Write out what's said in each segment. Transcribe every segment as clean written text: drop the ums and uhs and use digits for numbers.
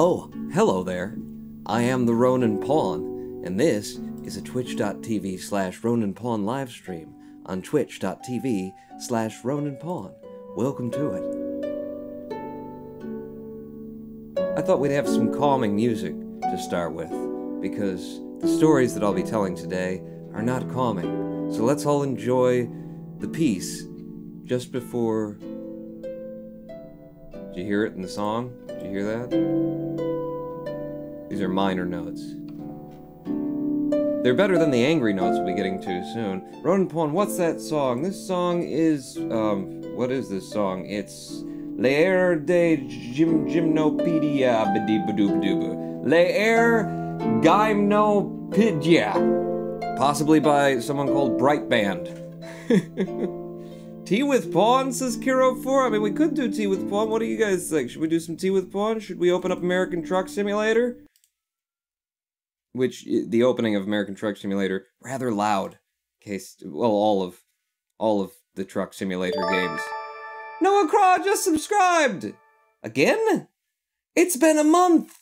Oh, hello there. I am the Ronin Pawn, and this is a twitch.tv/Ronin Pawn livestream on twitch.tv/Ronin Pawn. Welcome to it. I thought we'd have some calming music to start with, because the stories that I'll be telling today are not calming. So let's all enjoy the peace just before... Did you hear it in the song? Did you hear that? These are minor notes. They're better than the angry notes we'll be getting to soon. Ronin Pawn, what's that song? This song is, what is this song? It's L'air de Gymnopedia Bidibadoobaduba. L'air Gymnopedia. Possibly by someone called Brightband. Tea with Pawn, says Kiro4. I mean, we could do Tea with Pawn. What do you guys think? Should we do some Tea with Pawn? Should we open up American Truck Simulator? Which, the opening of American Truck Simulator, rather loud. In case, well, all of the Truck Simulator games. Noah Craw just subscribed! Again? It's been a month!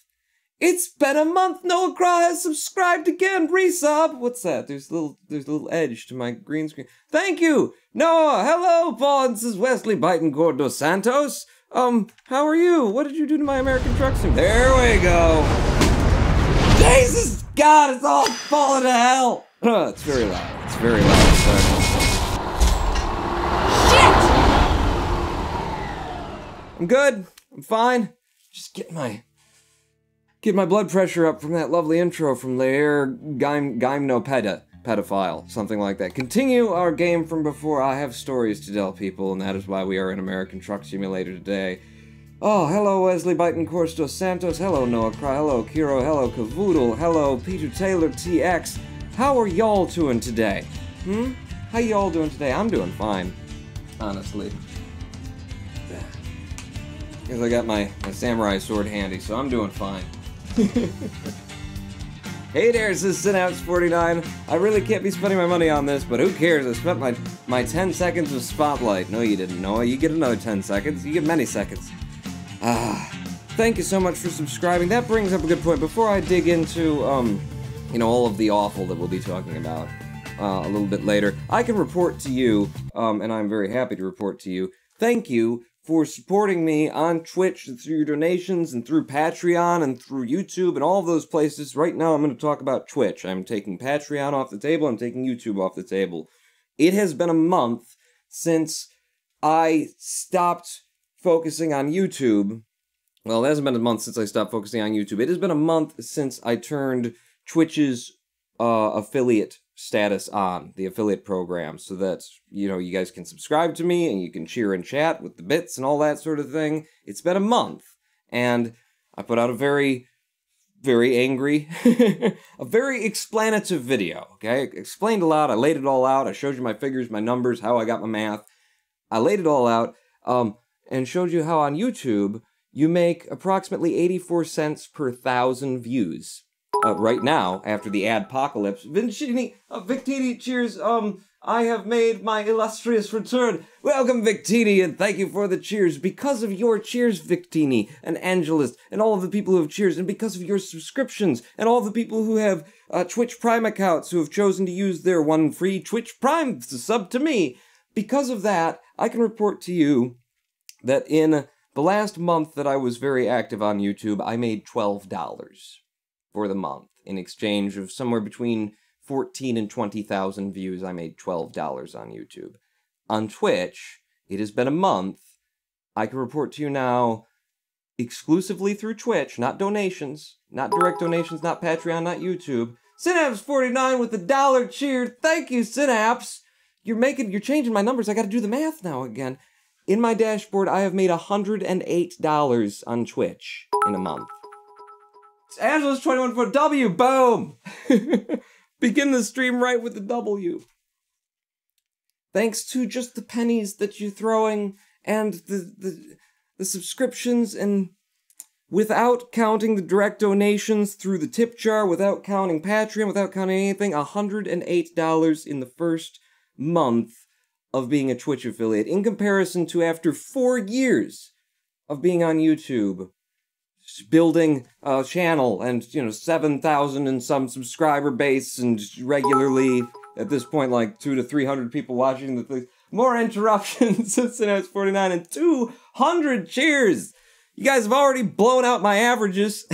It's been a month! Noah Craw has subscribed again! Resub! What's that? There's a little edge to my green screen. Thank you! Noah! Hello, Paul! This is Wesley Betancourt dos Santos. How are you? What did you do to my American Truck Sim? There we go! Jesus! God, it's all falling to hell! It's very loud. It's very loud. Shit! I'm good. I'm fine. Just get my blood pressure up from that lovely intro from L'air Gymnopeda. Pedophile, something like that. Continue our game from before. I have stories to tell people, and that is why we are in American Truck Simulator today. Oh, hello Wesley Betancourt dos Santos, hello Noah Cry, hello Kiro, hello Cavoodle, hello Peter Taylor TX. How are y'all doing today? How y'all doing today? I'm doing fine, honestly. Because I got my samurai sword handy, so I'm doing fine. Hey there, this is Synapse49. I really can't be spending my money on this, but who cares? I spent my 10 seconds of Spotlight. No, you didn't, Noah. You get another 10 seconds. You get many seconds. Thank you so much for subscribing. That brings up a good point. Before I dig into, you know, all of the awful that we'll be talking about a little bit later, I can report to you, and I'm very happy to report to you, thank you for supporting me on Twitch and through your donations and through Patreon and through YouTube and all of those places. Right now I'm going to talk about Twitch. I'm taking Patreon off the table. I'm taking YouTube off the table. It has been a month since I stopped focusing on YouTube. Well, it hasn't been a month since I stopped focusing on YouTube. It has been a month since I turned Twitch's affiliate status on, the affiliate program, so that, you know, you guys can subscribe to me and you can cheer and chat with the bits and all that sort of thing. It's been a month, and I put out a very, very angry, a very explanative video, okay? I explained a lot, I laid it all out, I showed you my figures, my numbers, how I got my math. I laid it all out, and showed you how on YouTube, you make approximately 84 cents per 1,000 views. Right now, after the adpocalypse, Victini, cheers, I have made my illustrious return. Welcome, Victini, and thank you for the cheers. Because of your cheers, Victini, and Angelus, and all of the people who have cheers, and because of your subscriptions, and all the people who have Twitch Prime accounts who have chosen to use their one free Twitch Prime to sub to me, because of that, I can report to you that in the last month that I was very active on YouTube, I made $12. For the month. In exchange of somewhere between 14 and 20,000 views, I made $12 on YouTube. On Twitch, it has been a month. I can report to you now, exclusively through Twitch, not donations, not direct donations, not Patreon, not YouTube. Synapse49 with the $1 cheer. Thank you, Synapse. You're changing my numbers. I gotta do the math now again. In my dashboard, I have made $108 on Twitch in a month. Angeles 21 for W, boom! Begin the stream right with the W. Thanks to just the pennies that you're throwing and the subscriptions, and without counting the direct donations through the tip jar, without counting Patreon, without counting anything, $108 in the first month of being a Twitch affiliate, in comparison to after 4 years of being on YouTube. building a channel and, 7,000 and some subscriber base and regularly, at this point, like 200 to 300 people watching the thing. More interruptions since it's 49 and 200 cheers! You guys have already blown out my averages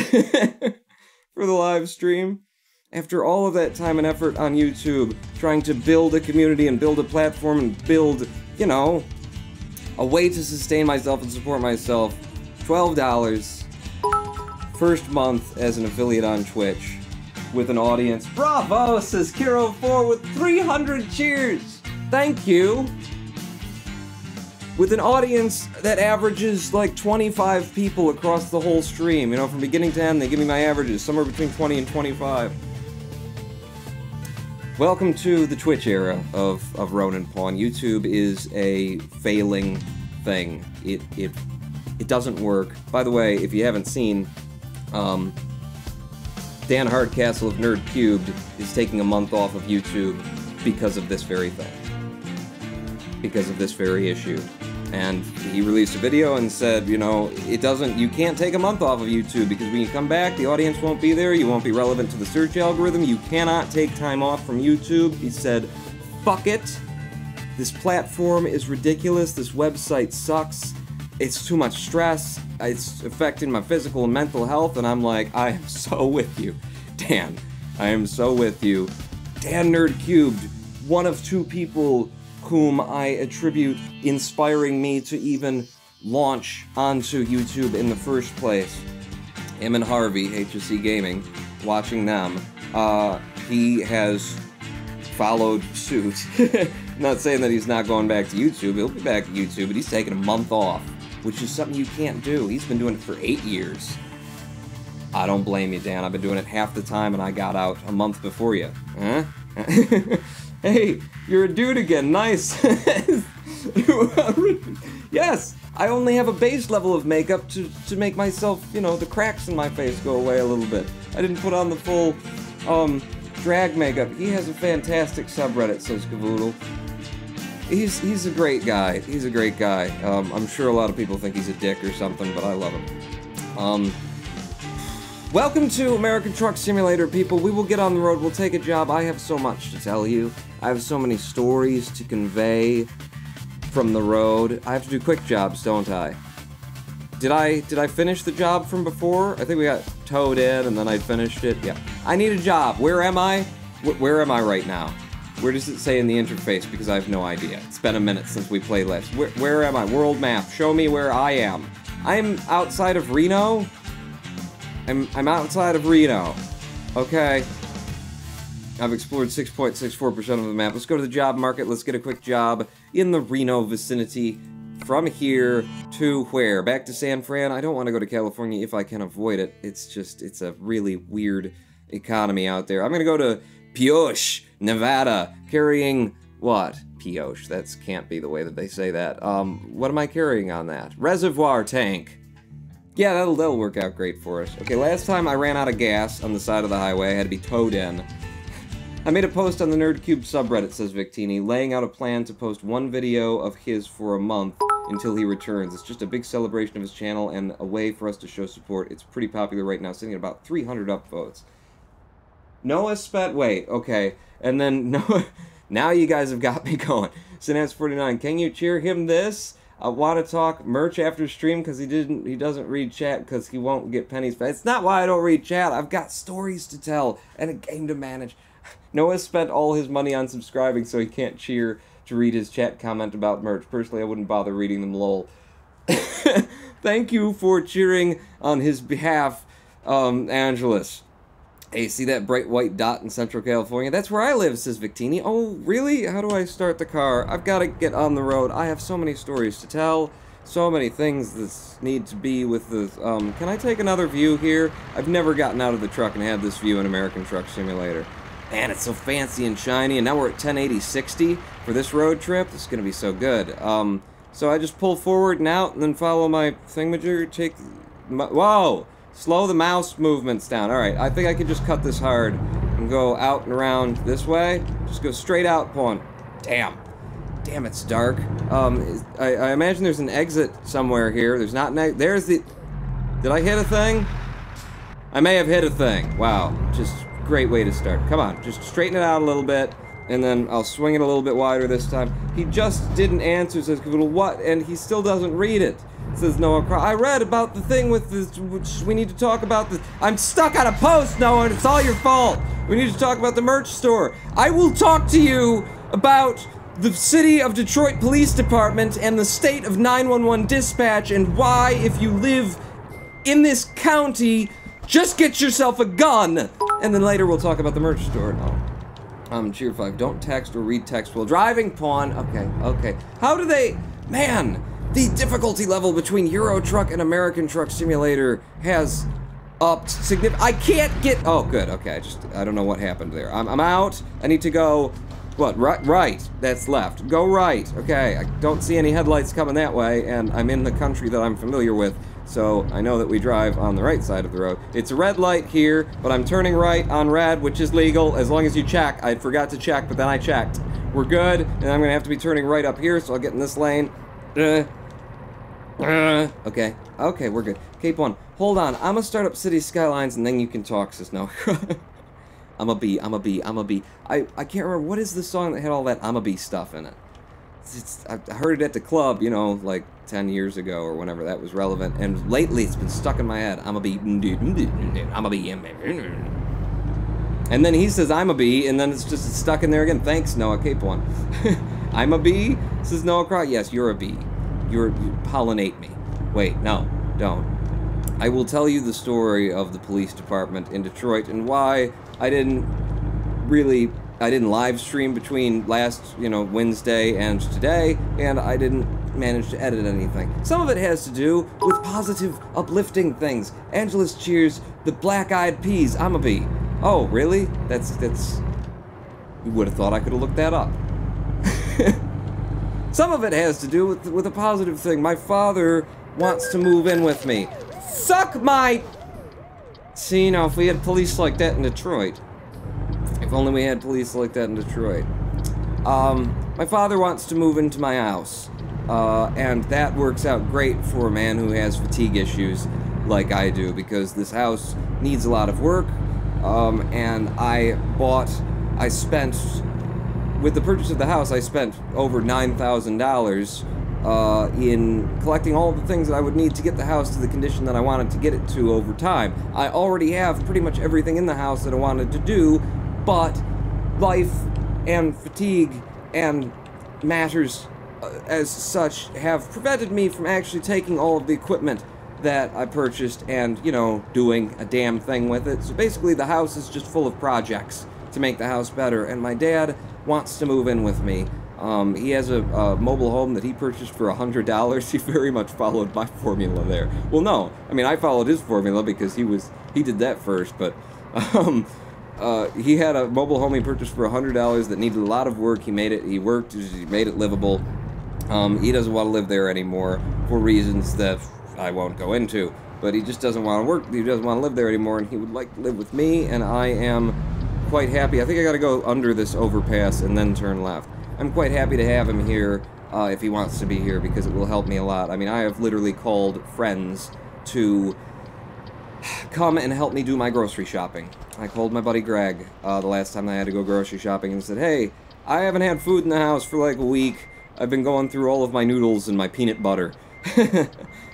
for the live stream. After all of that time and effort on YouTube, trying to build a community and build a platform and build, a way to sustain myself and support myself, $12, first month as an affiliate on Twitch, with an audience. Bravo, says Kiro4 with 300 cheers! Thank you! With an audience that averages like 25 people across the whole stream. From beginning to end, they give me my averages, somewhere between 20 and 25. Welcome to the Twitch era of Ronin Pawn. YouTube is a failing thing. It doesn't work. By the way, if you haven't seen, Dan Hardcastle of Nerd Cubed is taking a month off of YouTube because of this very thing. Because of this very issue. And he released a video and said, you can't take a month off of YouTube because when you come back, the audience won't be there, you won't be relevant to the search algorithm, you cannot take time off from YouTube. He said, fuck it. This platform is ridiculous, this website sucks, it's too much stress, it's affecting my physical and mental health, and I'm like, I am so with you. Dan, I am so with you. Dan Nerd Cubed, one of two people whom I attribute inspiring me to even launch onto YouTube in the first place. Him and Harvey, HSC Gaming, watching them, he has followed suit. I'm not saying that he's not going back to YouTube, he'll be back to YouTube, but he's taking a month off, which is something you can't do. He's been doing it for 8 years. I don't blame you, Dan. I've been doing it half the time and I got out a month before you. Huh? Hey, you're a dude again, nice. Yes, I only have a base level of makeup to make myself, the cracks in my face go away a little bit. I didn't put on the full, drag makeup. He has a fantastic subreddit, says Cavoodle. He's a great guy. He's a great guy. I'm sure a lot of people think he's a dick or something, but I love him. Welcome to American Truck Simulator, people. We will get on the road, we'll take a job. I have so much to tell you. I have so many stories to convey from the road. I have to do quick jobs, don't I? Did I finish the job from before? I think we got towed in and then I finished it. Yeah. I need a job. Where am I? Where am I right now? Where does it say in the interface? Because I have no idea. It's been a minute since we played last. Where am I? World map. Show me where I am. I'm outside of Reno. I'm outside of Reno. Okay. I've explored 6.64% of the map. Let's go to the job market. Let's get a quick job in the Reno vicinity. From here to where? Back to San Fran? I don't want to go to California if I can avoid it. It's a really weird economy out there. I'm gonna go to Pioche, Nevada, carrying what? Pioche. That can't be the way that they say that. What am I carrying on that? Reservoir tank. Yeah, that'll work out great for us. Okay, last time I ran out of gas on the side of the highway. I had to be towed in. I made a post on the NerdCube subreddit, says Victini, laying out a plan to post one video of his for a month until he returns. It's just a big celebration of his channel and a way for us to show support. It's pretty popular right now, sitting at about 300 upvotes. Noah spent... Wait, okay. And then Noah... Now you guys have got me going. Synapse49, can you cheer him this? I want to talk merch after stream because he doesn't read chat because he won't get pennies. It's not why I don't read chat. I've got stories to tell and a game to manage. Noah spent all his money on subscribing so he can't cheer to read his chat comment about merch. Personally, I wouldn't bother reading them, lol. Thank you for cheering on his behalf, Angelus. Hey, see that bright white dot in Central California? That's where I live, says Victini. Oh, really? How do I start the car? I've got to get on the road. I have so many stories to tell. So many things that need to be with the... can I take another view here? I've never gotten out of the truck and had this view in American Truck Simulator. Man, it's so fancy and shiny, and now we're at 1080-60 for this road trip. This is going to be so good. So I just pull forward and out and then follow my thingamajigger, take... Whoa! Slow the mouse movements down. Alright, I think I can just cut this hard and go out and around this way. Just go straight out, pawn. Damn. Damn, it's dark. I imagine there's an exit somewhere here. There's not an exit. There's the... Did I hit a thing? I may have hit a thing. Wow, just great way to start. Come on, just straighten it out a little bit, and then I'll swing it a little bit wider this time. He just didn't answer, says, what? And he still doesn't read it. Says Noah Cross. I read about the thing with this, which we need to talk about this. I'm stuck on a post, Noah, and it's all your fault. We need to talk about the merch store. I will talk to you about the City of Detroit Police Department and the state of 911 dispatch and why, if you live in this county, just get yourself a gun. And then later we'll talk about the merch store. No. Cheer 5, don't text or read text while driving, pawn. Okay. How do they... Man, the difficulty level between Euro Truck and American Truck Simulator has upped significantly. I can't get... Oh, good, okay, I don't know what happened there. I'm out. I need to go... What? Right. That's left. Go right. Okay, I don't see any headlights coming that way, and I'm in the country that I'm familiar with, so I know that we drive on the right side of the road. It's a red light here, but I'm turning right on red, which is legal, as long as you check. I forgot to check, but then I checked. We're good, and I'm gonna have to be turning right up here, so I'll get in this lane. Okay, we're good. Cape 1, hold on, I'm gonna start up City Skylines, and then you can talk, says no. I'm a bee. I can't remember, what is the song that had all that I'm a bee stuff in it? I heard it at the club, you know, like 10 years ago or whenever that was relevant, and lately it's been stuck in my head. I'm a bee. I'm a bee. And then he says I'm a bee, and then it's just stuck in there again. Thanks, Noah. Cape 1. I'm a bee, says Noah Cross. Yes, you're a bee. You pollinate me. Wait, no, don't. I will tell you the story of the police department in Detroit and why I didn't live stream between last, Wednesday and today, and I didn't manage to edit anything. Some of it has to do with positive, uplifting things. Angelus cheers the Black Eyed Peas. I'm a bee. Oh, really? That's... You would have thought I could have looked that up. Some of it has to do with a positive thing. My father wants to move in with me. Suck my... See, now, if we had police like that in Detroit... If only we had police like that in Detroit. My father wants to move into my house. And that works out great for a man who has fatigue issues like I do, because this house needs a lot of work. And with the purchase of the house, I spent over $9,000 in collecting all the things that I would need to get the house to the condition that I wanted to get it to over time. I already have pretty much everything in the house that I wanted to do, but life and fatigue and matters as such have prevented me from actually taking all of the equipment that I purchased and, doing a damn thing with it. So basically the house is just full of projects to make the house better, and my dad wants to move in with me. He has a mobile home that he purchased for $100. He very much followed my formula there. Well, no, I mean, I followed his formula because he did that first, but he had a mobile home he purchased for $100 that needed a lot of work. He made it livable. He doesn't want to live there anymore for reasons that I won't go into, but he just doesn't want to work. He doesn't want to live there anymore, and he would like to live with me, and I am quite happy. I think I gotta go under this overpass and then turn left. I'm quite happy to have him here if he wants to be here, because it will help me a lot. I mean, I have literally called friends to come and help me do my grocery shopping. I called my buddy Greg the last time I had to go grocery shopping and said, hey, I haven't had food in the house for like a week. I've been going through all of my noodles and my peanut butter.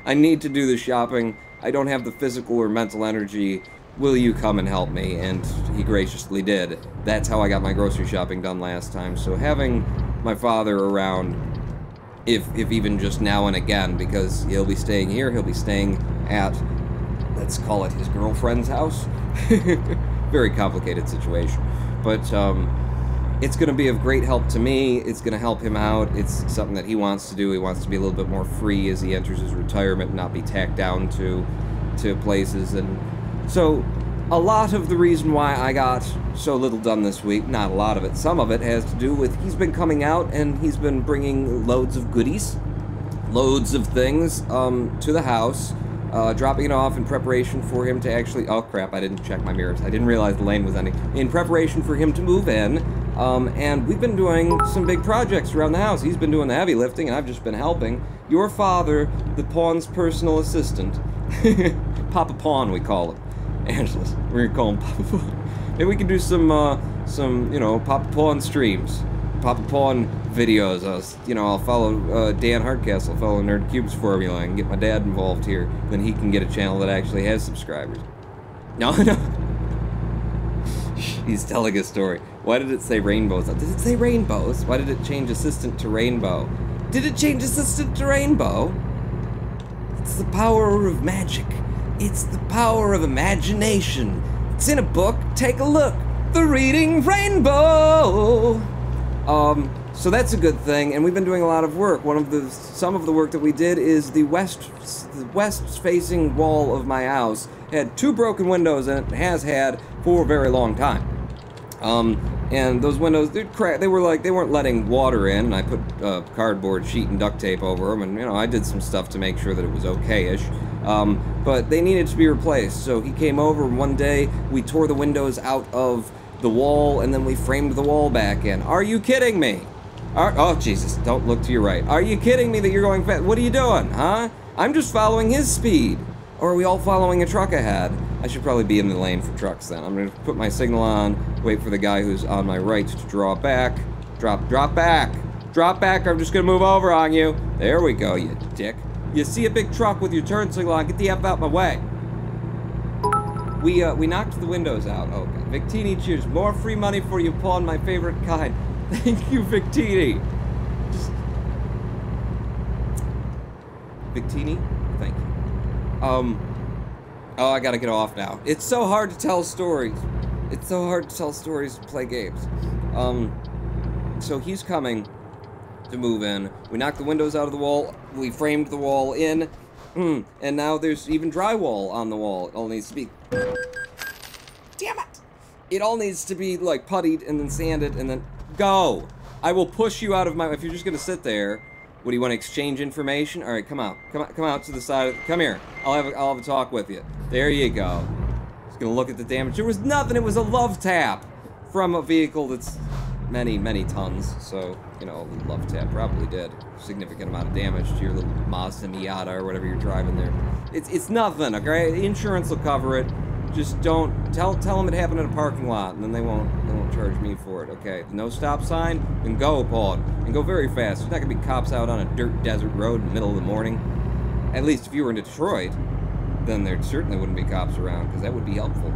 I need to do the shopping. I don't have the physical or mental energy. Will you come and help me? And he graciously did. That's how I got my grocery shopping done last time. So having my father around, if even just now and again, because he'll be staying here, he'll be staying at, let's call it his girlfriend's house. Very complicated situation. But it's going to be of great help to me. It's going to help him out. It's something that he wants to do. He wants to be a little bit more free as he enters his retirement and not be tacked down to places. And so, a lot of the reason why I got so little done this week, not a lot of it, some of it has to do with he's been coming out and he's been bringing loads of goodies, loads of things to the house, dropping it off in preparation for him to actually, oh crap, I didn't check my mirrors, I didn't realize the lane was ending, in preparation for him to move in, and we've been doing some big projects around the house. He's been doing the heavy lifting and I've just been helping. Your father, the pawn's personal assistant, Papa Pawn, we call him. Angeles. We're gonna call him Papa Pawn. Maybe we can do some, you know, Papa Pawn streams. Papa Pawn videos. I'll follow Dan Hardcastle, I'll follow Nerd Cube's formula, and get my dad involved here. Then he can get a channel that actually has subscribers. No. He's telling a story. Why did it say rainbows? Did it say rainbows? Why did it change assistant to rainbow? Did it change assistant to rainbow? It's the power of magic. It's the power of imagination. It's in a book. Take a look. The Reading Rainbow. So that's a good thing, and we've been doing a lot of work. Some of the work that we did is the west-facing wall of my house had 2 broken windows, and it has had for a very long time. And those windows, they weren't letting water in, and I put a cardboard sheet and duct tape over them, and, you know, I did some stuff to make sure that it was okay-ish. But they needed to be replaced, so he came over, and one day we tore the windows out of the wall, and then we framed the wall back in. Are you kidding me? Oh, Jesus, don't look to your right. Are you kidding me that you're going fast? What are you doing, huh? I'm just following his speed. Or are we all following a truck ahead? I should probably be in the lane for trucks then. I'm gonna put my signal on, wait for the guy who's on my right to draw back. Drop back. Drop back, I'm just gonna move over on you. There we go, you dick. You see a big truck with your turn signal on, get the F out my way. We knocked the windows out. Okay. Victini, cheers. More free money for you, Pawn, my favorite kind. Thank you, Victini. Victini? Thank you. Oh, I gotta get off now. It's so hard to tell stories. It's so hard to tell stories and play games. So he's coming to move in. We knocked the windows out of the wall. We framed the wall in. And now there's even drywall on the wall. It all needs to be... Damn it! It all needs to be, like, puttied and then sanded and then... Go! I will push you out of my... If you're just gonna sit there... What, do you want to exchange information? Alright, come out. Come out to the side. Come here. I'll have a talk with you. There you go. Just gonna look at the damage. There was nothing. It was a love tap from a vehicle that's many, many tons. So, you know, a love tap probably did a significant amount of damage to your little Mazda Miata or whatever you're driving there. It's nothing, okay? Insurance will cover it. Just don't tell them it happened in a parking lot, and then they won't charge me for it. Okay, no stop sign, then go, Paul, and go very fast. There's not gonna be cops out on a dirt desert road in the middle of the morning. At least if you were in Detroit, then there certainly wouldn't be cops around, because that would be helpful.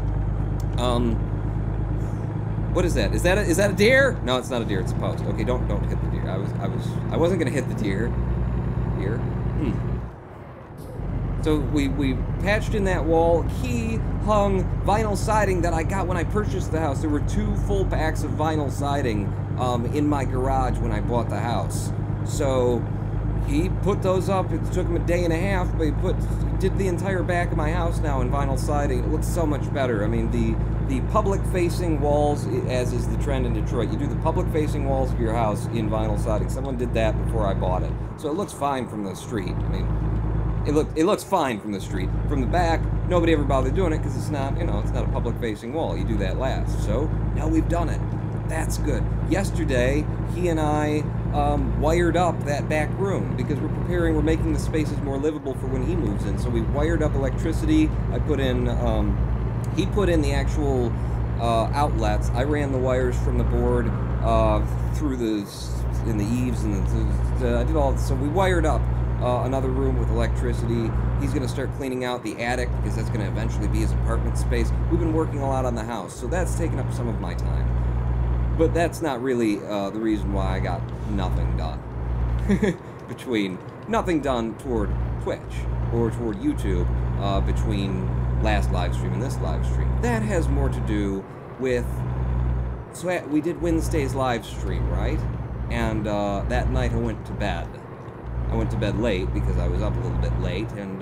What is that? Is that a deer? No, it's not a deer. It's a post. Okay, don't hit the deer. I wasn't gonna hit the deer. Here. So we patched in that wall. He hung vinyl siding that I got when I purchased the house. There were 2 full packs of vinyl siding in my garage when I bought the house. So he put those up. It took him a day and a half, but he did the entire back of my house now in vinyl siding. It looks so much better. I mean, the public-facing walls, as is the trend in Detroit, you do the public-facing walls of your house in vinyl siding. Someone did that before I bought it. So it looks fine from the street. I mean, it looks fine from the street. From the back, nobody ever bothered doing it because it's not, you know, it's not a public-facing wall. You do that last. So now we've done it. That's good. Yesterday, he and I wired up that back room because we're making the spaces more livable for when he moves in. So we wired up electricity. I put in, he put in the actual outlets. I ran the wires from the board through in the eaves, and I did all. So we wired up another room with electricity. He's going to start cleaning out the attic because that's going to eventually be his apartment space. We've been working a lot on the house, so that's taken up some of my time. But that's not really the reason why I got nothing done. Nothing done toward Twitch or toward YouTube between last live stream and this live stream. That has more to do with... So we did Wednesday's live stream, right? And that night I went to bed. I went to bed late because I was up a little bit late, and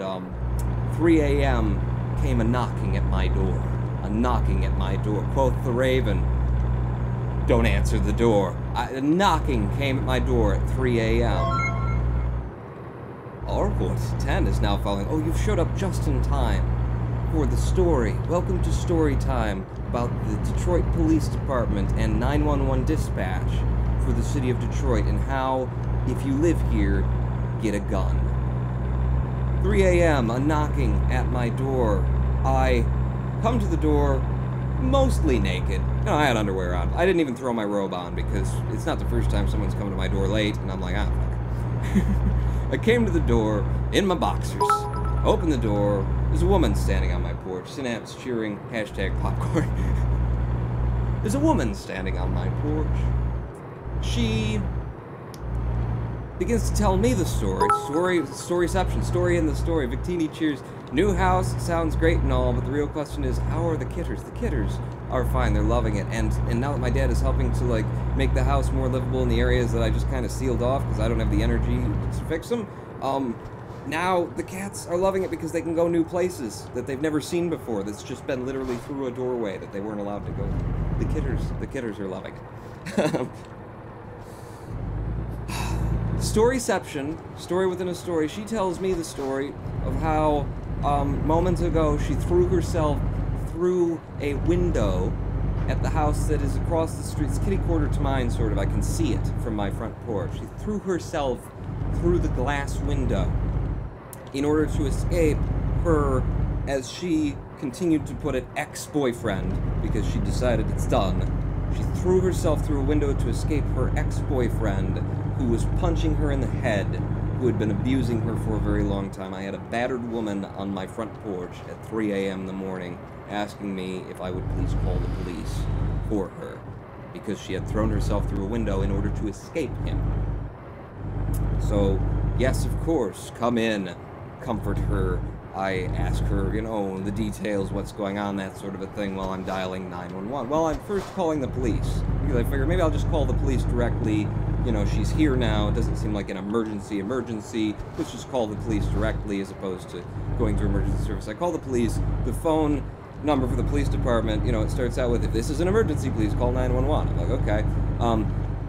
3 a.m. came a knocking at my door. A knocking at my door. Quoth the raven, don't answer the door. A knocking came at my door at 3 a.m. Orport 10 is now following. Oh, you've showed up just in time for the story. Welcome to story time about the Detroit Police Department and 911 dispatch for the city of Detroit, and how, if you live here, get a gun. 3 a.m., a knocking at my door. I come to the door, mostly naked. No, I had underwear on. I didn't even throw my robe on because it's not the first time someone's come to my door late, and I'm like, ah, fuck. I came to the door in my boxers. Opened the door. There's a woman standing on my porch. Synapse cheering, #popcorn. There's a woman standing on my porch. She begins to tell me the story. Storyception, story in the story. Victini cheers. New house, sounds great and all, but the real question is, how are the kitters? The kitters are fine, they're loving it. And now that my dad is helping to, like, make the house more livable in the areas that I just kind of sealed off because I don't have the energy to fix them, now the cats are loving it because they can go new places that they've never seen before. That's just been literally through a doorway that they weren't allowed to go. The kitters are loving it. Storyception, story within a story. She tells me the story of how moments ago she threw herself through a window at the house that is across the street. It's kitty quarter to mine, sort of. I can see it from my front porch. She threw herself through the glass window in order to escape her, as she continued to put it, ex-boyfriend, because she decided it's done. She threw herself through a window to escape her ex-boyfriend, who was punching her in the head, who had been abusing her for a very long time. I had a battered woman on my front porch at 3 a.m. in the morning asking me if I would please call the police for her, because she had thrown herself through a window in order to escape him. So, yes, of course, come in, comfort her. I ask her, you know, the details, what's going on, that sort of a thing, while I'm dialing 911. Well, I'm first calling the police, because I figure maybe I'll just call the police directly. You know, she's here now, it doesn't seem like an emergency. Let's just call the police directly as opposed to going through emergency service. I call the police, the phone number for the police department, you know, it starts out with, if this is an emergency, please call 911. I'm like, okay.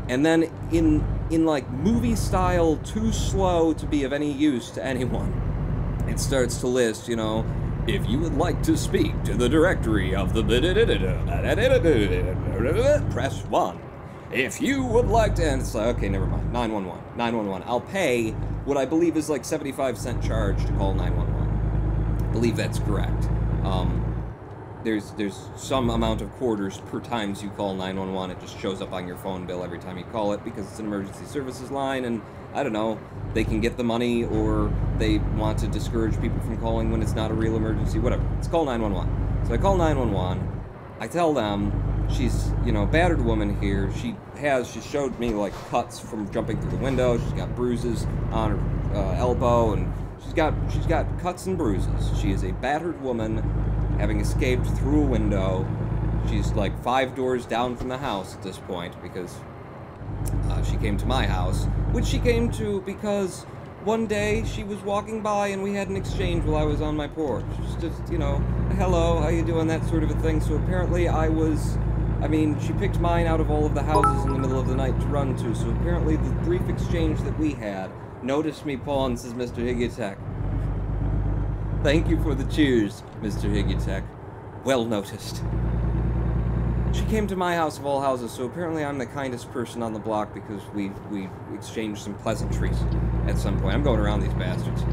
And then in like movie style, too slow to be of any use to anyone, it starts to list, you know, if you would like to speak to the directory of the press 1. If you would like to, and it's like, okay, never mind, 911. I'll pay what I believe is like 75-cent charge to call 911. I believe that's correct. There's some amount of quarters per times you call 911. It just shows up on your phone bill every time you call it because it's an emergency services line, and I don't know, they can get the money or they want to discourage people from calling when it's not a real emergency, whatever. It's call 911. So I call 911. I tell them she's, you know, battered woman here. She showed me like cuts from jumping through the window. She's got bruises on her elbow, and she's got cuts and bruises. She is a battered woman, having escaped through a window. She's like 5 doors down from the house at this point because she came to my house, which she came to because one day she was walking by and we had an exchange while I was on my porch. Just, you know, hello, how you doing, that sort of a thing. So apparently she picked mine out of all of the houses in the middle of the night to run to, so apparently the brief exchange that we had noticed me pawn, says Mr. Higgytech. Thank you for the cheers, Mr. Higgytech. Well noticed. She came to my house of all houses, so apparently I'm the kindest person on the block because we exchanged some pleasantries at some point. I'm going around these bastards,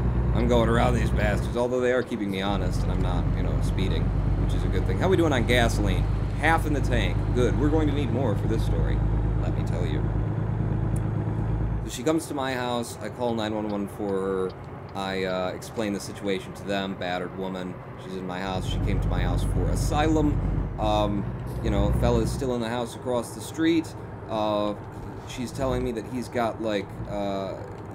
although they are keeping me honest and I'm not, you know, speeding, which is a good thing. How are we doing on gasoline? Half in the tank. Good. We're going to need more for this story, let me tell you. So she comes to my house, I call 911 for her, I explain the situation to them, battered woman, she's in my house, she came to my house for asylum. You know, fella's still in the house across the street. She's telling me that he's got, like,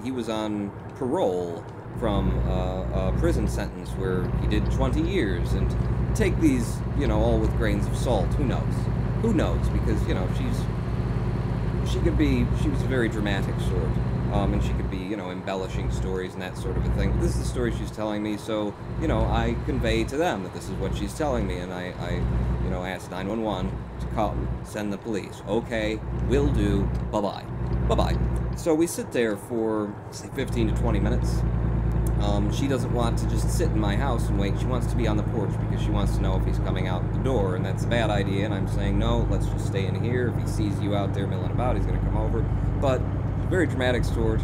he was on parole from a prison sentence where he did 20 years, and take these, you know, all with grains of salt. Who knows? Who knows? Because, you know, she was a very dramatic sort, and she could be, you know, embellishing stories and that sort of a thing. But this is the story she's telling me, so, you know, I convey to them that this is what she's telling me, and I you know, ask 911 to come, send the police. Okay, will do, bye-bye. Bye-bye. So we sit there for, say, 15 to 20 minutes. She doesn't want to just sit in my house and wait. She wants to be on the porch because she wants to know if he's coming out the door, and that's a bad idea, and I'm saying, no, let's just stay in here. If he sees you out there milling about, he's going to come over. But, very dramatic sort.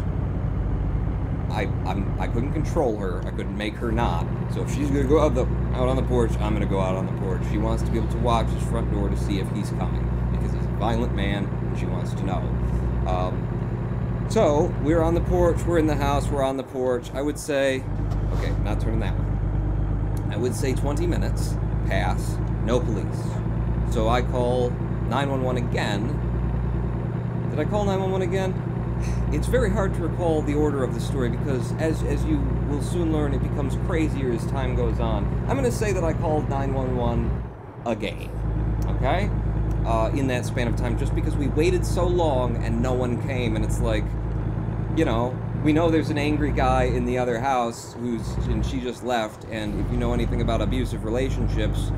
I couldn't control her. I couldn't make her not. So if she's gonna go out on the porch, I'm gonna go out on the porch. She wants to be able to watch his front door to see if he's coming, because he's a violent man, and she wants to know. So we're on the porch. We're in the house. We're on the porch. I would say, okay, not turning that way. I would say 20 minutes pass. No police. So I call 911 again. Did I call 911 again? It's very hard to recall the order of the story because, as you will soon learn, it becomes crazier as time goes on. I'm going to say that I called 911 again, okay? In that span of time, just because we waited so long and no one came, and it's like, you know, we know there's an angry guy in the other house and she just left, and if you know anything about abusive relationships,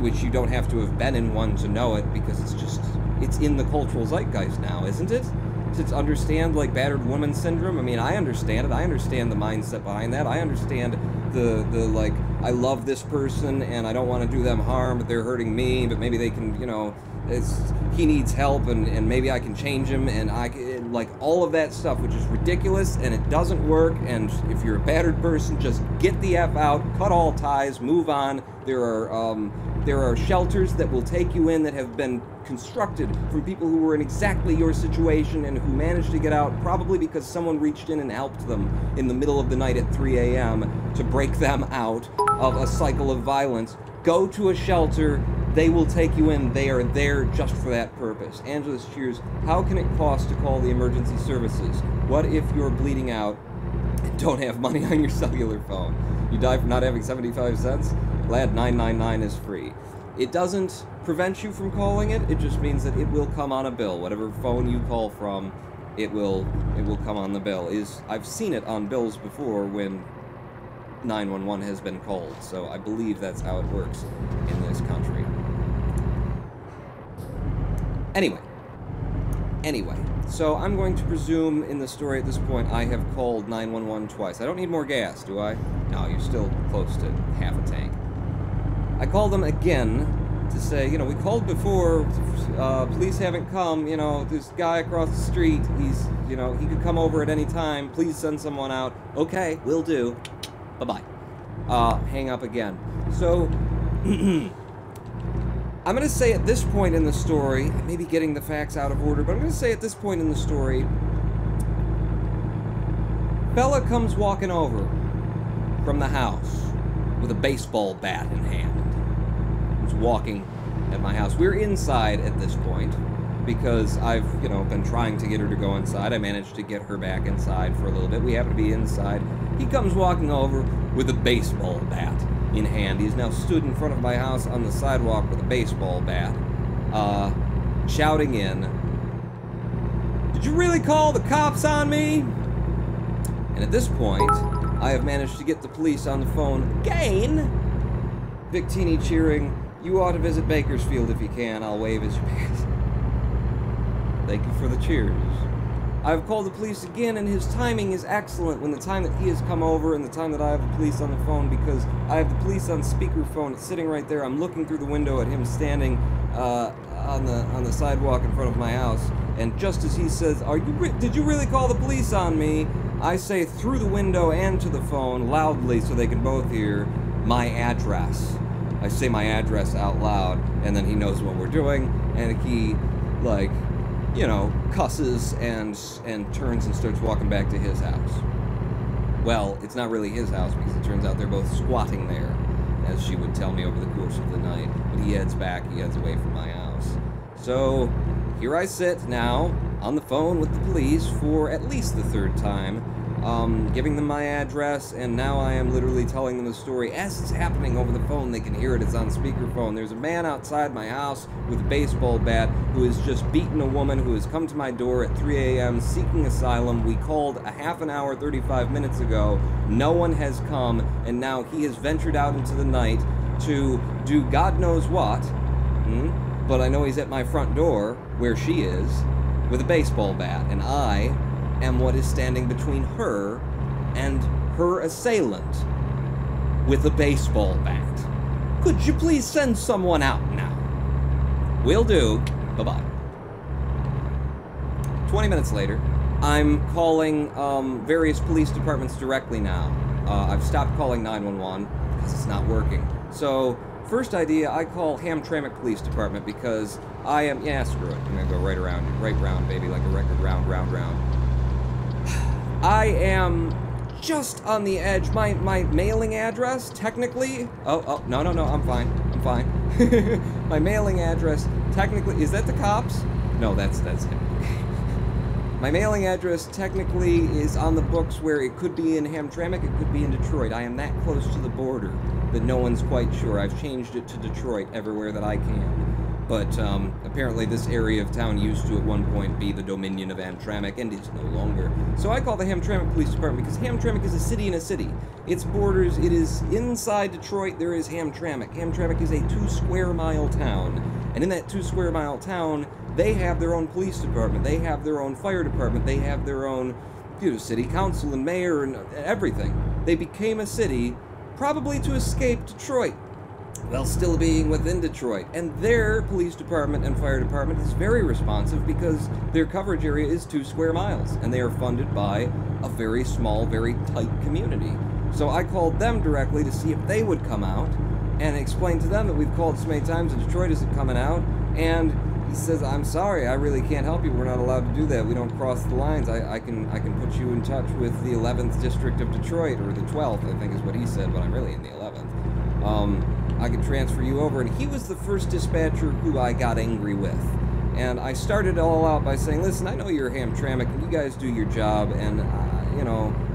which you don't have to have been in one to know it, because it's in the cultural zeitgeist now, isn't it? To understand, like, battered woman syndrome. I mean, I understand it. I understand the mindset behind that. I understand the like, I love this person and I don't want to do them harm, but they're hurting me, but maybe they can, you know, he needs help and maybe I can change him, and like, all of that stuff, which is ridiculous and it doesn't work. And if you're a battered person, just get the F out, cut all ties, move on. There are shelters that will take you in that have been constructed from people who were in exactly your situation and who managed to get out probably because someone reached in and helped them in the middle of the night at 3 a.m. to break them out of a cycle of violence. Go to a shelter. They will take you in. They are there just for that purpose. Angela Shears, how can it cost to call the emergency services? What if you're bleeding out and don't have money on your cellular phone? You die for not having 75 cents? Glad 999 is free. It doesn't prevent you from calling it. It just means that it will come on a bill. Whatever phone you call from, it will come on the bill. I've seen it on bills before when 911 has been called, so I believe that's how it works in this country. Anyway, so I'm going to presume in the story at this point I have called 911 twice. I don't need more gas, do I? No, you're still close to half a tank. I called them again to say, you know, we called before, police haven't come, you know, this guy across the street, he's, you know, he could come over at any time, please send someone out. Okay, will do. Bye-bye. Hang up again. So, I'm going to say at this point in the story, I may be getting the facts out of order, but I'm going to say at this point in the story, fella comes walking over from the house with a baseball bat in hand. He's walking at my house. We're inside at this point because I've, you know, been trying to get her to go inside. I managed to get her back inside for a little bit. We happen to be inside. He comes walking over with a baseball bat in hand. He's now stood in front of my house on the sidewalk with a baseball bat, shouting in, "Did you really call the cops on me?" And at this point, I have managed to get the police on the phone again. Victini cheering, "You ought to visit Bakersfield if you can." I'll wave as you pass. Thank you for the cheers. I've called the police again, and his timing is excellent when the time that he has come over and the time that I have the police on the phone, because I have the police on speakerphone. It's sitting right there. I'm looking through the window at him standing on the sidewalk in front of my house, and just as he says, "Did you really call the police on me?" I say through the window and to the phone loudly so they can both hear my address. I say my address out loud, and then he knows what we're doing, and he, like, you know, cusses and turns and starts walking back to his house. Well, it's not really his house because it turns out they're both squatting there, as she would tell me over the course of the night. But he heads back, he heads away from my house. So, here I sit now, on the phone with the police for at least the third time, giving them my address, and now I am literally telling them the story as it's happening over the phone. They can hear it, it's on speakerphone. There's a man outside my house with a baseball bat who has just beaten a woman who has come to my door at 3 a.m. seeking asylum. We called a half an hour, 35 minutes ago. No one has come, and now he has ventured out into the night to do God knows what, but I know he's at my front door, where she is, with a baseball bat, and I am what is standing between her and her assailant with a baseball bat. Could you please send someone out now? Will do. Bye-bye. 20 minutes later, I'm calling various police departments directly now. I've stopped calling 911 because it's not working. So, first idea, I call Hamtramck Police Department because I am... Yeah, screw it. I'm gonna go right around, baby, like a record, round. I am just on the edge. My mailing address, technically... Oh, no, I'm fine. My mailing address, technically... Is that the cops? No, that's him. My mailing address technically is on the books where it could be in Hamtramck, it could be in Detroit. I am that close to the border that no one's quite sure. I've changed it to Detroit everywhere that I can. But apparently this area of town used to at one point be the dominion of Hamtramck, and is no longer. So I call the Hamtramck Police Department because Hamtramck is a city in a city. Its borders, it is inside Detroit, there is Hamtramck. Hamtramck is a 2-square-mile town. And in that 2-square-mile town, they have their own police department, they have their own fire department, they have their own, city council and mayor and everything. They became a city, probably to escape Detroit, while still being within Detroit. And their police department and fire department is very responsive because their coverage area is 2 square miles, and they are funded by a very small, very tight community. So I called them directly to see if they would come out, and explained to them that we've called so many times and Detroit isn't coming out, and he says, I'm sorry, I really can't help you, we're not allowed to do that, we don't cross the lines, I can put you in touch with the 11th District of Detroit, or the 12th, I think is what he said, but I'm really in the 11th. I can transfer you over, and he was the first dispatcher who I got angry with. And I started it all out by saying, listen, I know you're Hamtramck, and you guys do your job, and,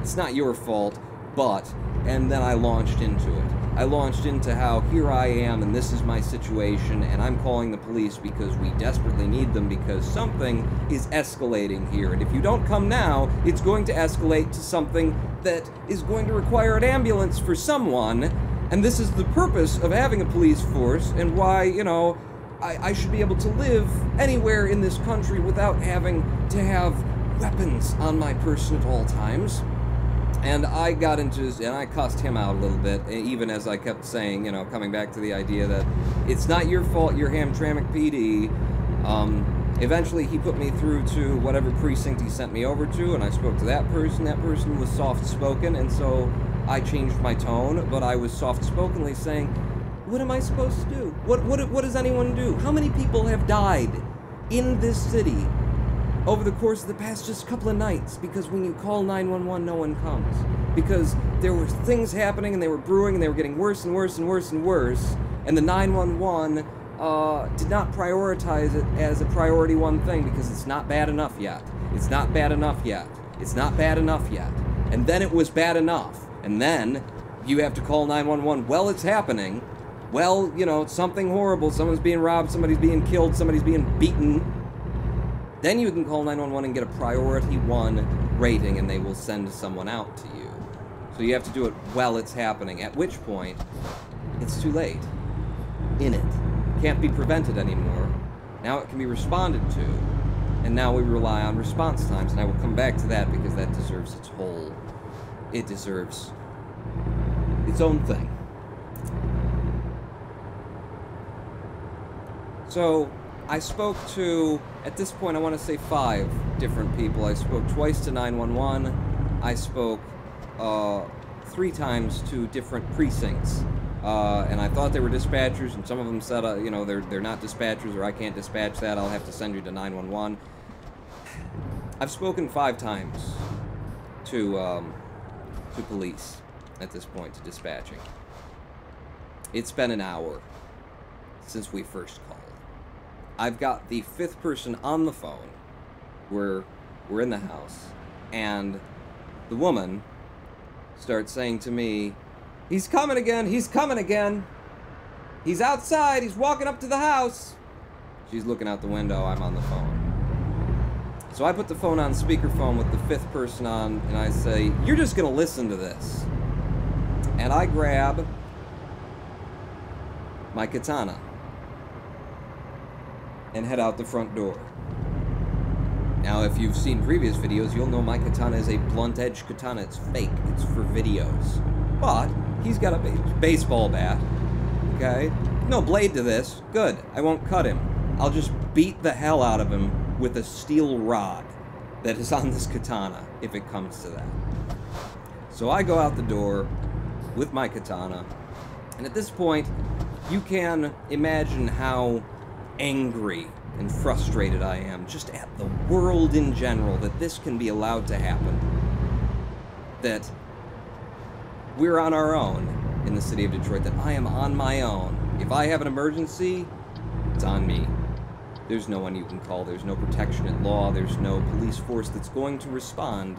it's not your fault, but, and then I launched into it. I launched into how here I am and this is my situation and I'm calling the police because we desperately need them because something is escalating here. And if you don't come now, it's going to escalate to something that is going to require an ambulance for someone. And this is the purpose of having a police force and why, I should be able to live anywhere in this country without having to have weapons on my person at all times. And I got into his, and I cussed him out a little bit, even as I kept saying, coming back to the idea that it's not your fault, you're Hamtramck PD. Eventually he put me through to whatever precinct he sent me over to, and I spoke to that person. That person was soft-spoken, and so I changed my tone, but I was soft-spokenly saying, what am I supposed to do? What does anyone do? How many people have died in this city over the course of the past just couple of nights, because when you call 911, no one comes. Because there were things happening, and they were brewing, and they were getting worse and worse and worse and worse, and the 911 did not prioritize it as a priority one thing, because it's not bad enough yet. It's not bad enough yet. It's not bad enough yet. And then it was bad enough. And then you have to call 911. Well, it's happening. Well, something horrible. Someone's being robbed, somebody's being killed, somebody's being beaten. Then you can call 911 and get a priority 1 rating, and they will send someone out to you. So you have to do it while it's happening, at which point, it's too late. In it. Can't be prevented anymore. Now it can be responded to, and now we rely on response times, and I will come back to that because that deserves its whole... It deserves its own thing. So, I spoke to, at this point, I want to say 5 different people. I spoke twice to 911. I spoke 3 times to different precincts. And I thought they were dispatchers, and some of them said, they're not dispatchers, or I can't dispatch that, I'll have to send you to 911. I've spoken 5 times to police at this point, to dispatching. It's been an hour since we first called. I've got the 5th person on the phone. We're in the house, and the woman starts saying to me, he's coming again, he's coming again. He's outside, he's walking up to the house. She's looking out the window, I'm on the phone. So I put the phone on speakerphone with the 5th person on, and I say, you're just gonna listen to this. And I grab my katana and head out the front door. Now, if you've seen previous videos, you'll know my katana is a blunt-edged katana. It's fake. It's for videos. But he's got a baseball bat, okay? No blade to this. Good. I won't cut him. I'll just beat the hell out of him with a steel rod that is on this katana, if it comes to that. So I go out the door with my katana, and at this point, you can imagine how angry and frustrated I am just at the world in general, that this can be allowed to happen. That we're on our own in the city of Detroit, that I am on my own. If I have an emergency, it's on me. There's no one you can call, there's no protection at law, there's no police force that's going to respond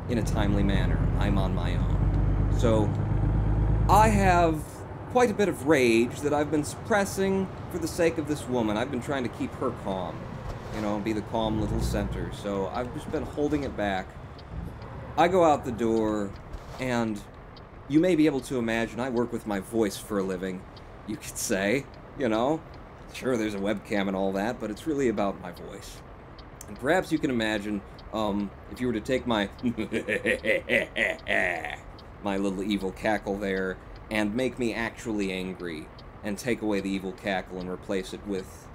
in a timely manner. I'm on my own. So, I have quite a bit of rage that I've been suppressing for the sake of this woman. I've been trying to keep her calm, you know, be the calm little center. So I've just been holding it back. I go out the door, and you may be able to imagine I work with my voice for a living, you could say, you know. Sure, there's a webcam and all that, but it's really about my voice. And perhaps you can imagine, if you were to take my my little evil cackle there, and make me actually angry, and take away the evil cackle and replace it with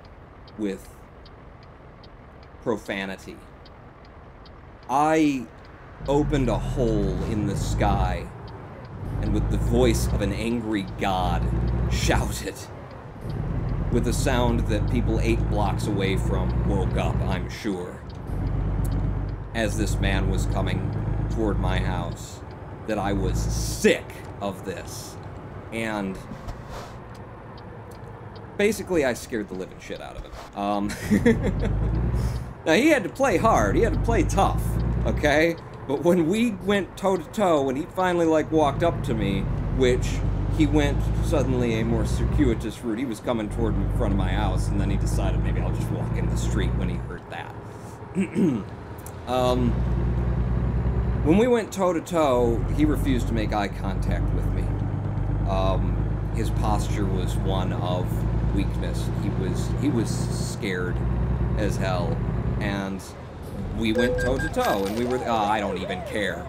profanity. I opened a hole in the sky, and with the voice of an angry god, shouted, with a sound that people 8 blocks away from woke up, I'm sure, as this man was coming toward my house, that I was sick of this. And basically, I scared the living shit out of him. Now, he had to play hard. He had to play tough, okay? But when we went toe-to-toe, when he finally, like, walked up to me, which he went suddenly a more circuitous route. He was coming toward me in front of my house, and then he decided maybe I'll just walk in the street when he heard that. When we went toe-to-toe, he refused to make eye contact with me. His posture was one of weakness. He was scared as hell, and we went toe-to-toe, and we were, I don't even care.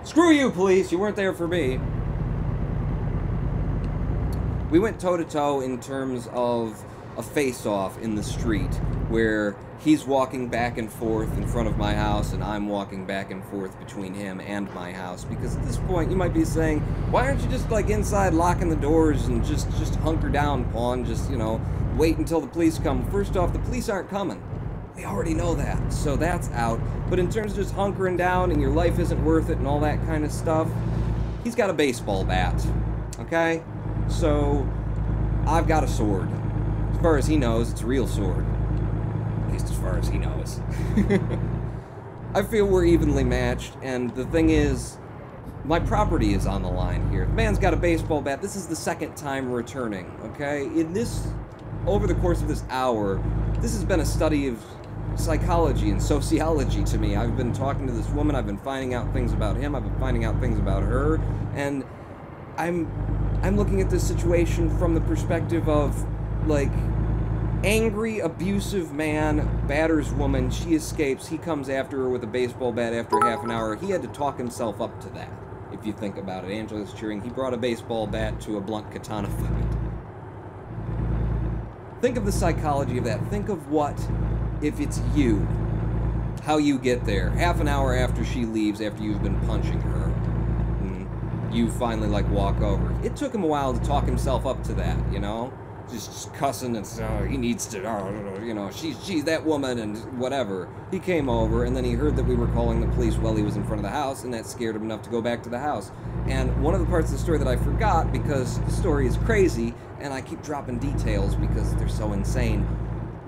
Screw you, police, you weren't there for me. We went toe-to-toe in terms of a face-off in the street, where he's walking back and forth in front of my house, and I'm walking back and forth between him and my house. Because at this point, you might be saying, why aren't you just, like, inside locking the doors and just hunker down, Pawn? Just, you know, wait until the police come. First off, the police aren't coming. We already know that, so that's out. But in terms of just hunkering down and your life isn't worth it and all that kind of stuff, he's got a baseball bat, okay? So, I've got a sword. As far as he knows, it's a real sword. At least as far as he knows. I feel we're evenly matched, and the thing is, my property is on the line here. The man's got a baseball bat. This is the second time returning, okay? Over the course of this hour, this has been a study of psychology and sociology to me. I've been talking to this woman, I've been finding out things about him, I've been finding out things about her, and I'm looking at this situation from the perspective of, like, angry, abusive man batters woman, she escapes, he comes after her with a baseball bat after half an hour. He had to talk himself up to that, if you think about it. Angela's cheering, he brought a baseball bat to a blunt katana fight. Think of the psychology of that. Think of what, if it's you, how you get there. Half an hour after she leaves, after you've been punching her, and you finally, like, walk over. It took him a while to talk himself up to that, you know? Just cussing and, he needs to, you know, she's that woman and whatever. He came over, and then he heard that we were calling the police while he was in front of the house, and that scared him enough to go back to the house. And one of the parts of the story that I forgot, because the story is crazy, and I keep dropping details because they're so insane.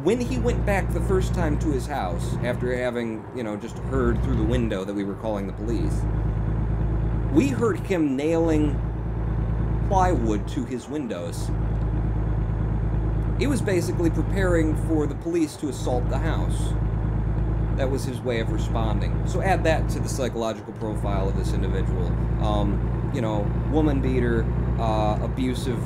When he went back the first time to his house, after having, you know, just heard through the window that we were calling the police, we heard him nailing plywood to his windows. He was basically preparing for the police to assault the house. That was his way of responding. So add that to the psychological profile of this individual. You know, woman beater, abusive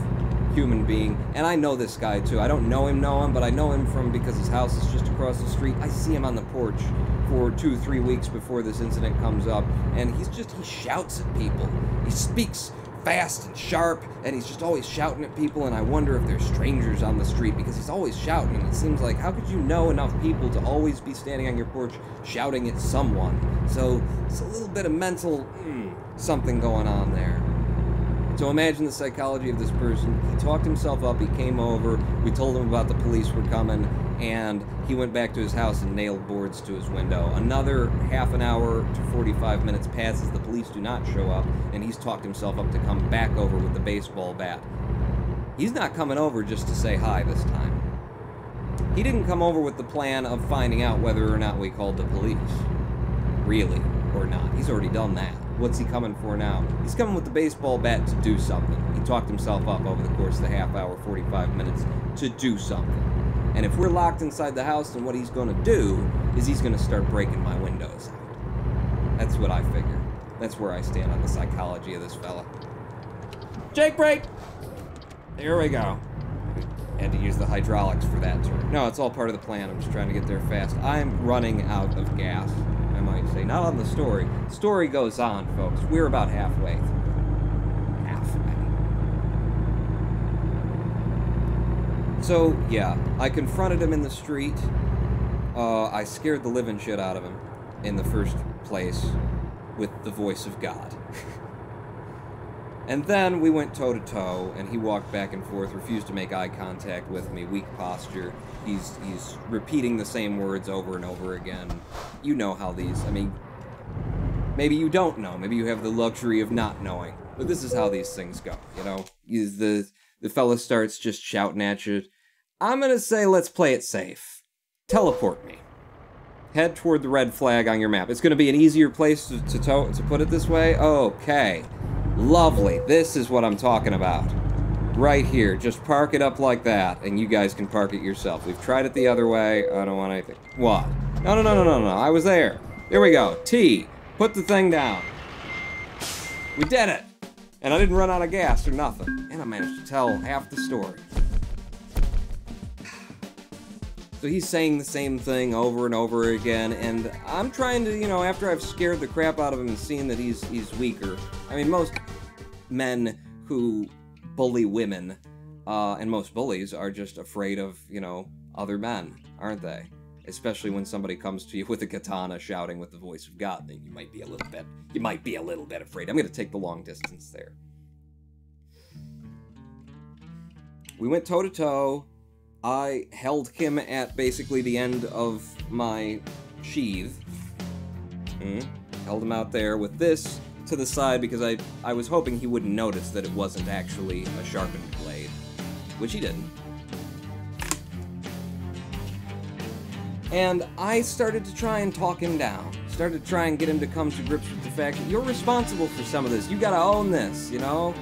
human being. And I know this guy too. I don't know him, but I know him because his house is just across the street. I see him on the porch for 2-3 weeks before this incident comes up. And he shouts at people. He speaks fast and sharp, and he's just always shouting at people, and I wonder if there's strangers on the street, because he's always shouting, and it seems like, how could you know enough people to always be standing on your porch shouting at someone? So, it's a little bit of mental, something going on there. So imagine the psychology of this person. He talked himself up, he came over, we told him about the police were coming, and he went back to his house and nailed boards to his window. Another half an hour to 45 minutes passes, the police do not show up, and he's talked himself up to come back over with the baseball bat. He's not coming over just to say hi this time. He didn't come over with the plan of finding out whether or not we called the police. Really, or not. He's already done that. What's he coming for now? He's coming with the baseball bat to do something. He talked himself up over the course of the half hour, 45 minutes, to do something. And if we're locked inside the house, then what he's going to do is he's going to start breaking my windows out. That's what I figure. That's where I stand on the psychology of this fella. Jake break! There we go. Had to use the hydraulics for that turn. No, it's all part of the plan. I'm just trying to get there fast. I'm running out of gas, I might say. Not on the story. Story goes on, folks. We're about halfway. So, yeah, I confronted him in the street. I scared the living shit out of him in the first place with the voice of God. And then we went toe-to-toe, and he walked back and forth, refused to make eye contact with me, weak posture. He's repeating the same words over and over again. You know how these, I mean, maybe you don't know. Maybe you have the luxury of not knowing. But this is how these things go, you know? The fella starts just shouting at you. I'm gonna say let's play it safe. Teleport me. Head toward the red flag on your map. It's gonna be an easier place to put it this way. Okay. Lovely. This is what I'm talking about. Right here. Just park it up like that, and you guys can park it yourself. We've tried it the other way. I don't want anything. What? No. I was there. There we go. T. Put the thing down. We did it. And I didn't run out of gas or nothing. And I managed to tell half the story. So he's saying the same thing over and over again, and I'm trying to, you know, after I've scared the crap out of him and seen that he's weaker. I mean, most men who bully women, and most bullies are just afraid of, you know, other men, aren't they? Especially when somebody comes to you with a katana shouting with the voice of God, then you might be a little bit afraid. I'm gonna take the long distance there. We went toe-to-toe. I held him at basically the end of my sheath. Held him out there with this to the side because I was hoping he wouldn't notice that it wasn't actually a sharpened blade, which he didn't. And I started to try and talk him down. Started to try and get him to come to grips with the fact that you're responsible for some of this. You gotta own this, you know?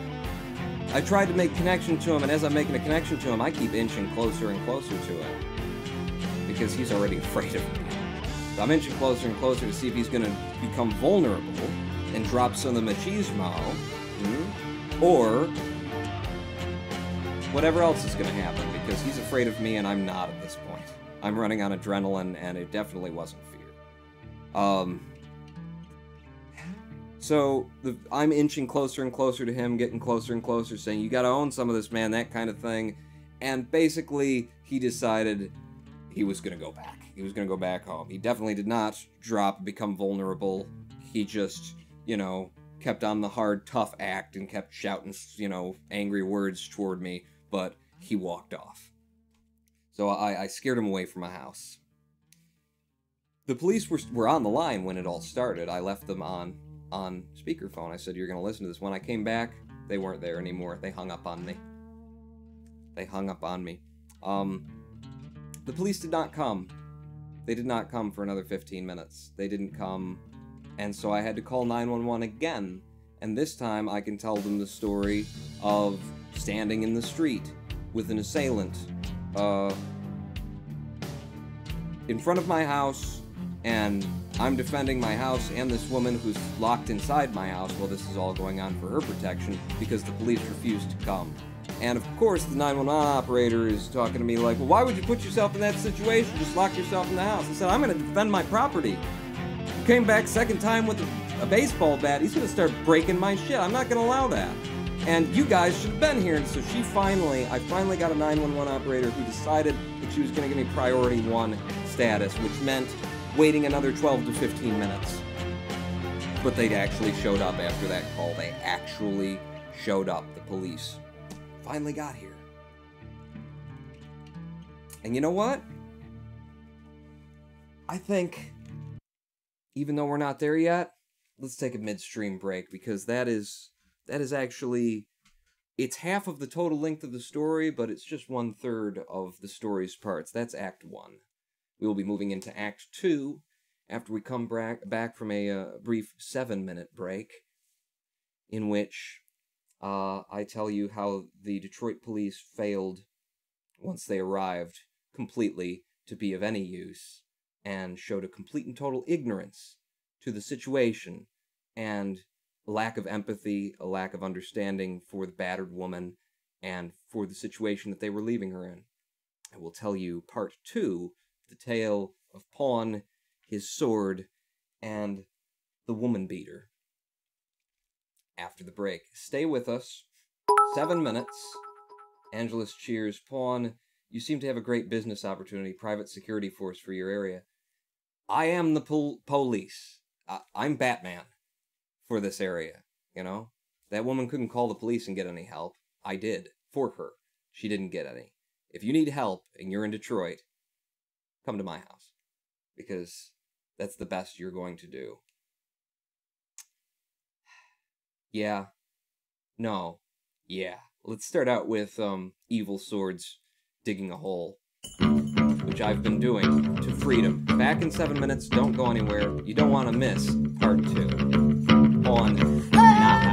I tried to make connection to him, and as I'm making a connection to him, I keep inching closer and closer to him. Because he's already afraid of me. So I'm inching closer and closer to see if he's gonna become vulnerable and drop some of the machismo. Or whatever else is gonna happen, because he's afraid of me and I'm not at this point. I'm running on adrenaline, and it definitely wasn't fear. So, I'm inching closer and closer to him, getting closer and closer, saying, you gotta own some of this, man, that kind of thing. And basically, he decided he was gonna go back. He was gonna go back home. He definitely did not drop, become vulnerable. He just, you know, kept on the hard, tough act and kept shouting, you know, angry words toward me, but he walked off. So I scared him away from my house. The police were on the line when it all started. I left them on speakerphone. I said, you're going to listen to this. When I came back, they weren't there anymore. They hung up on me. The police did not come. They did not come for another 15 minutes. They didn't come, and so I had to call 911 again, and this time I can tell them the story of standing in the street with an assailant in front of my house, and I'm defending my house and this woman who's locked inside my house while this is all going on for her protection because the police refused to come. And of course the 911 operator is talking to me like, well, why would you put yourself in that situation? Just lock yourself in the house. I said, I'm going to defend my property. He came back second time with a baseball bat. He's going to start breaking my shit. I'm not going to allow that. And you guys should have been here. And so I finally got a 911 operator who decided that she was going to give me priority 1 status, which meant waiting another 12 to 15 minutes. But they actually showed up after that call. They actually showed up. The police finally got here. And you know what? I think, even though we're not there yet, let's take a midstream break, because that is actually, it's half of the total length of the story, but it's just 1/3 of the story's parts. That's Act 1. We will be moving into Act 2 after we come back from a brief 7-minute break, in which I tell you how the Detroit police failed, once they arrived, completely to be of any use, and showed a complete and total ignorance to the situation, and a lack of empathy, a lack of understanding for the battered woman, and for the situation that they were leaving her in. I will tell you part 2, the tale of Pawn, his sword, and the woman beater, after the break. Stay with us. 7 minutes. Angelus cheers. Pawn, you seem to have a great business opportunity, private security force for your area. I am the police. I'm Batman for this area, you know? That woman couldn't call the police and get any help. I did, for her. She didn't get any. If you need help and you're in Detroit, come to my house, because that's the best you're going to do. Yeah. No. Yeah. Let's start out with evil swords digging a hole, which I've been doing to freedom. Back in 7 minutes. Don't go anywhere. You don't want to miss part 2 on Not Out.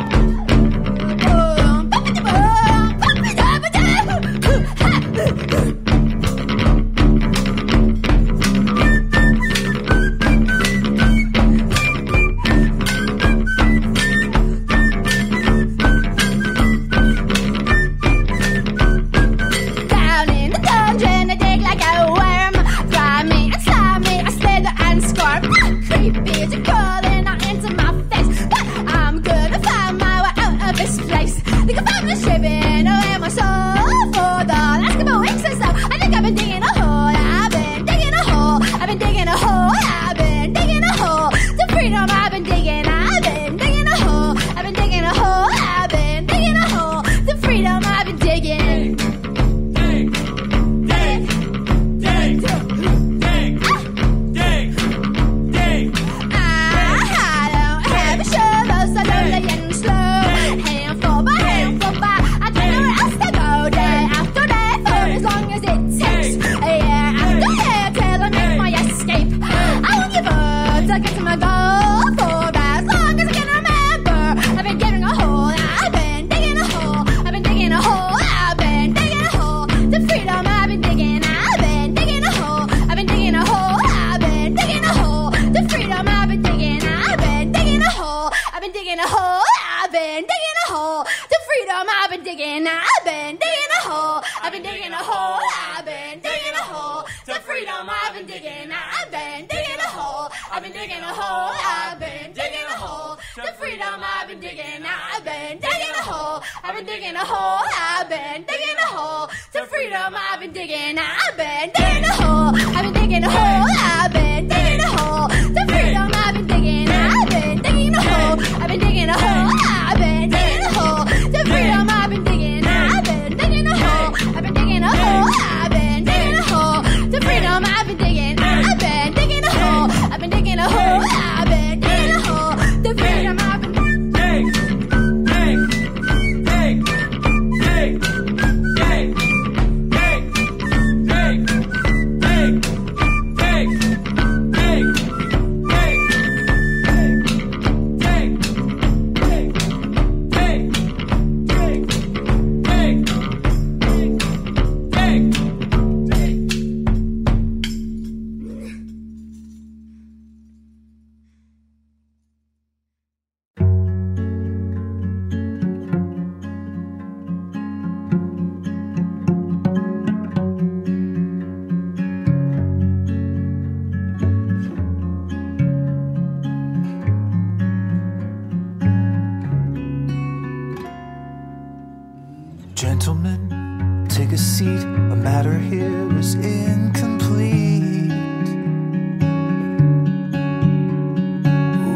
Gentlemen, take a seat. A matter here is incomplete.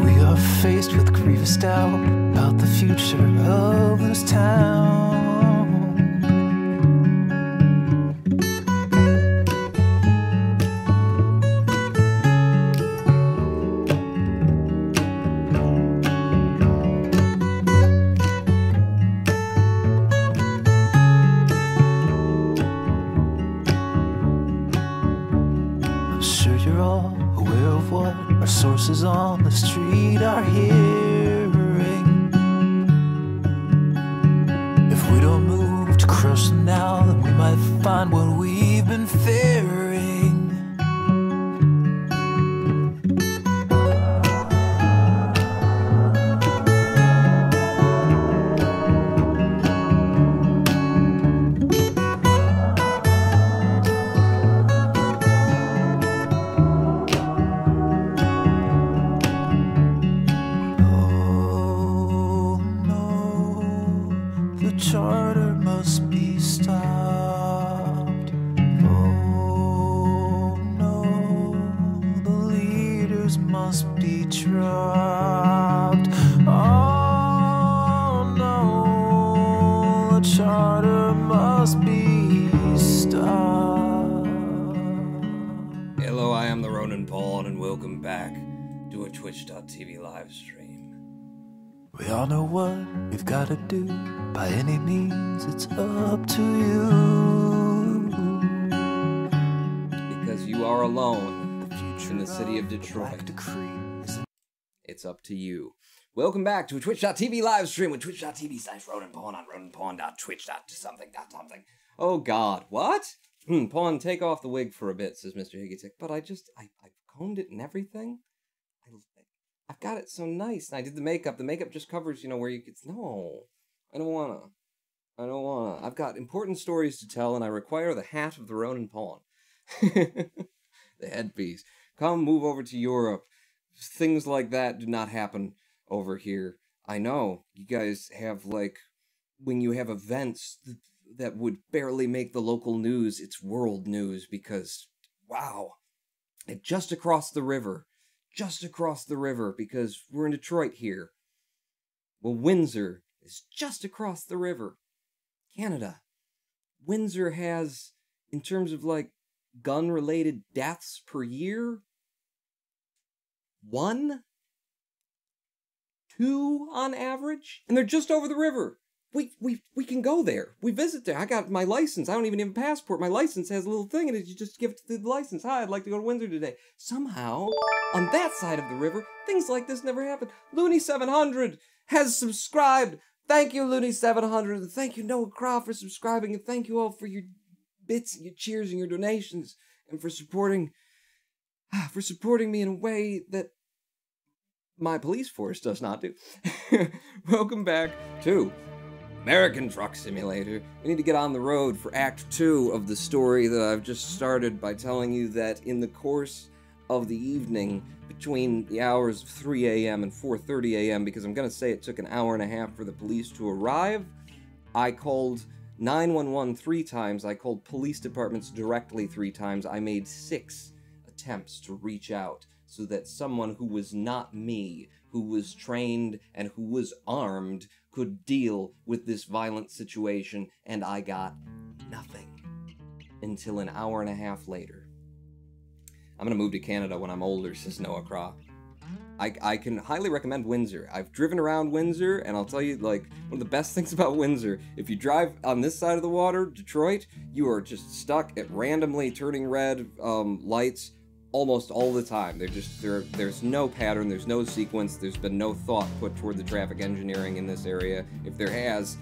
We are faced with grievous doubt about the future of this town. Our sources on the street are hearing. If we don't move to crush them now, then we might find what we've been fearing. Charter must be stopped. Oh no, the leaders must be dropped. Oh no, the charter must be stopped. Hello, I am the Ronin Pawn, and welcome back to a Twitch.tv live stream. We all know what we've got to do. By any means, it's up to you. Because you are alone in the city of Detroit. It's up to you. Welcome back to a Twitch.tv live stream with twitch.tv/RoninPawn on roninpawn.twitch.something. Oh God, what? Pawn, take off the wig for a bit, says Mr. Higgytick. But I combed it and everything. I've got it so nice. And I did the makeup. The makeup just covers, you know, where you could... No, I don't wanna. I've got important stories to tell, and I require the hat of the Ronin Pawn. The headpiece. Come, move over to Europe. Things like that do not happen over here. I know. You guys have, like... When you have events that would barely make the local news, it's world news, because... Wow. Just across the river... because we're in Detroit here. Well, Windsor is just across the river. Canada. Windsor has, in terms of, like, gun-related deaths per year, 1? 2 on average? And they're just over the river. We can go there. We visit there. I got my license. I don't even have a passport. My license has a little thing in it. You just give it to the license. Hi, I'd like to go to Windsor today. Somehow, on that side of the river, things like this never happen. Looney700 has subscribed. Thank you, Looney700. And thank you, Noah Crow, for subscribing. And thank you all for your bits, and your cheers, and your donations. And for supporting me in a way that my police force does not do. Welcome back to American Truck Simulator. We need to get on the road for Act 2 of the story that I've just started by telling you that in the course of the evening, between the hours of 3 a.m. and 4:30 a.m., because I'm going to say it took an hour and a half for the police to arrive, I called 911 3 times, I called police departments directly 3 times, I made 6 attempts to reach out so that someone who was not me, who was trained and who was armed, could deal with this violent situation, and I got nothing. Until an hour and a half later. I'm gonna move to Canada when I'm older, says Noah Crow. I can highly recommend Windsor. I've driven around Windsor, and I'll tell you, like, one of the best things about Windsor, if you drive on this side of the water, Detroit, you are just stuck at randomly turning red lights almost all the time. There's no pattern, there's no sequence, there's been no thought put toward the traffic engineering in this area. If there has,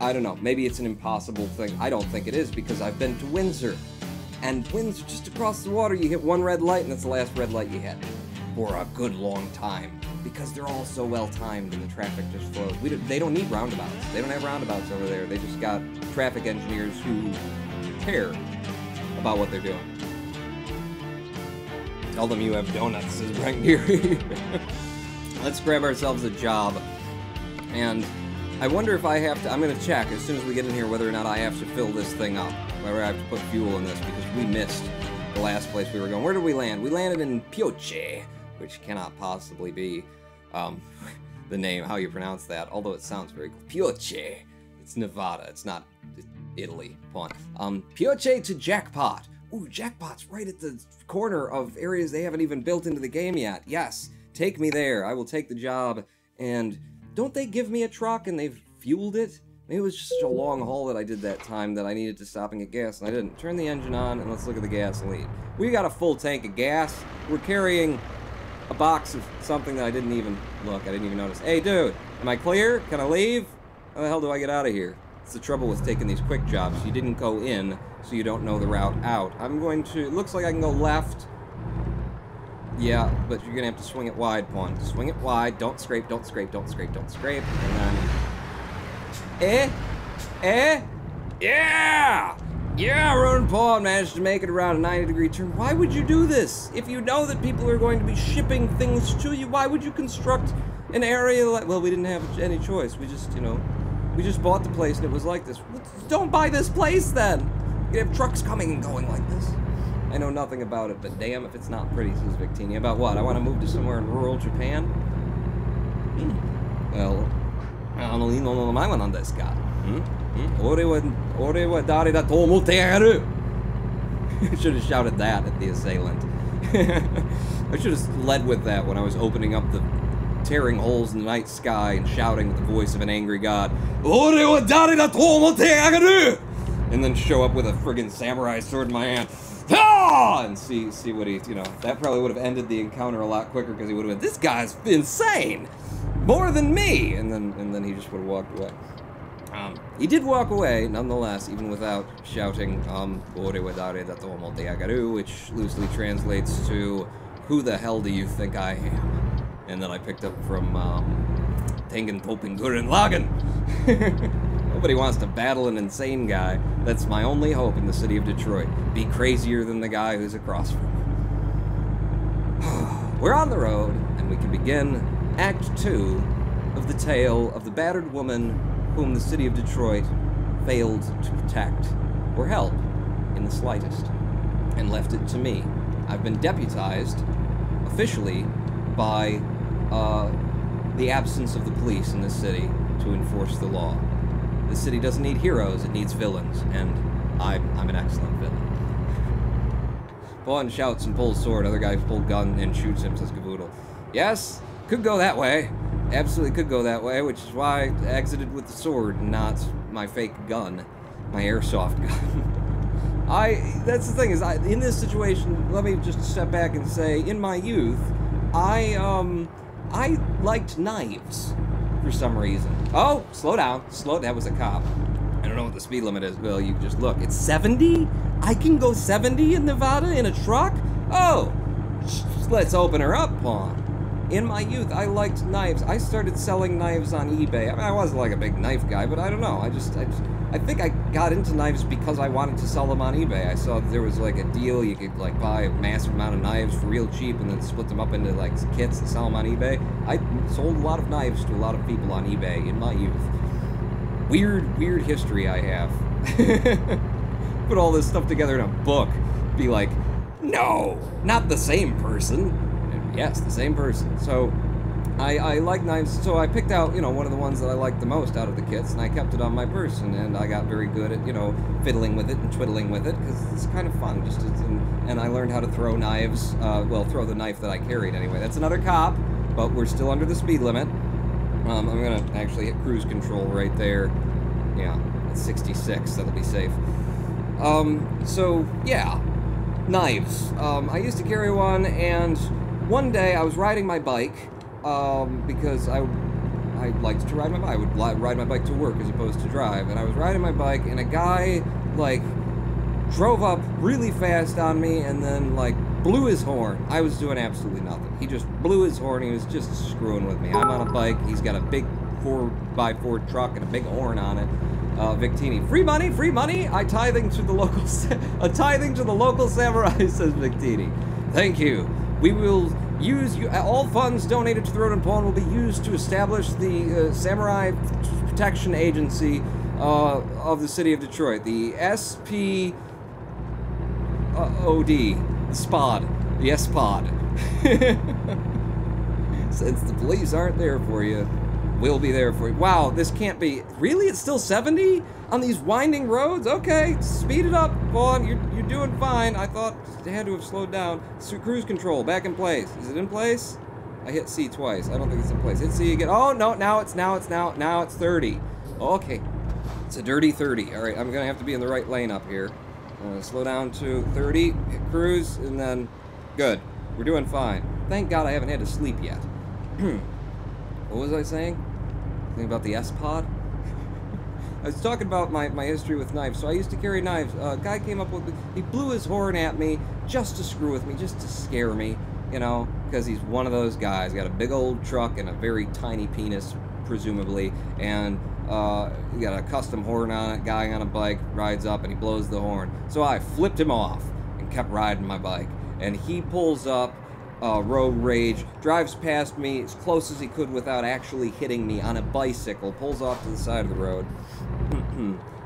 I don't know, maybe it's an impossible thing. I don't think it is, because I've been to Windsor. And Windsor, just across the water, you hit one red light, and that's the last red light you hit. For a good long time. Because they're all so well timed, and the traffic just flows. They don't need roundabouts. They don't have roundabouts over there. They just got traffic engineers who care about what they're doing. Tell them you have donuts, says Frank Geary. Let's grab ourselves a job and I wonder if I have to... I'm going to check as soon as we get in here whether or not I have to fill this thing up. Whether I have to put fuel in this, because we missed the last place we were going. Where did we land? We landed in Pioche, which cannot possibly be the name, how you pronounce that, although it sounds very cool. Pioche. It's Nevada. It's not Italy. Pawn. Pioche to Jackpot. Ooh, Jackpot's right at the corner of areas they haven't even built into the game yet. Yes, take me there. I will take the job. And don't they give me a truck and they've fueled it? Maybe it was just a long haul that I did that time that I needed to stop and get gas, and I didn't. Turn the engine on, and let's look at the gasoline. We got a full tank of gas. We're carrying a box of something that I didn't even look. I didn't even notice. Hey, dude, am I clear? Can I leave? How the hell do I get out of here? It's the trouble with taking these quick jobs. You didn't go in, so you don't know the route out. I'm going to... It looks like I can go left. Yeah, but you're going to have to swing it wide, Pawn. Swing it wide. Don't scrape, don't scrape, don't scrape, don't scrape. And then... Yeah! Yeah, Ronan Pawn managed to make it around a 90-degree turn. Why would you do this? If you know that people are going to be shipping things to you, why would you construct an area like... Well, we didn't have any choice. We just, you know... We just bought the place and it was like this. Don't buy this place then! You have trucks coming and going like this. I know nothing about it, but damn if it's not pretty, says Victini. About what? I want to move to somewhere in rural Japan? Well, I don't know my one on this guy. Ore wa dare da to omotte yagaru. I should have shouted that at the assailant. I should have led with that when I was opening up the tearing holes in the night sky and shouting with the voice of an angry god. Ore wa dare da to omotte yagaru! And then show up with a friggin' samurai sword in my hand. Ah! And see what he, you know, that probably would have ended the encounter a lot quicker because he would have been, this guy's insane! More than me! And then he just would have walked away. He did walk away, nonetheless, even without shouting, Ore wa dare da to omotte yagaru, which loosely translates to, who the hell do you think I am? And then I picked up from, Tengen Topin Guren Lagen. Nobody wants to battle an insane guy. That's my only hope in the city of Detroit. Be crazier than the guy who's across from me. We're on the road, and we can begin Act 2 of the tale of the battered woman whom the city of Detroit failed to protect or help in the slightest, and left it to me. I've been deputized, officially, by the absence of the police in this city to enforce the law. The city doesn't need heroes, it needs villains, and I'm an excellent villain. Pawn shouts and pulls sword, other guy pulls gun and shoots him, says Caboodle. Yes, could go that way. Absolutely could go that way, which is why I exited with the sword, not my fake gun, my airsoft gun. That's the thing, is in this situation, let me just step back and say, in my youth, I liked knives. For some reason. Oh, slow down. That was a cop. I don't know what the speed limit is. Well, you just look. It's 70? I can go 70 in Nevada in a truck? Oh, let's open her up, Pawn. In my youth, I liked knives. I started selling knives on eBay. I mean, I wasn't like a big knife guy, but I don't know. I think I got into knives because I wanted to sell them on eBay. I saw that there was like a deal. You could like buy a massive amount of knives for real cheap and then split them up into like kits and sell them on eBay. I sold a lot of knives to a lot of people on eBay in my youth. Weird history I have. Put all this stuff together in a book. Be like, no, not the same person. And yes, the same person. So I like knives, so I picked out, you know, one of the ones that I liked the most out of the kits, and I kept it on my person, and I got very good at, you know, fiddling with it and twiddling with it, because it's kind of fun, and I learned how to throw knives, well, throw the knife that I carried anyway. That's another cop, but we're still under the speed limit. I'm gonna actually hit cruise control right there. Yeah, it's 66, that'll be safe. So, yeah, knives. I used to carry one, and one day I was riding my bike, because I liked to ride my bike. I would ride my bike to work as opposed to drive. And I was riding my bike, and a guy, like, drove up really fast on me and then, like, blew his horn. I was doing absolutely nothing. He just blew his horn. He was just screwing with me. I'm on a bike. He's got a big 4x4 truck and a big horn on it. Victini. Free money, free money! Tithing to the local samurai, says Victini. Thank you. We will use all funds donated to Throat and Pawn will be used to establish the samurai Protection Agency of the city of Detroit, the SPOD, the SPOD, the SPOD. Since the police aren't there for you, we'll be there for you. Wow, this can't be. Really? It's still 70 on these winding roads? Okay, speed it up, Vaughn. You're doing fine. I thought it had to have slowed down. Cruise control, back in place. Is it in place? I hit C twice. I don't think it's in place. Hit C again. Oh, no, now it's 30. Okay. It's a dirty 30. All right, I'm going to have to be in the right lane up here. Slow down to 30, hit cruise, and then good. We're doing fine. Thank God I haven't had to sleep yet. What was I saying? Something about the S-Pod? I was talking about my history with knives. So I used to carry knives. A guy came up with, he blew his horn at me just to screw with me, just to scare me, you know, because he's one of those guys. Got a big old truck and a very tiny penis, presumably, and he got a custom horn on it. Guy on a bike rides up and he blows the horn. So I flipped him off and kept riding my bike. And he pulls up, road rage, drives past me as close as he could without actually hitting me on a bicycle, pulls off to the side of the road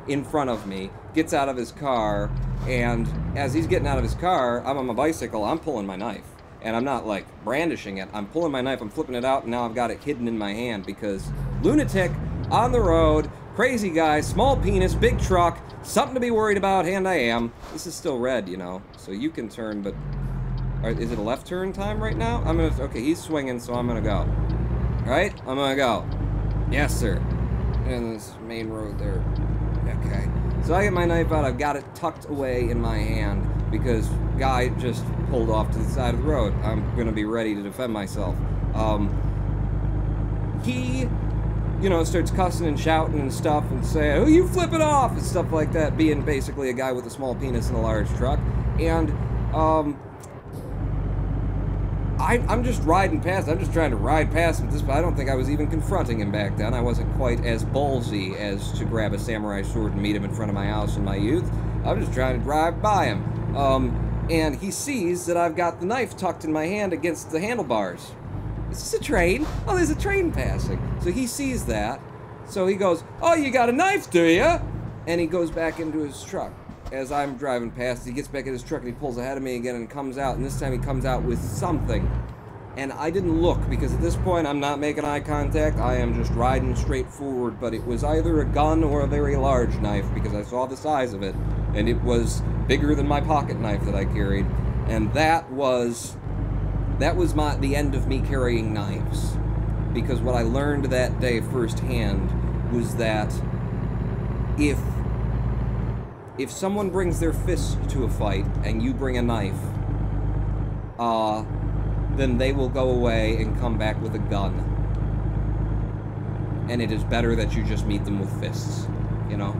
in front of me, gets out of his car, and as he's getting out of his car, I'm on my bicycle, I'm pulling my knife. And I'm not, like, brandishing it. I'm pulling my knife, I'm flipping it out, and now I've got it hidden in my hand because lunatic, on the road, crazy guy, small penis, big truck, something to be worried about, and I am. This is still red, you know, so you can turn, but... is it a left turn time right now? I'm gonna... Okay, he's swinging, so I'm gonna go. Alright? I'm gonna go. Yes, sir. And this main road there. Okay. So I get my knife out, I've got it tucked away in my hand because guy just pulled off to the side of the road. I'm gonna be ready to defend myself. He, you know, starts cussing and shouting and stuff and saying, "Oh, you flip it off!" and stuff like that, being basically a guy with a small penis and a large truck. And, I'm just riding past. I'm just trying to ride past him at this point. I don't think I was even confronting him back then. I wasn't quite as ballsy as to grab a samurai sword and meet him in front of my house in my youth. I was just trying to drive by him. And he sees that I've got the knife tucked in my hand against the handlebars. Is this a train? Oh, there's a train passing. So he sees that. So he goes, "Oh, you got a knife, do you?" And he goes back into his truck. As I'm driving past, he gets back in his truck and he pulls ahead of me again and comes out, and this time he comes out with something. And I didn't look, because at this point I'm not making eye contact, I am just riding straight forward, but it was either a gun or a very large knife, because I saw the size of it, and it was bigger than my pocket knife that I carried, and that was the end of me carrying knives. Because what I learned that day firsthand was that if someone brings their fist to a fight and you bring a knife, then they will go away and come back with a gun. And it is better that you just meet them with fists, you know?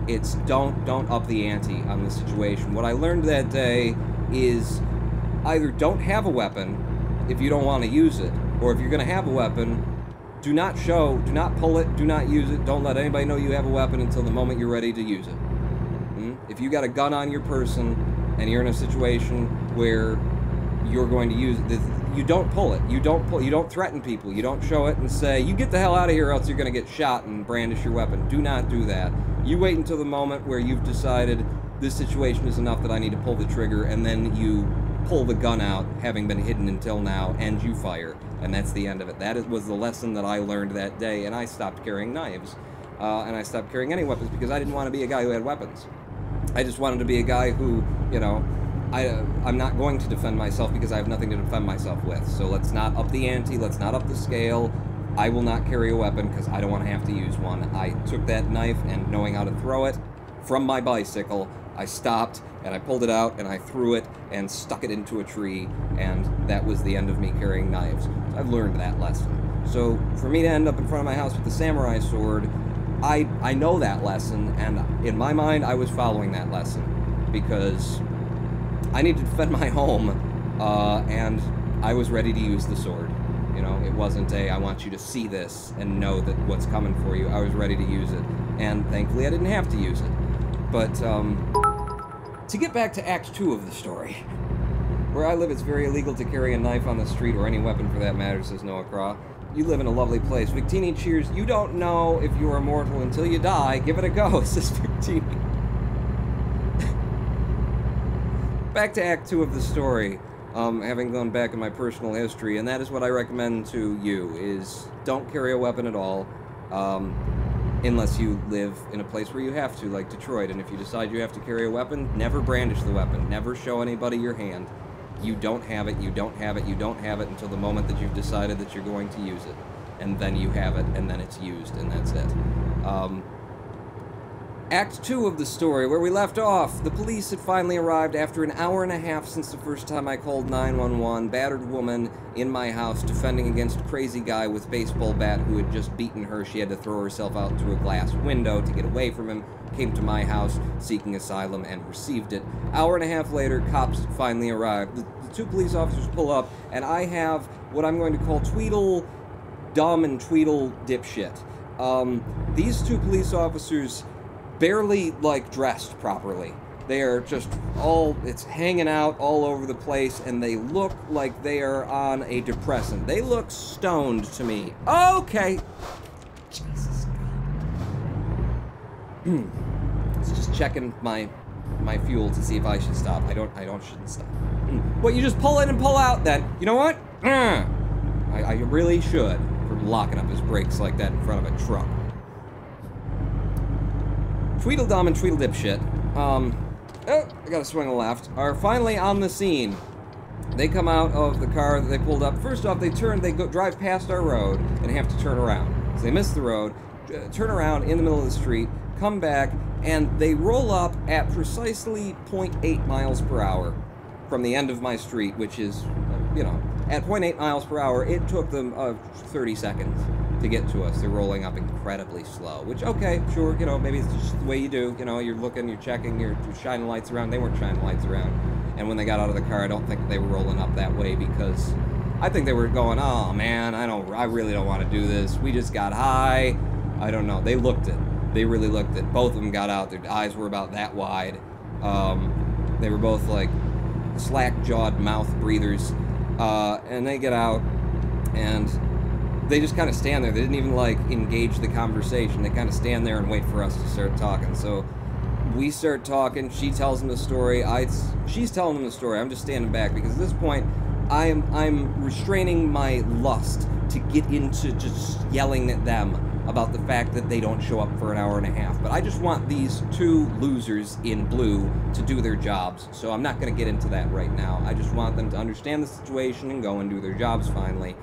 It's don't up the ante on the situation. What I learned that day is either don't have a weapon if you don't want to use it, or if you're going to have a weapon, do not pull it, do not use it, don't let anybody know you have a weapon until the moment you're ready to use it. If you got a gun on your person and you're in a situation where you're going to use it, you don't pull it. You don't threaten people. You don't show it and say, "You get the hell out of here or else you're going to get shot," and brandish your weapon. Do not do that. You wait until the moment where you've decided this situation is enough that I need to pull the trigger, and then you pull the gun out, having been hidden until now, and you fire. And that's the end of it. That was the lesson that I learned that day, and I stopped carrying knives. And I stopped carrying any weapons because I didn't want to be a guy who had weapons. I just wanted to be a guy who, you know, I'm not going to defend myself because I have nothing to defend myself with. So let's not up the ante, let's not up the scale. I will not carry a weapon because I don't want to have to use one. I took that knife and knowing how to throw it from my bicycle, I stopped and I pulled it out and I threw it and stuck it into a tree, and that was the end of me carrying knives. I've learned that lesson. So for me to end up in front of my house with the samurai sword, I know that lesson, and in my mind, I was following that lesson, because I need to defend my home, and I was ready to use the sword. You know, it wasn't I want you to see this and know that what's coming for you. I was ready to use it, and thankfully I didn't have to use it. But, to get back to Act 2 of the story, where I live, it's very illegal to carry a knife on the street, or any weapon for that matter, says Noah Craw. You live in a lovely place. Victini cheers, you don't know if you are immortal until you die. Give it a go, says Victini. Back to Act 2 of the story, having gone back in my personal history, and that is what I recommend to you, is don't carry a weapon at all, unless you live in a place where you have to, like Detroit, and if you decide you have to carry a weapon, never brandish the weapon, never show anybody your hand. You don't have it, you don't have it, you don't have it until the moment that you've decided that you're going to use it. And then you have it, and then it's used, and that's it. Act 2 of the story, where we left off. The police had finally arrived after an hour and a half since the first time I called 911. Battered woman in my house defending against a crazy guy with baseball bat who had just beaten her. She had to throw herself out through a glass window to get away from him. Came to my house seeking asylum and received it. Hour and a half later, cops finally arrived. The two police officers pull up, and I have what I'm going to call Tweedle dumb and Tweedle dipshit. These two police officers barely, like, dressed properly. They are just all, it's hanging out all over the place, and they look like they are on a depressant. They look stoned to me. Okay. Jesus God. It's just checking my fuel to see if I should stop. I shouldn't stop. What, you just pull in and pull out then? You know what? I really should, for locking up his brakes like that in front of a truck. Tweedledum and Tweedledipshit, oh, I gotta swing a left, are finally on the scene. They come out of the car that they pulled up. First off, they drive past our road and have to turn around. So they miss the road, turn around in the middle of the street, come back, and they roll up at precisely 0.8 miles per hour from the end of my street, which is, you know, at 0.8 miles per hour, it took them 30 seconds to get to us. They're rolling up incredibly slow, which, okay, sure, you know, maybe it's just the way you do. You know, you're looking, you're checking, you're shining lights around. They weren't shining lights around. And when they got out of the car, I don't think they were rolling up that way, because I think they were going, oh man, I really don't want to do this. We just got high. I don't know. They looked it. They really looked it. Both of them got out. Their eyes were about that wide. They were both like slack-jawed mouth breathers. And they get out, and they just kind of stand there. They didn't even, like, engage the conversation. They kind of stand there and wait for us to start talking. So we start talking. She tells them the story. She's telling them the story. I'm just standing back, because at this point, I'm restraining my lust to get into just yelling at them about the fact that they don't show up for an hour and a half. But I just want these two losers in blue to do their jobs, so I'm not going to get into that right now. I just want them to understand the situation and go and do their jobs finally.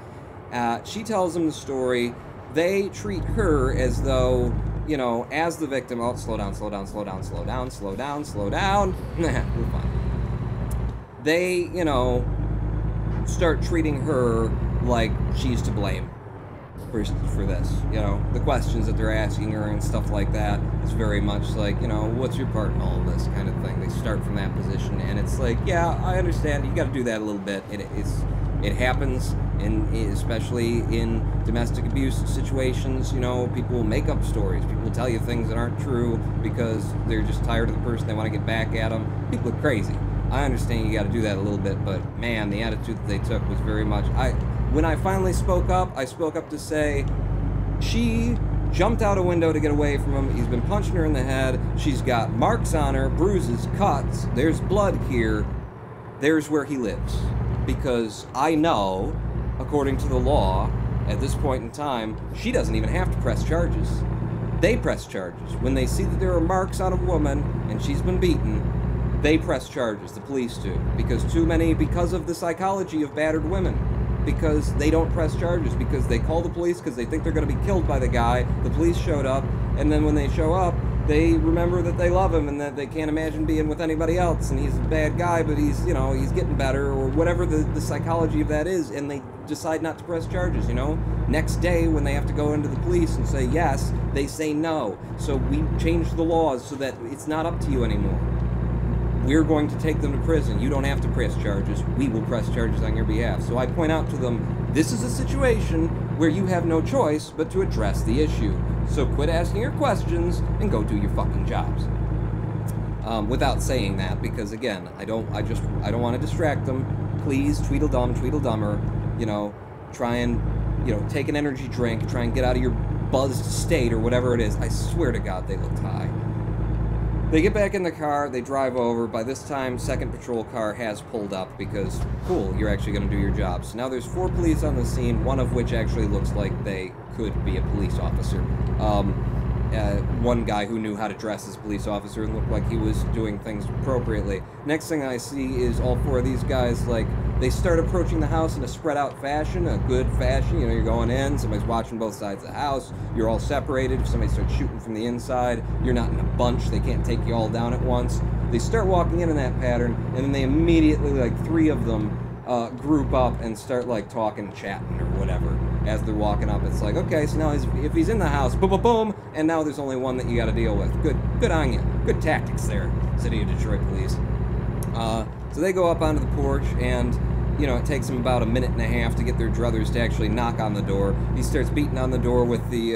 She tells them the story. They treat her as though, you know, as the victim. Oh, slow down, slow down, slow down, slow down, slow down, slow down. Nah, we're fine. They, you know, start treating her like she's to blame for this. You know, the questions that they're asking her and stuff like that is very much like, you know, what's your part in all of this kind of thing. They start from that position, and it's like, yeah, I understand. You got to do that a little bit. It happens, especially in domestic abuse situations. You know, people will make up stories. People will tell you things that aren't true because they're just tired of the person. They want to get back at them. People are crazy. I understand you got to do that a little bit, but man, the attitude that they took was very much. When I finally spoke up, I spoke up to say, she jumped out a window to get away from him. He's been punching her in the head. She's got marks on her, bruises, cuts. There's blood here. There's where he lives. Because I know, according to the law, at this point in time, she doesn't even have to press charges. They press charges. When they see that there are marks on a woman and she's been beaten, they press charges. The police do. Because of the psychology of battered women. Because they don't press charges, because they call the police because they think they're going to be killed by the guy. The police showed up, and then when they show up, they remember that they love him and that they can't imagine being with anybody else, and he's a bad guy, but he's, you know, he's getting better, or whatever the psychology of that is, and they decide not to press charges, you know? Next day, when they have to go into the police and say yes, they say no. So we changed the laws so that it's not up to you anymore. We're going to take them to prison. You don't have to press charges. We will press charges on your behalf. So I point out to them, this is a situation where you have no choice but to address the issue. So quit asking your questions and go do your fucking jobs. Without saying that, because again, I don't want to distract them. Please, Tweedledum, Tweedledummer, you know, try and, you know, take an energy drink, try and get out of your buzzed state or whatever it is. I swear to God, they looked high. They get back in the car, they drive over. By this time, second patrol car has pulled up because, cool, you're actually going to do your job. So now there's 4 police on the scene, one of which actually looks like they could be a police officer. One guy who knew how to dress as a police officer and looked like he was doing things appropriately. Next thing I see is all 4 of these guys, like, they start approaching the house in a spread-out fashion, a good fashion. You know, you're going in, somebody's watching both sides of the house, you're all separated, if somebody starts shooting from the inside, you're not in a bunch, they can't take you all down at once. They start walking in that pattern, and then they immediately, like, 3 of them group up and start, like, talking, chatting, or whatever. As they're walking up, it's like, okay, so now if he's in the house, boom, boom, boom, and now there's only one that you got to deal with. Good on you. Good tactics there, City of Detroit Police. So they go up onto the porch, and, you know, it takes them about a minute and a half to get their druthers to actually knock on the door. He starts beating on the door with the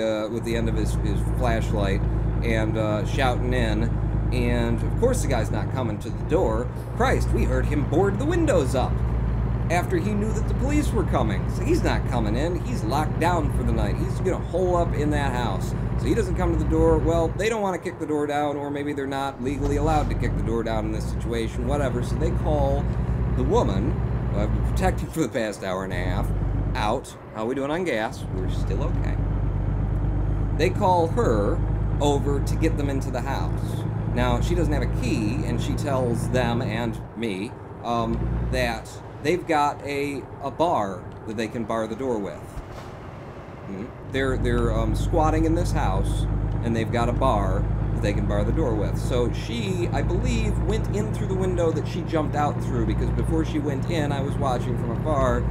end of his flashlight and shouting in, and of course the guy's not coming to the door. Christ, we heard him board the windows up after he knew that the police were coming. So he's not coming in. He's locked down for the night. He's going to hole up in that house. So he doesn't come to the door. Well, they don't want to kick the door down, or maybe they're not legally allowed to kick the door down in this situation, whatever. So they call the woman, who I've been protecting for the past hour and a half, out. How are we doing on gas? We're still okay. They call her over to get them into the house. Now, she doesn't have a key, and she tells them and me that they've got a bar that they can bar the door with. They're squatting in this house, and they've got a bar that they can bar the door with. So she, I believe, went in through the window that she jumped out through, because before she went in, I was watching from afar.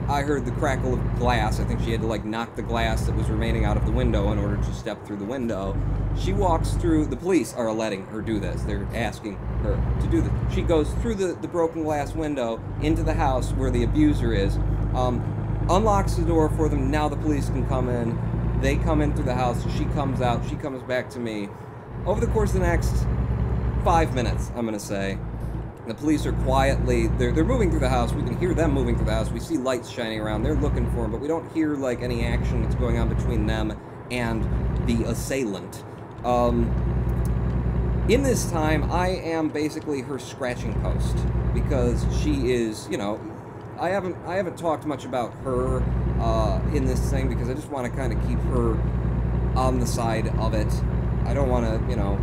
I heard the crackle of glass. I think she had to, like, knock the glass that was remaining out of the window in order to step through the window. She walks through. The police are letting her do this. They're asking her to do this. She goes through the broken glass window into the house where the abuser is, unlocks the door for them. Now the police can come in. They come in through the house. She comes out. She comes back to me. Over the course of the next 5 minutes, I'm going to say, the police are quietly, they're moving through the house. We can hear them moving through the house. We see lights shining around. They're looking for them, but we don't hear, like, any action that's going on between them and the assailant. In this time, I am basically her scratching post, because she is, you know, I haven't talked much about her in this thing, because I just want to kind of keep her on the side of it. I don't want to, you know...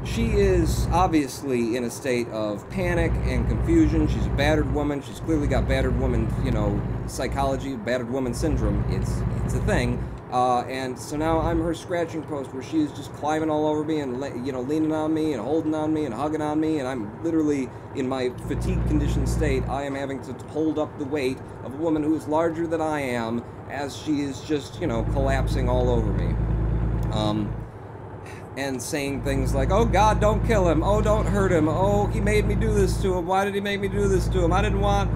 She is obviously in a state of panic and confusion. She's a battered woman. She's clearly got battered woman, you know, psychology, battered woman syndrome. It's a thing. And so now I'm her scratching post, where she is just climbing all over me and, you know, leaning on me and holding on me and hugging on me. And I'm literally, in my fatigue-conditioned state, I am having to hold up the weight of a woman who is larger than I am, as she is just, you know, collapsing all over me. And saying things like, oh God, don't kill him, oh don't hurt him, oh he made me do this to him, why did he make me do this to him, I didn't want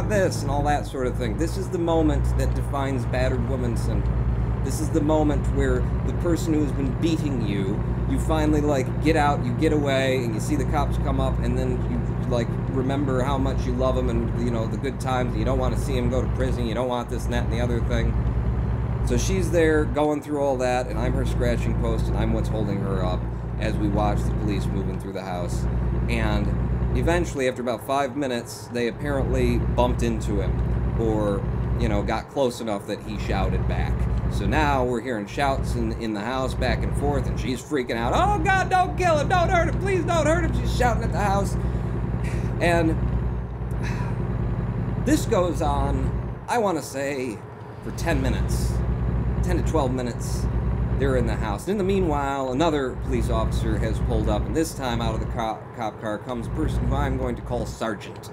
this, and all that sort of thing. This is the moment that defines battered woman syndrome. This is the moment where the person who has been beating you, you finally, like, get out, you get away, and you see the cops come up, and then you, like, remember how much you love him and, you know, the good times, and you don't want to see him go to prison, you don't want this and that and the other thing. So she's there going through all that, and I'm her scratching post, and I'm what's holding her up as we watch the police moving through the house. And eventually, after about 5 minutes, they apparently bumped into him, or, you know, got close enough that he shouted back. So now we're hearing shouts in the house back and forth, and she's freaking out. Oh God, don't kill him, don't hurt him, please don't hurt him. She's shouting at the house. And this goes on, I want to say, for 10 minutes. 10 to 12 minutes, they're in the house. And in the meanwhile, another police officer has pulled up, and this time out of the cop car comes a person who I'm going to call Sergeant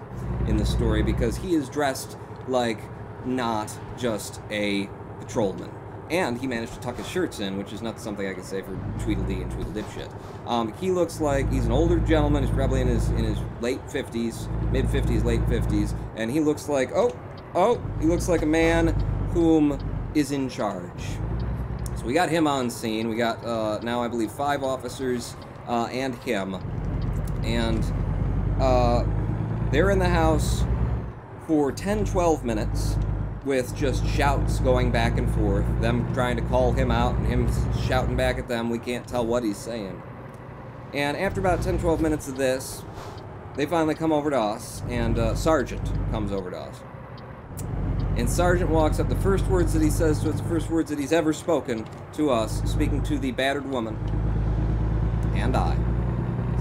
in the story, because he is dressed like not just a patrolman. And he managed to tuck his shirts in, which is not something I can say for Tweedledee and Tweedledipshit. He looks like he's an older gentleman. He's probably in his late 50s, mid-50s, late 50s, and he looks like, he looks like a man whom is in charge. So we got him on scene. We got now I believe 5 officers and him, and they're in the house for 10-12 minutes. with just shouts going back and forth, them trying to call him out and him shouting back at them. We can't tell what he's saying. And after about 10-12 minutes of this, they finally come over to us, and Sergeant comes over to us. And Sergeant walks up. The first words that he says to us, the first words that he's ever spoken to us, speaking to the battered woman and I,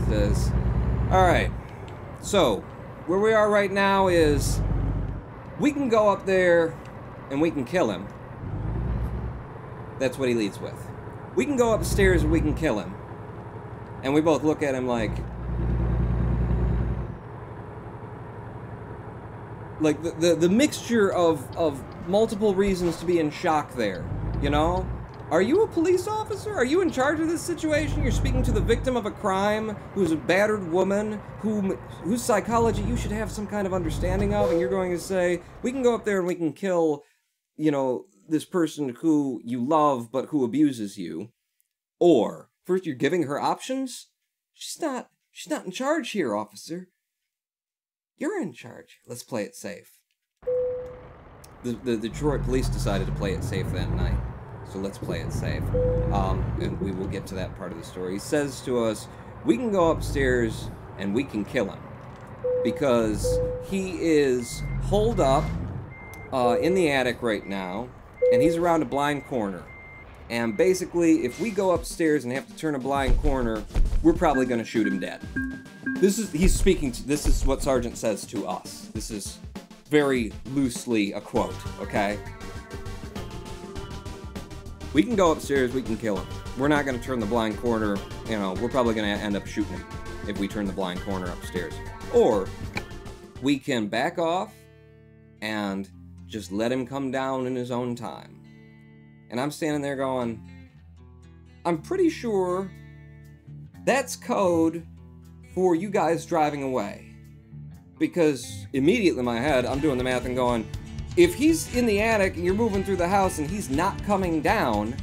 says, "All right, so where we are right now is we can go up there and we can kill him." That's what he leads with. We can go upstairs and we can kill him. And we both look at him like the mixture of multiple reasons to be in shock there, you know? Are you a police officer? Are you in charge of this situation? You're speaking to the victim of a crime, who's a battered woman, whose psychology you should have some kind of understanding of, and you're going to say, we can go up there and we can kill, you know, this person who you love but who abuses you. Or, first you're giving her options? She's not in charge here, officer. You're in charge. Let's play it safe. The Detroit police decided to play it safe that night. So let's play it safe. And we will get to that part of the story. He says to us, we can go upstairs and we can kill him. Because he is holed up in the attic right now, and he's around a blind corner. And basically, if we go upstairs and have to turn a blind corner, we're probably going to shoot him dead. This is what Sergeant says to us. This is very loosely a quote, okay? We can go upstairs, we can kill him. We're not going to turn the blind corner, you know, we're probably going to end up shooting him if we turn the blind corner upstairs. Or, we can back off and just let him come down in his own time. And I'm standing there going, I'm pretty sure that's code for you guys driving away. Because immediately in my head, I'm doing the math and going, if he's in the attic and you're moving through the house and he's not coming down,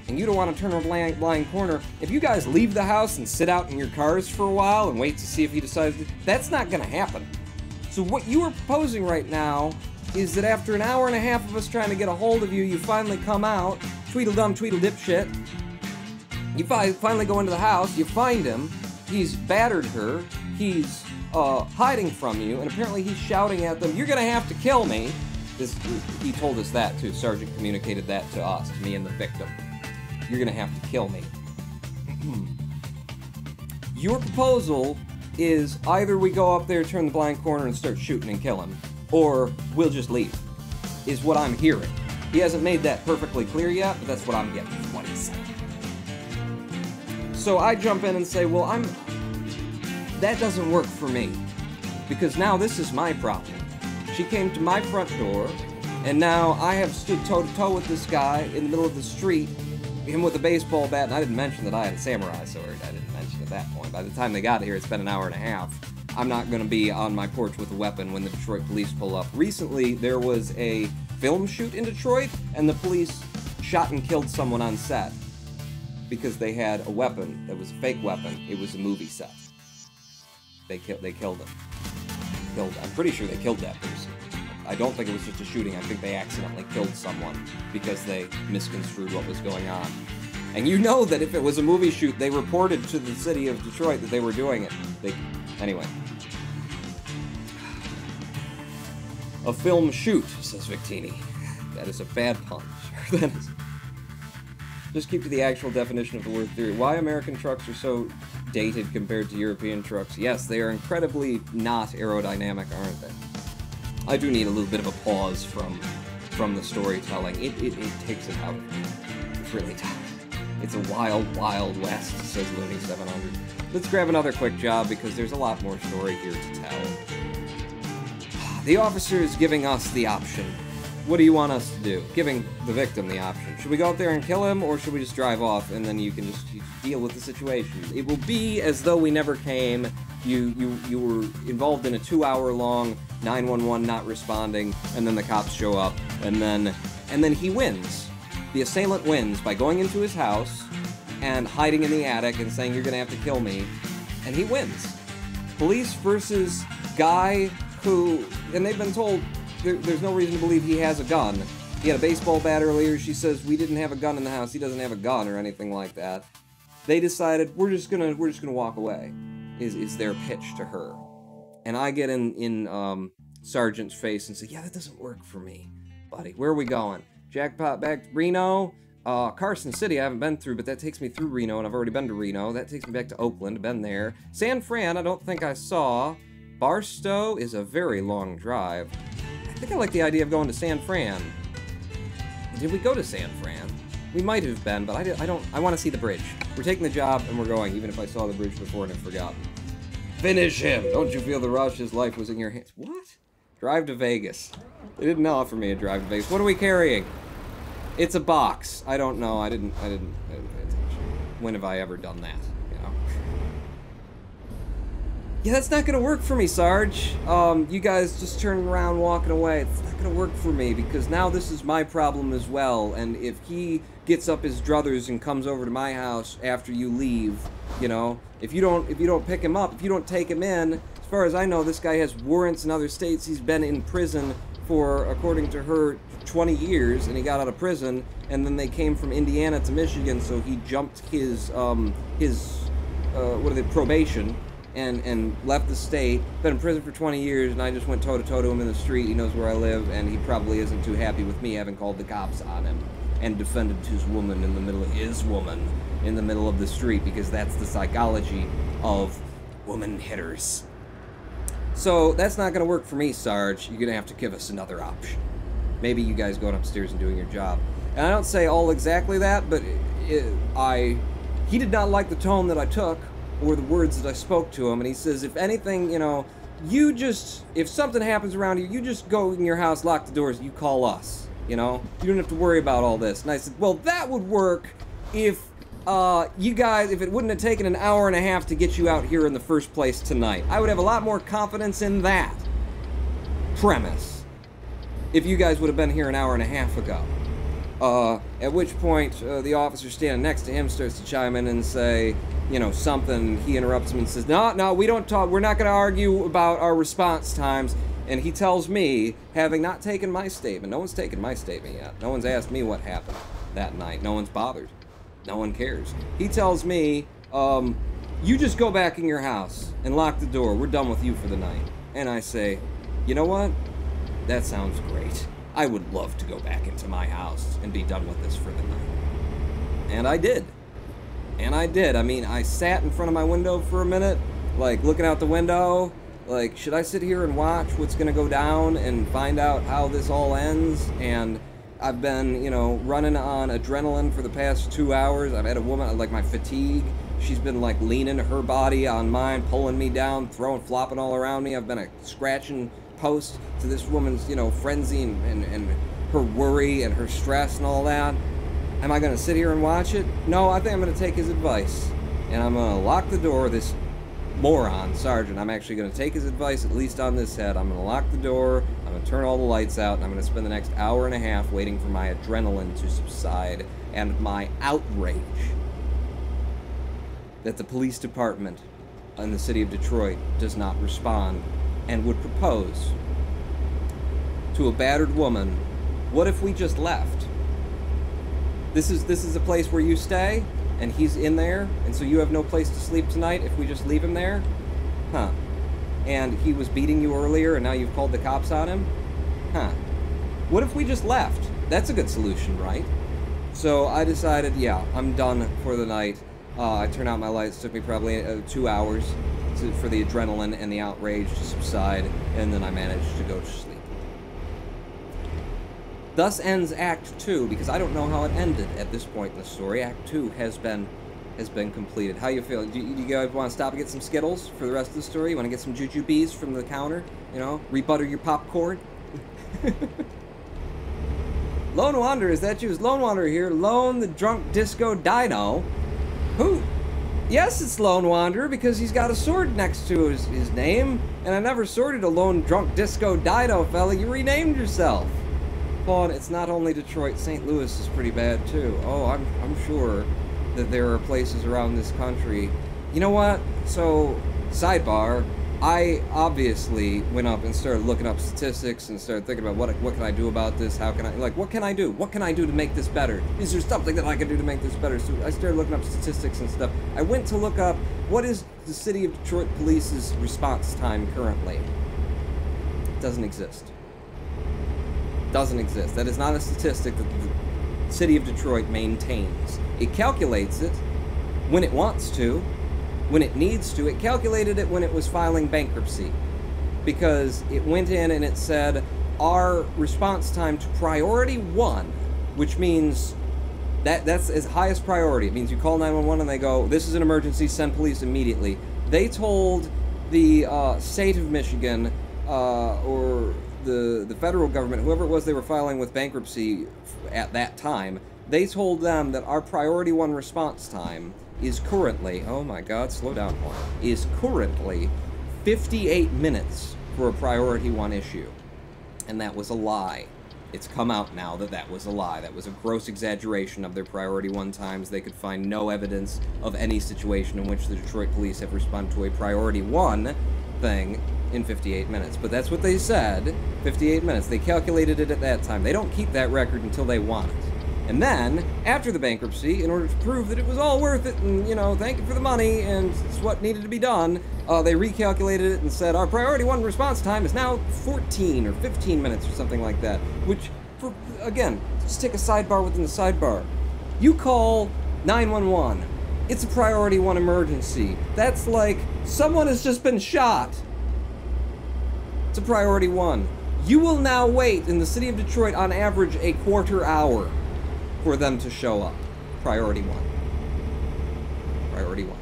and you don't want to turn a blind corner, if you guys leave the house and sit out in your cars for a while and wait to see if he decides to, that's not going to happen. So what you are proposing right now is that after an hour and a half of us trying to get a hold of you, you finally come out, Tweedledum, Tweedledipshit. You finally go into the house, you find him, he's battered her, he's hiding from you, and apparently he's shouting at them, "You're gonna have to kill me." He told us that too. Sergeant communicated that to us, to me and the victim. "You're gonna have to kill me." Your proposal is either we go up there, turn the blind corner, and start shooting and kill him, or we'll just leave, is what I'm hearing. He hasn't made that perfectly clear yet, but that's what I'm getting from what he said. So I jump in and say, well, that doesn't work for me, because now this is my problem. She came to my front door, and now I have stood toe-to-toe with this guy in the middle of the street, him with a baseball bat, and I didn't mention that I had a samurai sword. I didn't mention at that point. By the time they got here, it's been an hour and a half. I'm not going to be on my porch with a weapon when the Detroit police pull up. Recently, there was a film shoot in Detroit, and the police shot and killed someone on set because they had a weapon that was a fake weapon. It was a movie set. They killed him. I'm pretty sure they killed that person. I don't think it was just a shooting. I think they accidentally killed someone because they misconstrued what was going on. And you know that if it was a movie shoot, they reported to the city of Detroit that they were doing it. Anyway. A film shoot, says Victini. That is a bad pun. That is. Just keep to the actual definition of the word theory. Why American trucks are so dated compared to European trucks? Yes, they are incredibly not aerodynamic, aren't they? I do need a little bit of a pause from the storytelling. It takes it out of me. It really does. It's a wild, wild west, says Looney 700. Let's grab another quick job because there's a lot more story here to tell. The officer is giving us the option. What do you want us to do? Giving the victim the option. Should we go out there and kill him, or should we just drive off and then you can just deal with the situation? It will be as though we never came. You were involved in a 2-hour-long 911 not responding, and then the cops show up, and then he wins. The assailant wins by going into his house and hiding in the attic and saying, "You're gonna have to kill me," and he wins. Police versus guy who, and they've been told, there's no reason to believe he has a gun. He had a baseball bat earlier. She says we didn't have a gun in the house. He doesn't have a gun or anything like that. They decided we're just gonna walk away. Is their pitch to her, and I get in Sergeant's face and say, yeah, that doesn't work for me, buddy. Where are we going? Jackpot back to Reno. Carson City I haven't been through, but that takes me through Reno, and I've already been to Reno. That takes me back to Oakland, been there. San Fran, I don't think I saw. Barstow is a very long drive. I think I like the idea of going to San Fran. Did we go to San Fran? We might have been, but I want to see the bridge. We're taking the job, and we're going, even if I saw the bridge before and had forgotten. Finish him! Don't you feel the rush? His life was in your hands. What? Drive to Vegas. They didn't offer me a drive to Vegas. What are we carrying? It's a box. I don't know. I didn't pay attention. When have I ever done that? You know? Yeah, that's not gonna work for me, Sarge. You guys just turning around, walking away. It's not gonna work for me because now this is my problem as well. And if he gets up his druthers and comes over to my house after you leave, you know, if you don't pick him up, if you don't take him in, as far as I know, this guy has warrants in other states. He's been in prison for, according to her, 20 years, and he got out of prison, and then they came from Indiana to Michigan, so he jumped his probation, and left the state, been in prison for 20 years, and I just went toe-to-toe to him in the street. He knows where I live, and he probably isn't too happy with me having called the cops on him and defended his woman in the middle of the street, because that's the psychology of woman hitters. So that's not going to work for me, Sarge. You're going to have to give us another option. Maybe you guys going upstairs and doing your job. And I don't say all exactly that, but he did not like the tone that I took or the words that I spoke to him. And he says, if anything, you know, if something happens around here, you just go in your house, lock the doors, you call us. You know, you don't have to worry about all this. And I said, well, that would work if you guys, if it wouldn't have taken an hour and a half to get you out here in the first place tonight. I would have a lot more confidence in that premise if you guys would have been here an hour and a half ago. At which point, the officer standing next to him starts to chime in and say, you know, something. He interrupts him and says, no, we don't talk. We're not going to argue about our response times. And he tells me, having not taken my statement, no one's taken my statement yet. No one's asked me what happened that night. No one's bothered. No one cares. He tells me, you just go back in your house and lock the door. We're done with you for the night. And I say, you know what? That sounds great. I would love to go back into my house and be done with this for the night. And I did. I mean, I sat in front of my window for a minute, like, looking out the window, like, should I sit here and watch what's gonna go down and find out how this all ends? And I've been, you know, running on adrenaline for the past 2 hours. I've had a woman, like, my fatigue, she's been, like, leaning her body on mine, pulling me down, flopping all around me. I've been a scratching post to this woman's, you know, frenzy and her worry and her stress and all that. Am I going to sit here and watch it? No, I think I'm going to take his advice. And I'm going to lock the door. This moron, Sergeant, I'm actually going to take his advice, at least on this head. I'm going to lock the door. I'm going to turn all the lights out. And I'm going to spend the next hour and a half waiting for my adrenaline to subside and my outrage that the police department in the city of Detroit does not respond and would propose to a battered woman, what if we just left? This is a place where you stay, and he's in there, and so you have no place to sleep tonight if we just leave him there? Huh. And he was beating you earlier, and now you've called the cops on him? Huh. What if we just left? That's a good solution, right? So I decided, yeah, I'm done for the night. I turned out my lights. It took me probably 2 hours for the adrenaline and the outrage to subside, and then I managed to go to sleep. Thus ends Act 2, because I don't know how it ended at this point in the story. Act 2 has been completed. How you feeling? Do you guys want to stop and get some Skittles for the rest of the story? You want to get some jujubes from the counter? You know, rebutter your popcorn? Lone Wanderer, is that you? Is Lone Wanderer here? Lone the Drunk Disco Dino? Who? Yes, it's Lone Wanderer, because he's got a sword next to his name, and I never sorted a Lone Drunk Disco Dino, fella. You renamed yourself. Paul, it's not only Detroit, St. Louis is pretty bad, too. Oh, I'm sure that there are places around this country. You know what? So, sidebar, I obviously went up and started looking up statistics and started thinking about what can I do about this? How can I, like, what can I do? What can I do to make this better? Is there something that I can do to make this better? So I started looking up statistics and stuff. I went to look up what is the City of Detroit Police's response time currently. It doesn't exist. Doesn't exist. That is not a statistic that the City of Detroit maintains. It calculates it when it wants to, when it needs to. It calculated it when it was filing bankruptcy, because it went in and it said our response time to priority 1, which means that's as highest priority. It means you call 911 and they go, this is an emergency, send police immediately. They told the state of Michigan or the federal government, whoever it was they were filing with bankruptcy at that time, they told them that our priority 1 response time is currently, oh my god, slow down, is currently 58 minutes for a priority 1 issue. And that was a lie. It's come out now that that was a lie. That was a gross exaggeration of their priority 1 times. They could find no evidence of any situation in which the Detroit police have responded to a priority 1 thing in 58 minutes. But that's what they said, 58 minutes. They calculated it at that time. They don't keep that record until they want it. And then, after the bankruptcy, in order to prove that it was all worth it, and, you know, thank you for the money, and it's what needed to be done, they recalculated it and said, our priority 1 response time is now 14 or 15 minutes or something like that. Which, for, again, just take a sidebar within the sidebar. You call 911. It's a priority 1 emergency. That's like, someone has just been shot. It's a priority 1. You will now wait in the City of Detroit on average a quarter hour for them to show up. Priority 1. Priority 1.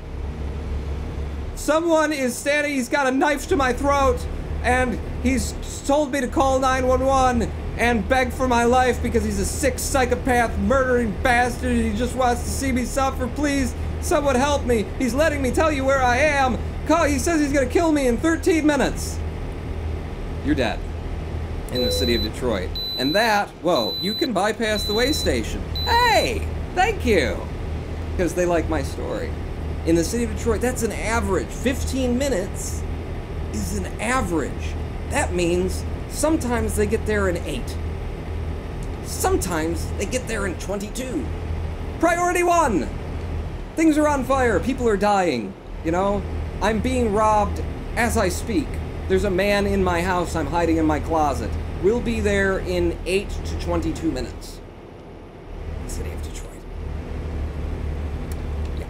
Someone is standing, he's got a knife to my throat, and he's told me to call 911 and beg for my life because he's a sick psychopath, murdering bastard, and he just wants to see me suffer. Please, someone help me. He's letting me tell you where I am. He says he's gonna kill me in 13 minutes. You're dead. In the City of Detroit. And that, whoa, you can bypass the way station. Hey, thank you. Because they like my story. In the City of Detroit, that's an average. 15 minutes is an average. That means sometimes they get there in 8. Sometimes they get there in 22. Priority 1. Things are on fire. People are dying. You know, I'm being robbed as I speak. There's a man in my house. I'm hiding in my closet. We'll be there in 8 to 22 minutes. City of Detroit. Yeah.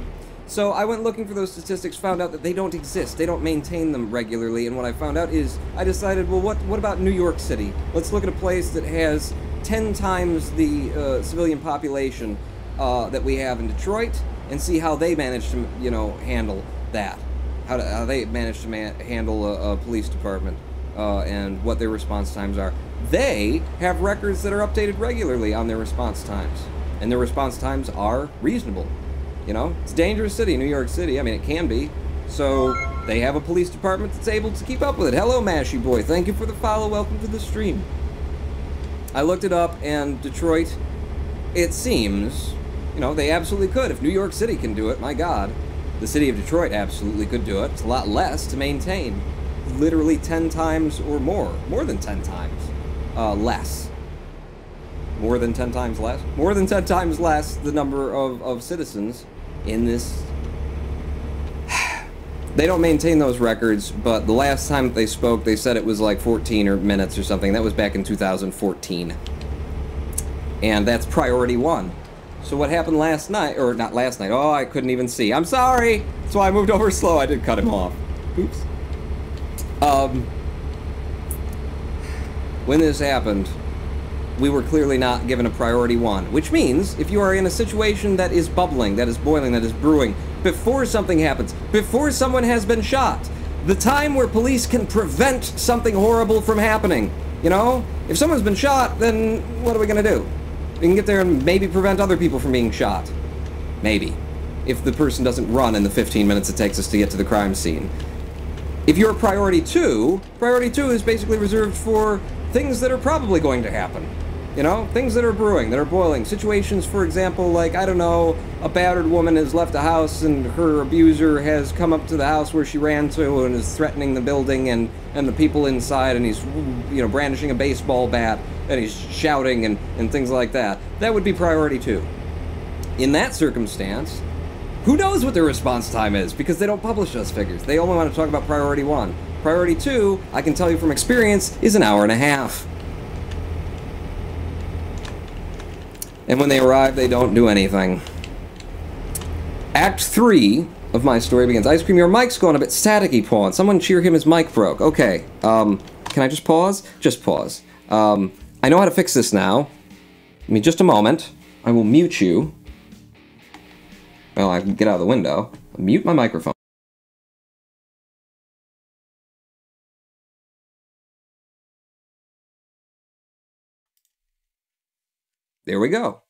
So I went looking for those statistics, found out that they don't exist. They don't maintain them regularly, and what I found out is, I decided, well, what about New York City? Let's look at a place that has 10 times the civilian population that we have in Detroit, and see how they manage to, you know, handle that. How they manage to handle a police department. And what their response times are. They have records that are updated regularly on their response times. And their response times are reasonable. You know, it's a dangerous city, New York City. I mean, it can be. So, they have a police department that's able to keep up with it. Hello, Mashy Boy. Thank you for the follow. Welcome to the stream. I looked it up, and Detroit, it seems, you know, they absolutely could. If New York City can do it, my God, the City of Detroit absolutely could do it. It's a lot less to maintain. Literally 10 times or more than 10 times less. More than 10 times less? More than 10 times less the number of citizens in this. They don't maintain those records, but the last time that they spoke, they said it was like 14 minutes or something. That was back in 2014. And that's priority 1. So what happened last night, or not last night, oh, I couldn't even see. I'm sorry! That's why I moved over slow. I did cut him off. Oops. When this happened, we were clearly not given a priority 1, which means if you are in a situation that is bubbling, that is boiling, that is brewing, before something happens, before someone has been shot, the time where police can prevent something horrible from happening, you know? If someone's been shot, then what are we gonna do? We can get there and maybe prevent other people from being shot. Maybe. If the person doesn't run in the 15 minutes it takes us to get to the crime scene. If you're priority 2 is basically reserved for things that are probably going to happen. You know, things that are brewing, that are boiling. Situations, for example, like, I don't know, a battered woman has left a house and her abuser has come up to the house where she ran to and is threatening the building and the people inside, and he's, you know, brandishing a baseball bat and he's shouting and things like that. That would be priority 2. In that circumstance, who knows what their response time is, because they don't publish those figures. They only want to talk about priority 1. Priority 2, I can tell you from experience, is an hour and a half. And when they arrive, they don't do anything. Act 3 of my story begins. Ice Cream, your mic's going a bit staticky, Pawn. Someone cheer him, his mic broke. Okay, can I just pause? Just pause. I know how to fix this now. Give me just a moment. I will mute you. Well, I can get out of the window. I'll mute my microphone. There we go.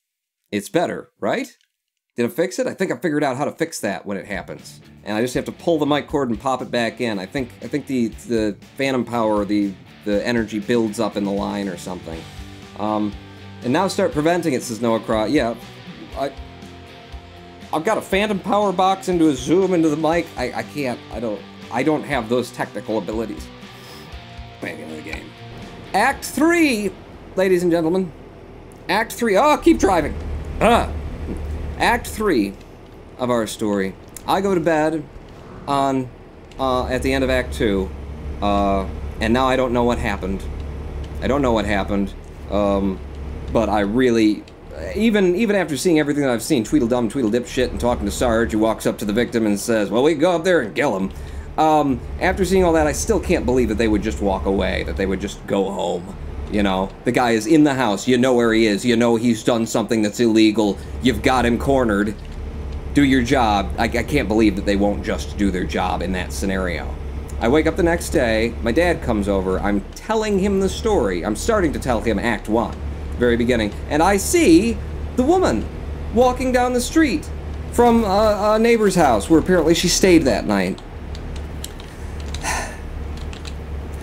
It's better, right? Did it fix it? I think I figured out how to fix that when it happens. And I just have to pull the mic cord and pop it back in. I think the phantom power, the energy builds up in the line or something. And now start preventing it, says Noah Cross. Yeah, I've got a phantom power box into a zoom into the mic. I can't, I don't have those technical abilities. Back into the game. Act 3, ladies and gentlemen. Act 3, oh, keep driving. Act 3 of our story. I go to bed on, at the end of Act 2, and now I don't know what happened. I don't know what happened, but I really, even after seeing everything that I've seen, Tweedledum, Tweedledipshit, and talking to Sarge, who walks up to the victim and says, well, we can go up there and kill him. After seeing all that, I still can't believe that they would just walk away, that they would just go home. You know, the guy is in the house, you know where he is, you know he's done something that's illegal, you've got him cornered, do your job. I can't believe that they won't just do their job in that scenario. I wake up the next day, my dad comes over, I'm telling him the story, I'm starting to tell him Act 1, very beginning, and I see the woman walking down the street from a neighbor's house where apparently she stayed that night.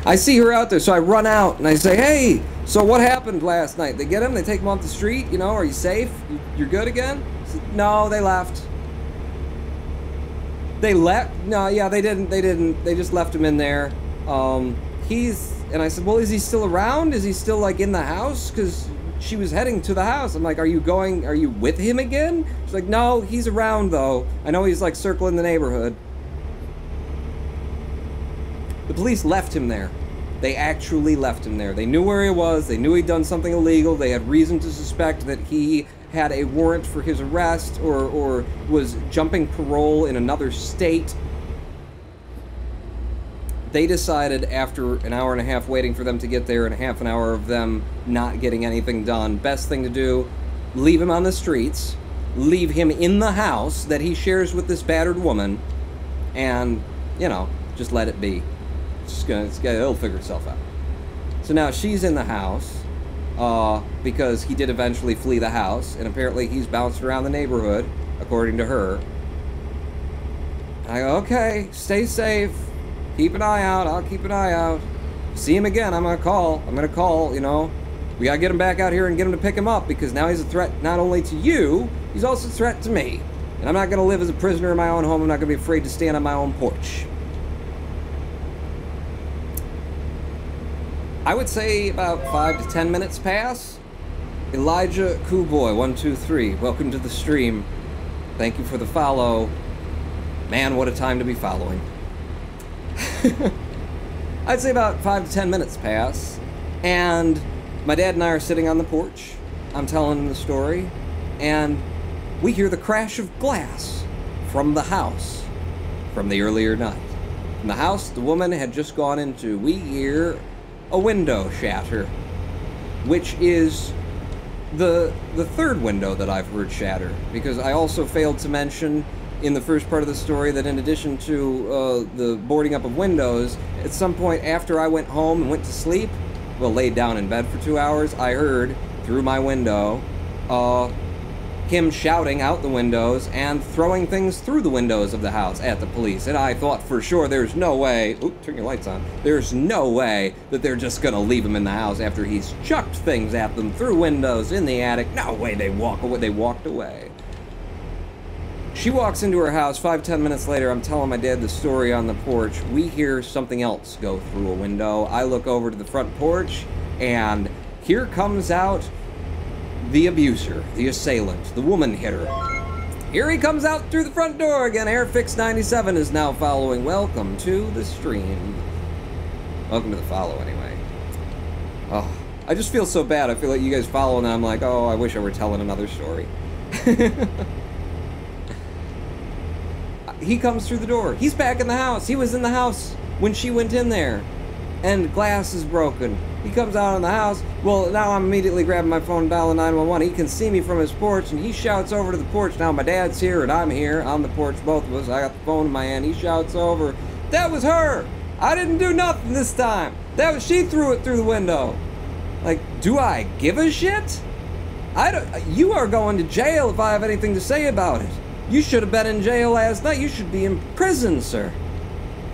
I see her out there, so I run out and I say, hey, so what happened last night? They get him, they take him off the street, you know, are you safe? You're good again? Said, no, they left. They left? No, yeah, they didn't, they just left him in there. And I said, well, is he still around? Is he still, like, in the house? Because she was heading to the house. I'm like, are you with him again? She's like, no, he's around, though. I know he's, like, circling the neighborhood. The police left him there. They actually left him there. They knew where he was. They knew he'd done something illegal. They had reason to suspect that he had a warrant for his arrest or was jumping parole in another state. They decided after an hour and a half waiting for them to get there and a half an hour of them not getting anything done, best thing to do, leave him on the streets, leave him in the house that he shares with this battered woman, and, you know, just let it be. It'll figure itself out. So now she's in the house, because he did eventually flee the house, and apparently he's bounced around the neighborhood, according to her. And I go, okay, stay safe, keep an eye out, I'll keep an eye out. See him again, I'm gonna call, you know. We gotta get him back out here and get him to pick him up, because now he's a threat not only to you, he's also a threat to me. And I'm not gonna live as a prisoner in my own home, I'm not gonna be afraid to stand on my own porch. I would say about 5 to 10 minutes pass. Elijah Cooboy123, welcome to the stream. Thank you for the follow. Man, what a time to be following. I'd say about 5 to 10 minutes pass, and my dad and I are sitting on the porch. I'm telling him the story, and we hear the crash of glass from the house from the earlier night. In the house the woman had just gone into, we hear a window shatter, which is the third window that I've heard shatter, because I also failed to mention in the first part of the story that in addition to the boarding up of windows, at some point after I went home and went to sleep, well, laid down in bed for 2 hours, I heard through my window him shouting out the windows and throwing things through the windows of the house at the police. And I thought for sure there's no way, oop, turn your lights on, there's no way that they're just gonna leave him in the house after he's chucked things at them through windows in the attic. No way they walk away. They walked away. She walks into her house. 5-10 minutes later, I'm telling my dad the story on the porch. We hear something else go through a window. I look over to the front porch, and here comes out the abuser, the assailant, the woman hitter. Here he comes out through the front door again. Airfix 97 is now following. Welcome to the stream. Welcome to the follow, anyway. Oh, I just feel so bad. I feel like you guys follow, and I'm like, oh, I wish I were telling another story. He comes through the door. He's back in the house. He was in the house when she went in there. And glass is broken. He comes out of the house. Well, now I'm immediately grabbing my phone and dialing 911. He can see me from his porch, and he shouts over to the porch. Now my dad's here, and I'm here on the porch, both of us. I got the phone in my hand. He shouts over, "That was her! I didn't do nothing this time! She threw it through the window!" Like, do I give a shit? You are going to jail if I have anything to say about it. You should have been in jail last night. You should be in prison, sir.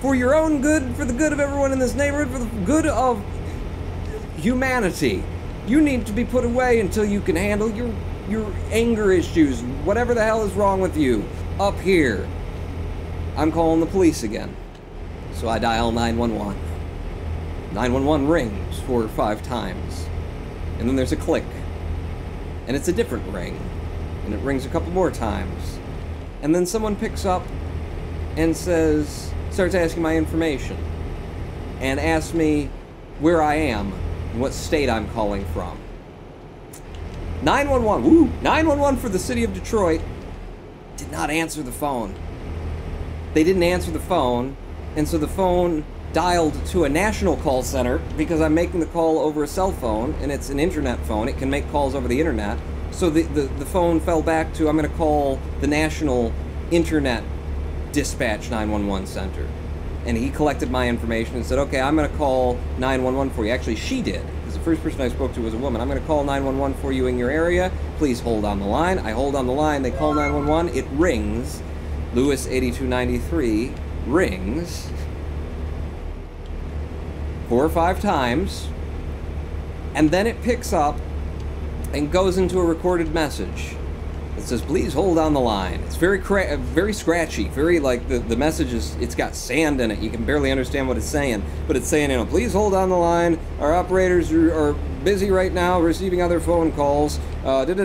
For your own good, for the good of everyone in this neighborhood, for the good of humanity. You need to be put away until you can handle your anger issues, whatever the hell is wrong with you, up here. I'm calling the police again. So I dial 911. 911 rings 4 or 5 times. And then there's a click. And it's a different ring. And it rings a couple more times. And then someone picks up and starts asking my information. And asks me where I am and what state I'm calling from. 911, woo! 911 for the city of Detroit did not answer the phone. They didn't answer the phone, and so the phone dialed to a national call center because I'm making the call over a cell phone, and it's an internet phone. It can make calls over the internet. So the phone fell back to, I'm going to call the National Internet Dispatch 911 Center. And he collected my information and said, okay, I'm going to call 911 for you. Actually, she did, because the first person I spoke to was a woman. I'm going to call 911 for you in your area. Please hold on the line. I hold on the line. They call 911. It rings. Lewis 8293 rings 4 or 5 times. And then it picks up and goes into a recorded message. It says, please hold on the line. It's very scratchy, very like the message is, it's got sand in it. You can barely understand what it's saying, but it's saying, please hold on the line. Our operators are busy right now receiving other phone calls. And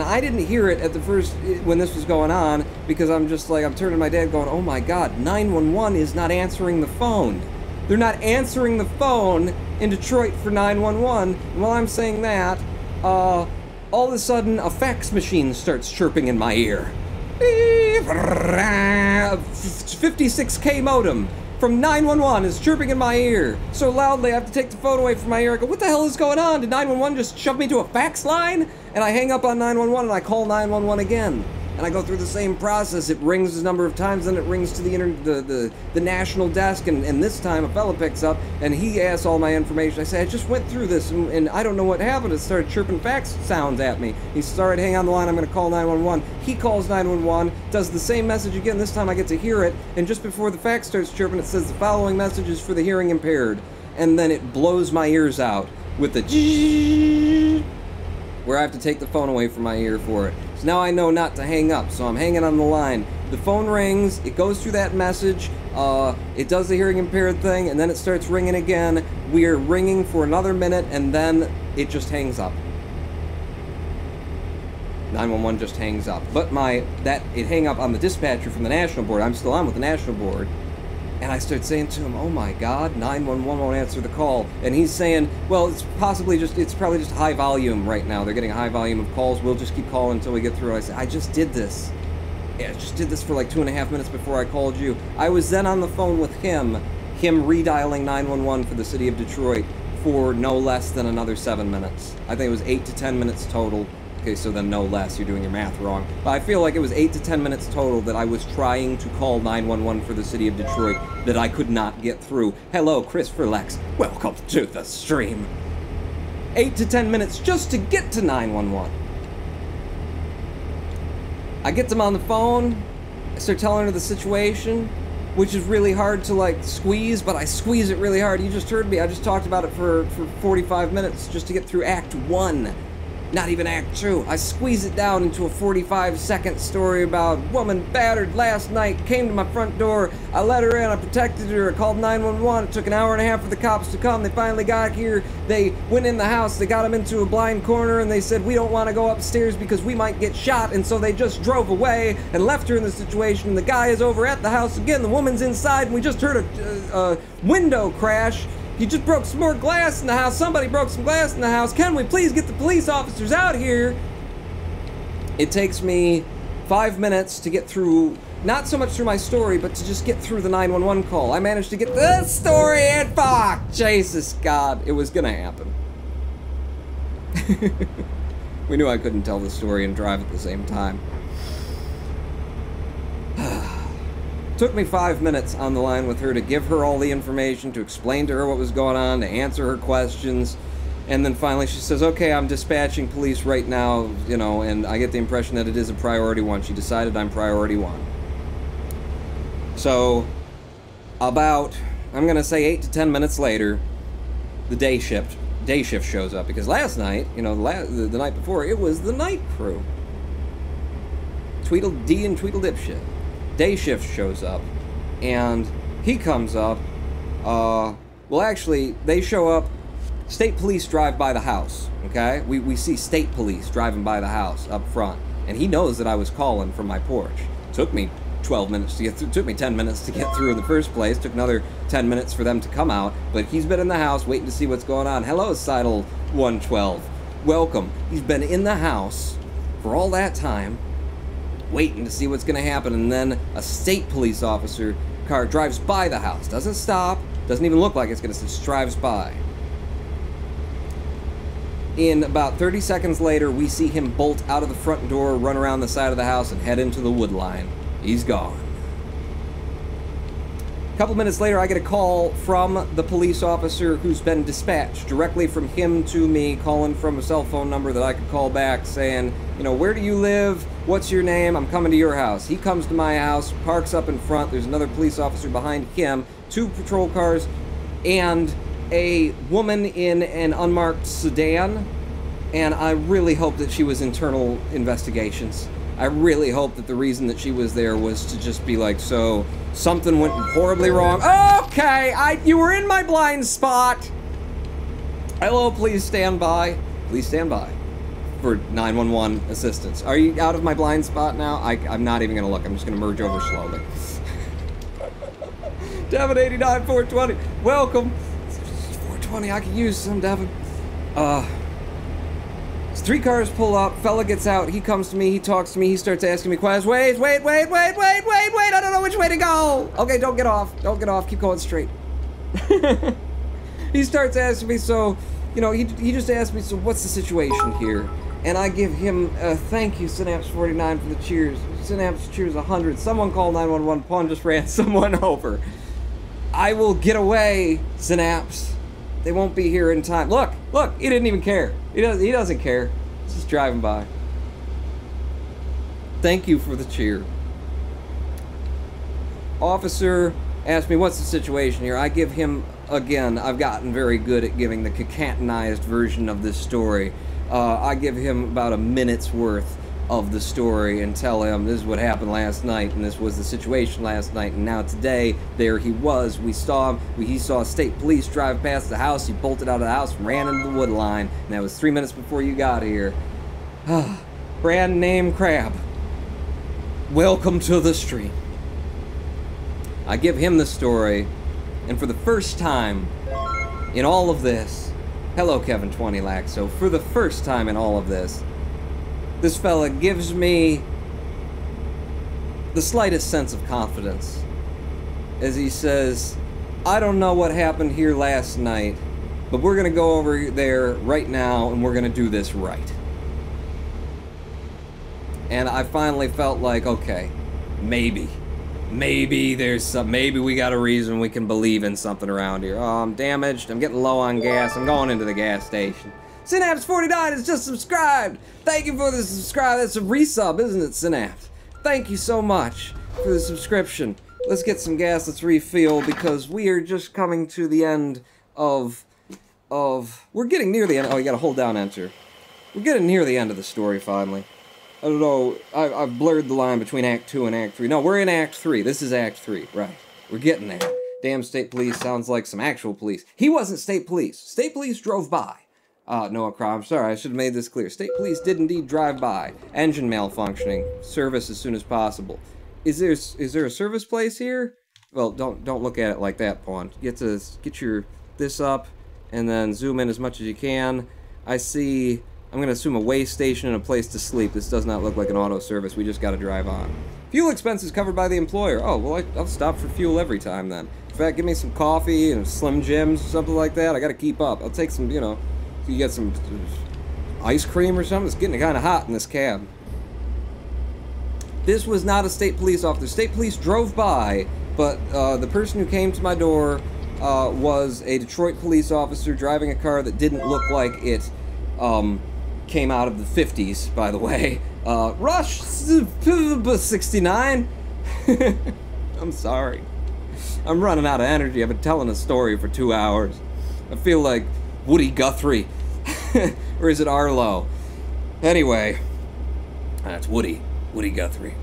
I didn't hear it at the first, when this was going on, because I'm just like, I'm turning to my dad going, oh my God, 911 is not answering the phone. They're not answering the phone in Detroit for 911. And while I'm saying that, all of a sudden, a fax machine starts chirping in my ear. 56K modem from 911 is chirping in my ear. So loudly, I have to take the phone away from my ear. I go, what the hell is going on? Did 911 just shove me to a fax line? And I hang up on 911 and I call 911 again. And I go through the same process. It rings a number of times, then it rings to the national desk, and this time a fella picks up, and he asks all my information. I say, I just went through this, and I don't know what happened. It started chirping fax sounds at me. He started, hang on the line, I'm going to call 911. He calls 911, does the same message again. This time I get to hear it, and just before the fax starts chirping, it says, the following message is for the hearing impaired. And then it blows my ears out with the where I have to take the phone away from my ear for it. So now I know not to hang up, so I'm hanging on the line. The phone rings, it goes through that message, it does the hearing impaired thing, and then it starts ringing again. We are ringing for another minute, and then it just hangs up. 911 just hangs up. But it hang up on the dispatcher from the national board. I'm still on with the national board. And I start saying to him, oh my God, 911 won't answer the call. And he's saying, well, it's probably just high volume right now. They're getting a high volume of calls. We'll just keep calling until we get through. I said, I just did this. Yeah, I just did this for like 2.5 minutes before I called you. I was then on the phone with him redialing 911 for the city of Detroit for no less than another 7 minutes. I think it was 8 to 10 minutes total. Okay, so then no less, you're doing your math wrong. But I feel like it was 8 to 10 minutes total that I was trying to call 911 for the city of Detroit that I could not get through. Hello, Christopher Lex. Welcome to the stream. 8 to 10 minutes just to get to 911. I get them on the phone, I start telling her the situation, which is really hard to, like, squeeze, but I squeeze it really hard. You just heard me. I just talked about it for 45 minutes just to get through Act 1. Not even Act 2. I squeeze it down into a 45-second story about woman battered last night, came to my front door, I let her in, I protected her, I called 911, it took an hour and a half for the cops to come, they finally got here, they went in the house, they got them into a blind corner, and they said, we don't want to go upstairs because we might get shot, and so they just drove away and left her in the situation, and the guy is over at the house again, the woman's inside, and we just heard a window crash. You just broke some more glass in the house. Somebody broke some glass in the house. Can we please get the police officers out here? It takes me 5 minutes to get through, not so much through my story, but to just get through the 911 call. I managed to get the story and fuck! Jesus God, it was gonna happen. We knew I couldn't tell the story and drive at the same time. Took me 5 minutes on the line with her to give her all the information, to explain to her what was going on, to answer her questions, and then finally she says, okay, I'm dispatching police right now, you know, and I get the impression that it is a priority one. She decided I'm priority one. So, about, I'm gonna say 8 to 10 minutes later, the day shift shows up, because last night, you know, the night before, it was the night crew. Tweedledee and Tweedledipshit. Day shift shows up, and he comes up, well actually, they show up, state police drive by the house, okay? We see state police driving by the house up front, and he knows that I was calling from my porch. Took me 12 minutes to get through, took me 10 minutes to get through in the first place, took another 10 minutes for them to come out, but he's been in the house waiting to see what's going on. Hello, Seidel 112. Welcome. He's been in the house for all that time, waiting to see what's going to happen, and then a state police officer car drives by the house. Doesn't stop, doesn't even look like it's going to, just drives by. In about 30 seconds later, we see him bolt out of the front door, run around the side of the house, and head into the wood line. He's gone. A couple minutes later, I get a call from the police officer who's been dispatched directly from him to me, calling from a cell phone number that I could call back, saying, you know, where do you live? What's your name? I'm coming to your house. He comes to my house, parks up in front. There's another police officer behind him, 2 patrol cars, and a woman in an unmarked sedan. And I really hope that she was internal investigations. I really hope that the reason that she was there was to just be like, so something went horribly wrong. Okay, you were in my blind spot. Hello, please stand by. Please stand by for 911 assistance. Are you out of my blind spot now? I'm not even gonna look. I'm just gonna merge over slowly. Devin 89 420. Welcome. 420. I could use some, Devin. 3 cars pull up, fella gets out, he comes to me, he talks to me, he starts asking me questions. Wait, I don't know which way to go. Okay, don't get off, keep going straight. He starts asking me, so, you know, he just asked me, so what's the situation here? And I give him, thank you, Synapse 49 for the cheers. Synapse cheers 100. Someone call 911, Pawn just ran someone over. I will get away, Synapse. They won't be here in time. Look, he didn't even care. He doesn't care. He's just driving by. Thank you for the cheer. Officer asked me, what's the situation here? I give him, again, I've gotten very good at giving the concatenized version of this story. I give him about a minute's worth of the story and tell him this is what happened last night, and this was the situation last night, and now today, there he was. We saw him, he saw state police drive past the house, he bolted out of the house, ran into the wood line, and that was 3 minutes before you got here. Brand name Crab. Welcome to the stream. I give him the story, and for the first time in all of this, hello Kevin 20 lakhs, so for the first time in all of this, this fella gives me the slightest sense of confidence as he says, I don't know what happened here last night, but we're gonna go over there right now and we're gonna do this right. And I finally felt like, okay, maybe there's some, maybe we got a reason we can believe in something around here. Oh, I'm damaged, I'm getting low on gas, I'm going into the gas station. Synapse 49 has just subscribed. Thank you for the subscribe. That's a resub, isn't it, Synapse? thank you so much for the subscription. Let's get some gas, let's refuel, because we are just coming to the end of... We're getting near the end. Oh, you gotta hold down enter. We're getting near the end of the story, finally. I don't know, I've blurred the line between Act 2 and Act 3. No, we're in Act 3. This is Act 3, right. We're getting there. Damn state police sounds like some actual police. He wasn't state police. State police drove by. Noah Crow, I'm sorry, I should have made this clear. State police did indeed drive by. Engine malfunctioning. Service as soon as possible. Is there a service place here? Well, don't look at it like that, Pawn. Get this up, and then zoom in as much as you can. I see, I'm gonna assume a way station and a place to sleep. This does not look like an auto service. We just gotta drive on. Fuel expenses covered by the employer. Oh, well, I'll stop for fuel every time then. In fact, give me some coffee and Slim Jims, something like that. I gotta keep up. I'll take some, you know, you get some ice cream or something. It's getting kind of hot in this cab. This was not a state police officer. State police drove by, but the person who came to my door was a Detroit police officer driving a car that didn't look like it came out of the 50s, by the way. Rush 69. I'm sorry. I'm running out of energy. I've been telling a story for 2 hours. I feel like Woody Guthrie. Or is it Arlo? Anyway, that's Woody Guthrie.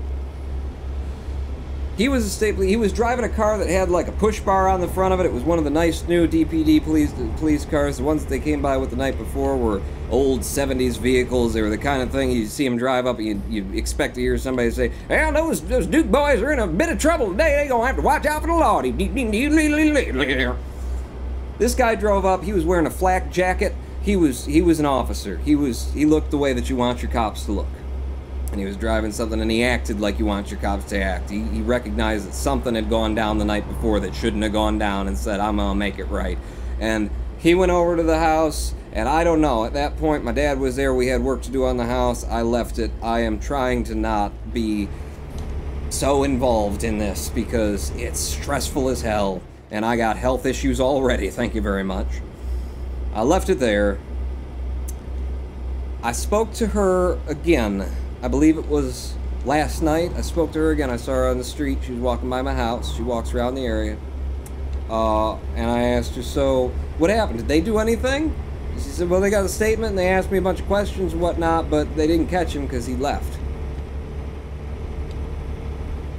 He was he was driving a car that had like a push bar on the front of it. It was one of the nice new DPD police cars. The ones that they came by with the night before were old 70s vehicles. They were the kind of thing you see them drive up and you expect to hear somebody say, "Well, those Duke boys are in a bit of trouble today. They gonna have to watch out for the law." This guy drove up. He was wearing a flak jacket. He was an officer. He looked the way that you want your cops to look. And he was driving something, and he acted like you want your cops to act. He recognized that something had gone down the night before that shouldn't have gone down, and said, "I'm gonna make it right." And he went over to the house, and I don't know, at that point, my dad was there, we had work to do on the house, I left it. I am trying to not be so involved in this, because it's stressful as hell, and I got health issues already, thank you very much. I left it there. I spoke to her again. I believe it was last night. I spoke to her again. I saw her on the street. She was walking by my house. She walks around the area. And I asked her, "So, what happened? Did they do anything?" She said, "Well, they got a statement, and they asked me a bunch of questions and whatnot, but they didn't catch him because he left."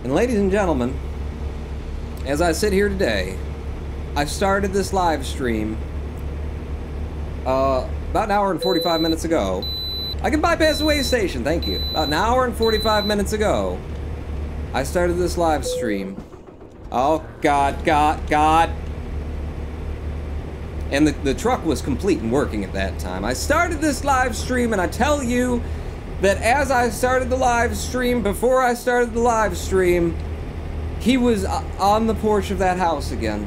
And ladies and gentlemen, as I sit here today, I started this live stream about an hour and 45 minutes ago. I can bypass the way station, thank you. About an hour and 45 minutes ago, I started this live stream. Oh, God. And the truck was complete and working at that time. I started this live stream, and I tell you that as I started the live stream, before I started the live stream, he was on the porch of that house again.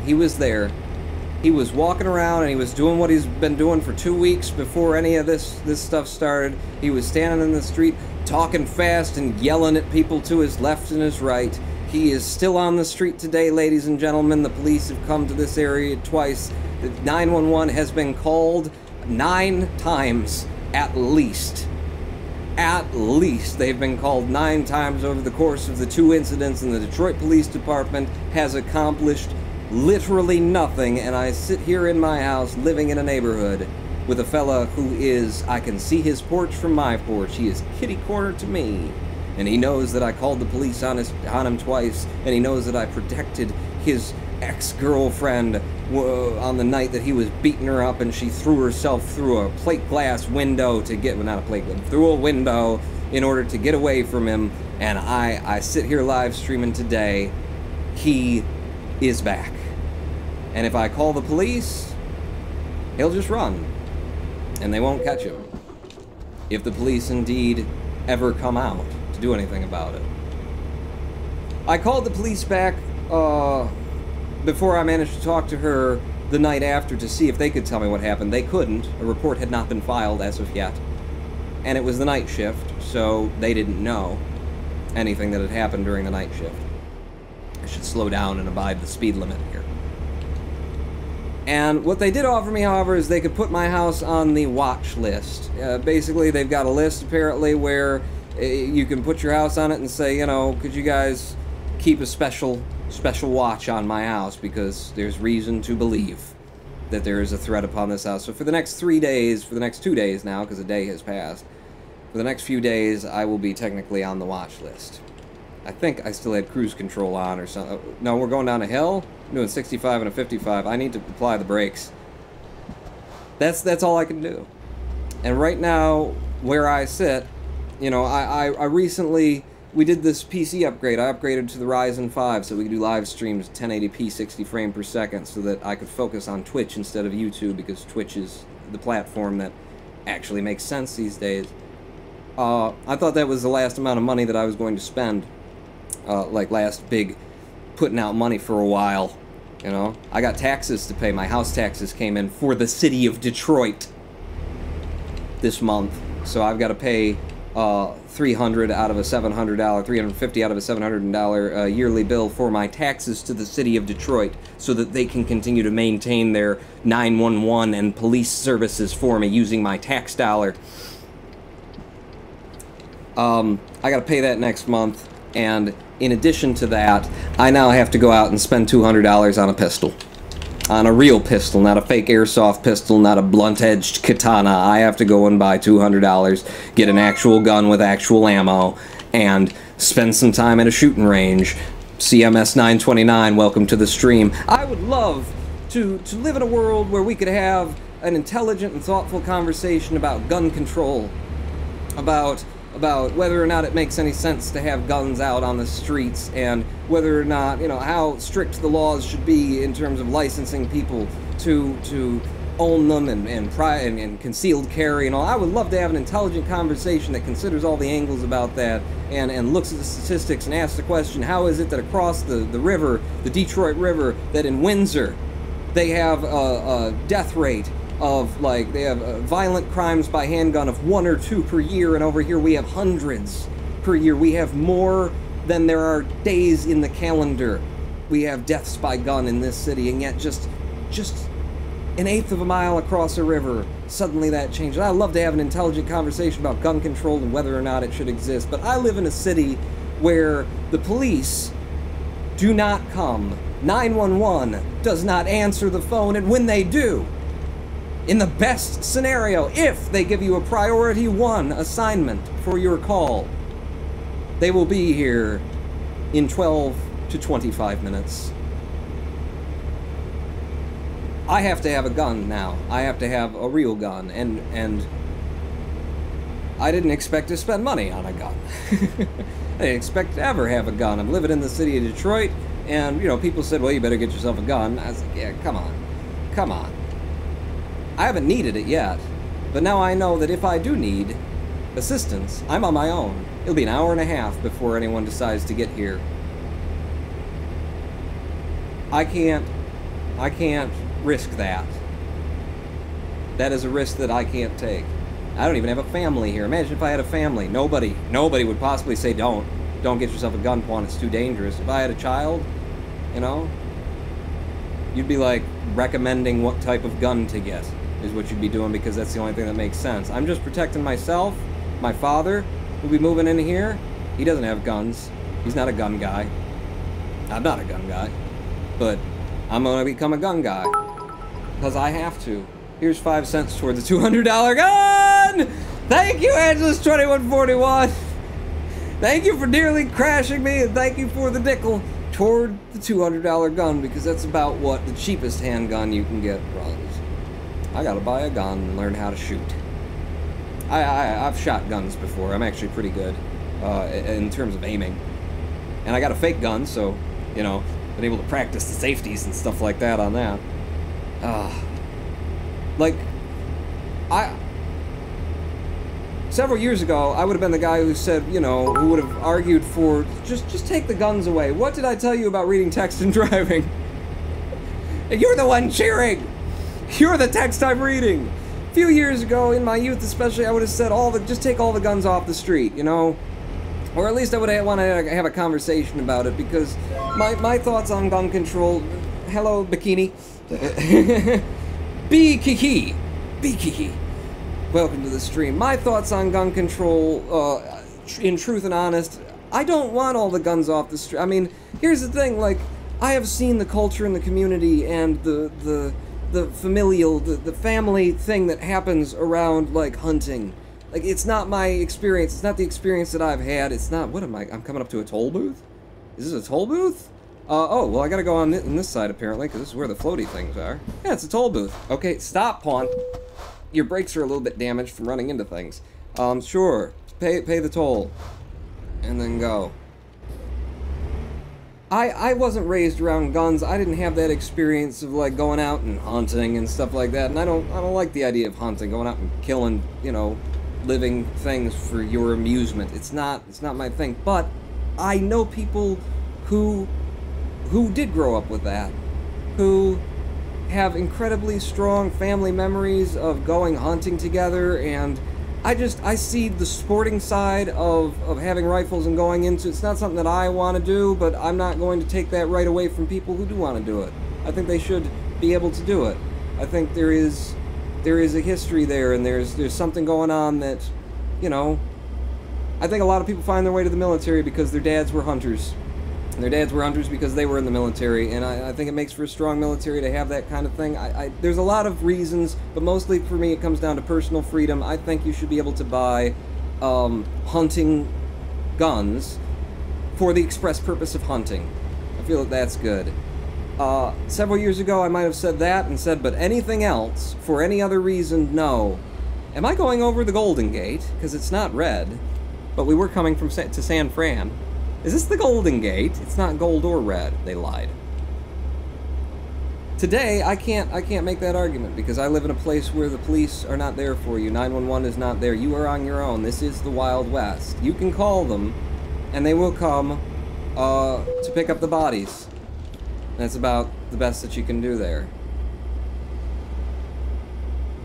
He was there. He was walking around, and he was doing what he's been doing for 2 weeks before any of this stuff started. He was standing in the street, talking fast and yelling at people to his left and his right. He is still on the street today, ladies and gentlemen. The police have come to this area twice. The 911 has been called 9 times, at least. At least. They've been called 9 times over the course of the 2 incidents, and the Detroit Police Department has accomplished literally nothing, and I sit here in my house living in a neighborhood with a fella who is, I can see his porch from my porch. He is kitty-corner to me, and he knows that I called the police on him twice, and he knows that I protected his ex-girlfriend on the night that he was beating her up, and she threw herself through a plate glass window to get, well, not a plate glass, through a window in order to get away from him, and I sit here live streaming today. He is back. And if I call the police, he'll just run, and they won't catch him. If the police indeed ever come out to do anything about it. I called the police back before I managed to talk to her the night after to see if they could tell me what happened. They couldn't. A report had not been filed as of yet. And it was the night shift, so they didn't know anything that had happened during the night shift. I should slow down and abide the speed limit here. And what they did offer me, however, is they could put my house on the watch list. Basically, they've got a list, apparently, where You can put your house on it and say, you know, could you guys keep a special watch on my house because there's reason to believe that there is a threat upon this house. So for the next 3 days, for the next 2 days now, because a day has passed, for the next few days, I will be technically on the watch list. I think I still had cruise control on or something. No, we're going down a hill. I'm doing 65 and a 55. I need to apply the brakes. That's all I can do. And right now, where I sit, you know, I recently, we did this PC upgrade. I upgraded to the Ryzen 5 so we could do live streams 1080p 60 frames per second so that I could focus on Twitch instead of YouTube because Twitch is the platform that actually makes sense these days. I thought that was the last amount of money that I was going to spend. Like last big putting out money for a while, you know. I got taxes to pay. My house taxes came in for the city of Detroit this month, so I've got to pay $300 out of a $700, $350 out of a $700 yearly bill for my taxes to the city of Detroit, so that they can continue to maintain their 911 and police services for me using my tax dollar. I got to pay that next month, and in addition to that, I now have to go out and spend $200 on a pistol. On a real pistol, not a fake airsoft pistol, not a blunt-edged katana. I have to go and buy $200, get an actual gun with actual ammo, and spend some time at a shooting range. CMS 929, welcome to the stream. I would love to live in a world where we could have an intelligent and thoughtful conversation about gun control, about whether or not it makes any sense to have guns out on the streets, and whether or not, you know, how strict the laws should be in terms of licensing people to own them and concealed carry and all. I would love to have an intelligent conversation that considers all the angles about that and looks at the statistics and asks the question, how is it that across the river, the Detroit River, that in Windsor, they have a death rate of, like, they have violent crimes by handgun of 1 or 2 per year, and over here we have hundreds per year. We have more than there are days in the calendar. We have deaths by gun in this city, and yet just an eighth of a mile across a river, suddenly that changes. I'd love to have an intelligent conversation about gun control and whether or not it should exist, but I live in a city where the police do not come. 911 does not answer the phone, and when they do, in the best scenario, if they give you a priority 1 assignment for your call, they will be here in 12 to 25 minutes. I have to have a gun now. I have to have a real gun, and I didn't expect to spend money on a gun. I didn't expect to ever have a gun. I'm living in the city of Detroit, and, you know, people said, well, you better get yourself a gun. I was like, yeah, come on. I haven't needed it yet, but now I know that if I do need assistance, I'm on my own. It'll be an hour and a half before anyone decides to get here. I can't risk that. That is a risk that I can't take. I don't even have a family here. Imagine if I had a family. Nobody would possibly say, don't get yourself a gun, Quan, it's too dangerous. If I had a child, you know, you'd be like recommending what type of gun to get, is what you'd be doing, because that's the only thing that makes sense. I'm just protecting myself. My father will be moving in here. He doesn't have guns. He's not a gun guy. I'm not a gun guy. But I'm gonna become a gun guy, because I have to. Here's 5 cents towards a $200 gun! Thank you, Angelus2141! Thank you for dearly crashing me, and thank you for the nickel toward the $200 gun, because that's about what the cheapest handgun you can get runs. I gotta buy a gun and learn how to shoot. I've shot guns before. I'm actually pretty good in terms of aiming. And I got a fake gun, so, you know, been able to practice the safeties and stuff like that on that. Several years ago, I would have been the guy who said, you know, who would have argued for, just take the guns away. What did I tell you about reading text and driving? You're the one cheering! You're the text I'm reading! A few years ago, in my youth especially, I would have said, just take all the guns off the street, you know? Or at least I would want to have a conversation about it, because my thoughts on gun control... Hello, Bikini. Be Kiki. Welcome to the stream. My thoughts on gun control in truth and honest, I don't want all the guns off the street. I mean, here's the thing, like, I have seen the culture in the community and the familial, the family thing that happens around, like, hunting. Like, it's not my experience. It's not the experience that I've had. It's not, what am I, I'm coming up to a toll booth? Is this a toll booth? Oh, well, I gotta go on this side, apparently, because this is where the floaty things are. Yeah, it's a toll booth. Okay, stop, pawn. Your brakes are a little bit damaged from running into things. Sure. Pay the toll. And then go. I wasn't raised around guns. I didn't have that experience of, like, going out and hunting and stuff like that. And I don't like the idea of hunting, going out and killing, you know, living things for your amusement. It's not my thing. But I know people who did grow up with that, who have incredibly strong family memories of going hunting together, and I see the sporting side of having rifles and going into it's not something that I want to do, but I'm not going to take that right away from people who do want to do it. I think they should be able to do it. I think there is a history there, and there's something going on that, you know, I think a lot of people find their way to the military because their dads were hunters. And their dads were hunters because they were in the military, and I think it makes for a strong military to have that kind of thing. There's a lot of reasons, but mostly for me it comes down to personal freedom. I think you should be able to buy hunting guns for the express purpose of hunting. I feel that that's good. Several years ago I might have said that and said, but anything else, for any other reason, no. Am I going over the Golden Gate? Because it's not red, but we were coming from to San Fran. Is this the Golden Gate? It's not gold or red. They lied. Today, I can't make that argument because I live in a place where the police are not there for you. 911 is not there. You are on your own. This is the Wild West. You can call them, and they will come to pick up the bodies. That's about the best that you can do there.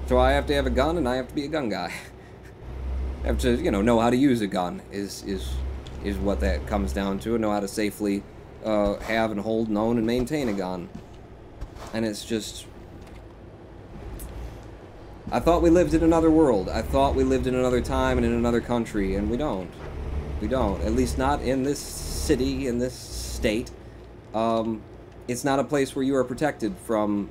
So I have to have a gun, and I have to be a gun guy. I have to, you know how to use a gun is what that comes down to, and know how to safely have and hold and own and maintain a gun. And it's just, I thought we lived in another world. I thought we lived in another time and in another country, and we don't. We don't. At least not in this city, in this state. It's not a place where you are protected from,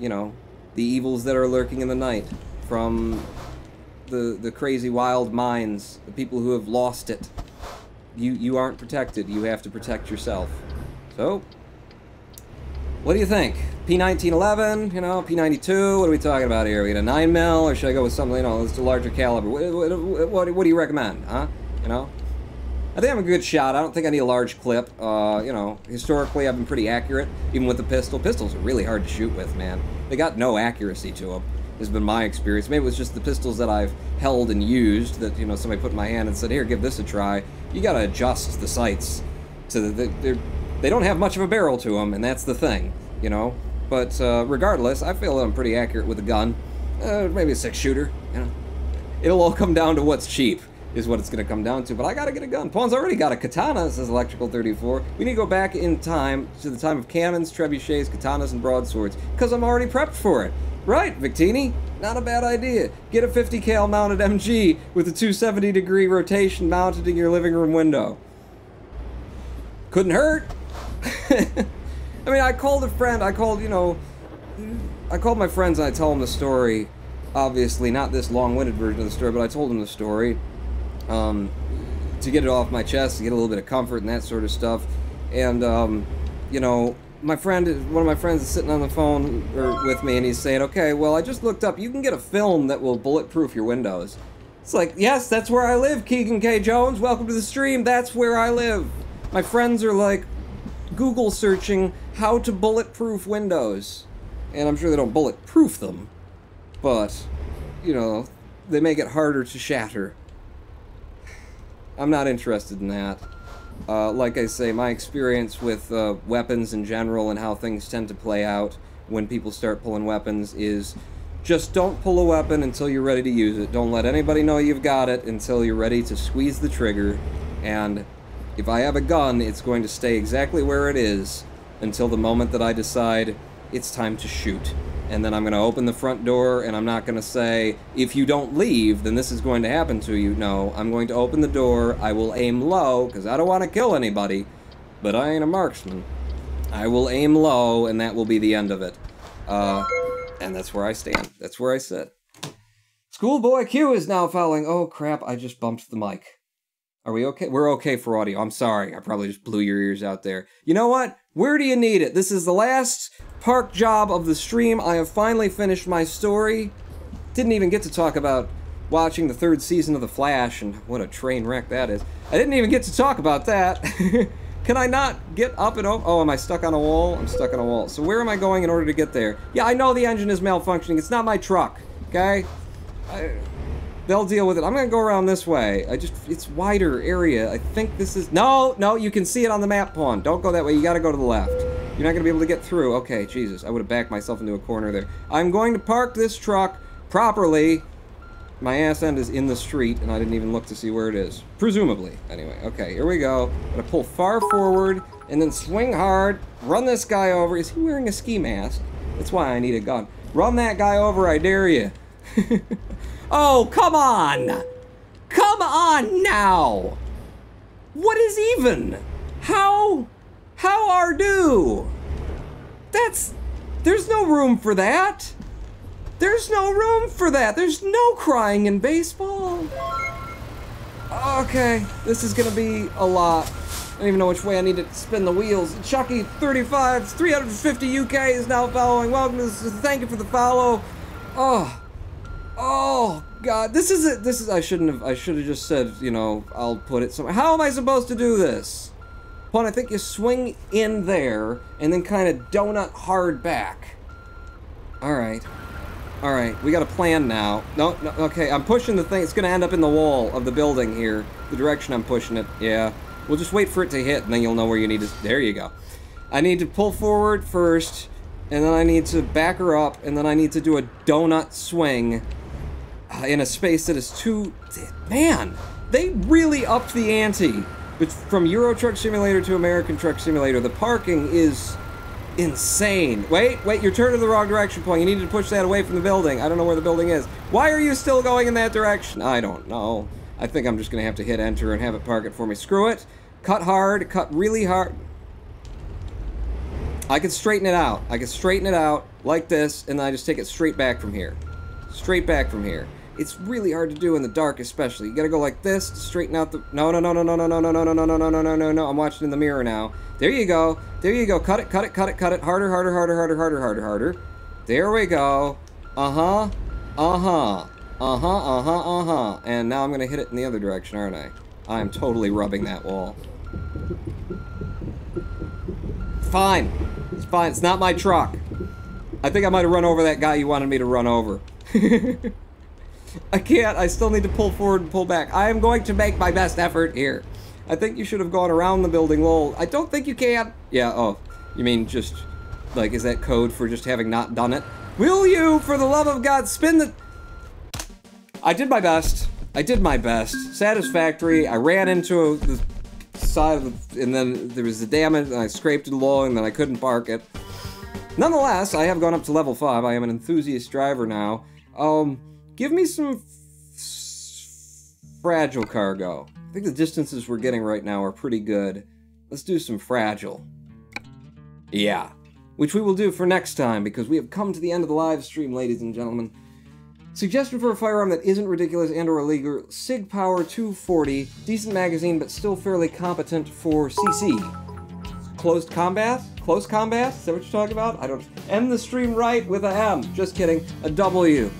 you know, the evils that are lurking in the night, from the crazy wild minds, the people who have lost it. You aren't protected. You have to protect yourself. So, what do you think? P1911, you know, P92, what are we talking about here? We got a 9mm, or should I go with something, you know, that's a larger caliber? What do you recommend, huh? You know? I think I'm a good shot. I don't think I need a large clip. You know, historically I've been pretty accurate, even with the pistol. Pistols are really hard to shoot with, man. They got no accuracy to them. Has been my experience. Maybe it was just the pistols that I've held and used that, you know, somebody put in my hand and said, here, give this a try. You gotta adjust the sights to they don't have much of a barrel to them, and that's the thing, you know. But regardless, I feel that I'm pretty accurate with a gun. Maybe a 6-shooter, you know. It'll all come down to what's cheap, is what it's gonna come down to. But I gotta get a gun. Pawn's already got a katana, says Electrical 34. We need to go back in time to the time of cannons, trebuchets, katanas, and broadswords, because I'm already prepped for it. Right, Victini, not a bad idea. Get a 50 cal mounted MG with a 270-degree rotation mounted in your living room window. Couldn't hurt. I mean, I called a friend, I called my friends and I told them the story. Obviously, not this long-winded version of the story, but I told them the story. To get it off my chest, to get a little bit of comfort and that sort of stuff. And, you know, one of my friends is sitting on the phone with me, and he's saying, okay, well, I just looked up, you can get a film that will bulletproof your windows. It's like, yes, that's where I live, Keegan K. Jones, welcome to the stream, that's where I live. My friends are like Google searching how to bulletproof windows. And I'm sure they don't bulletproof them, but, you know, they make it harder to shatter. I'm not interested in that. Like I say, my experience with weapons in general and how things tend to play out when people start pulling weapons is just don't pull a weapon until you're ready to use it. Don't let anybody know you've got it until you're ready to squeeze the trigger. And if I have a gun, it's going to stay exactly where it is until the moment that I decide, it's time to shoot. And then I'm going to open the front door, and I'm not going to say, if you don't leave, then this is going to happen to you. No, I'm going to open the door, I will aim low, because I don't want to kill anybody, but I ain't a marksman. I will aim low, and that will be the end of it. And that's where I stand. That's where I sit. Schoolboy Q is now following. Oh, crap, I just bumped the mic. Are we okay? We're okay for audio. I'm sorry. I probably just blew your ears out there. You know what? Where do you need it? This is the last park job of the stream. I have finally finished my story. Didn't even get to talk about watching the 3rd season of The Flash, and what a train wreck that is. I didn't even get to talk about that. Can I not get up and over? Oh, am I stuck on a wall? I'm stuck on a wall. So where am I going in order to get there? Yeah, I know the engine is malfunctioning. It's not my truck, okay? They'll deal with it. I'm gonna go around this way. It's wider area. I think this is, no, you can see it on the map, Pawn. Don't go that way, you gotta go to the left. You're not gonna be able to get through. Okay, Jesus, I would have backed myself into a corner there. I'm going to park this truck properly. My ass end is in the street, and I didn't even look to see where it is. Presumably. Anyway, okay, here we go. Gotta pull far forward, and then swing hard. Run this guy over. Is he wearing a ski mask? That's why I need a gun. Run that guy over, I dare you. Oh, come on! Come on now! What is even? How are do? There's no room for that. There's no room for that. There's no crying in baseball. Okay, this is gonna be a lot. I don't even know which way I need to spin the wheels. Chucky 35, 350 UK is now following. Welcome to this. Thank you for the follow. Oh God, this is it. I should have just said, you know, I'll put it somewhere. How am I supposed to do this? Pawn, I think you swing in there and then kind of donut hard back. All right, we got a plan now. No, okay, I'm pushing the thing. It's gonna end up in the wall of the building here. The direction I'm pushing it. Yeah, we'll just wait for it to hit, and then you'll know where you need to. There you go. I need to pull forward first, and then I need to back her up, and then I need to do a donut swing. In a space that is too... Man, they really upped the ante. But from Euro Truck Simulator to American Truck Simulator, the parking is insane. Wait, you're turning the wrong direction, Paul. You need to push that away from the building. I don't know where the building is. Why are you still going in that direction? I don't know. I think I'm just going to have to hit enter and have it park it for me. Screw it. Cut hard. Cut really hard. I can straighten it out. I can straighten it out like this, and then I just take it straight back from here. Straight back from here. It's really hard to do in the dark, especially. You gotta go like this to straighten out the... No. I'm watching in the mirror now. There you go. There you go. Cut it. Harder. There we go. And now I'm gonna hit it in the other direction, aren't I? I'm totally rubbing that wall. Fine. It's fine. It's not my truck. I think I might have run over that guy you wanted me to run over. I can't. I still need to pull forward and pull back. I am going to make my best effort here. I think you should have gone around the building wall. I don't think you can. Yeah, oh. You mean just, like, is that code for just having not done it? Will you, for the love of God, spin the... I did my best. I did my best. Satisfactory. I ran into the side of the... And then there was the damage, and I scraped it along, and then I couldn't park it. Nonetheless, I have gone up to level 5. I am an enthusiast driver now. Give me some fragile cargo. I think the distances we're getting right now are pretty good. Let's do some fragile. Yeah. Which we will do for next time, because we have come to the end of the live stream, ladies and gentlemen. Suggestion for a firearm that isn't ridiculous and or illegal. Sig Power 240. Decent magazine, but still fairly competent for CC. Closed combat? Close combat? Is that what you're talking about? I don't... End the stream right with a M. Just kidding. A W.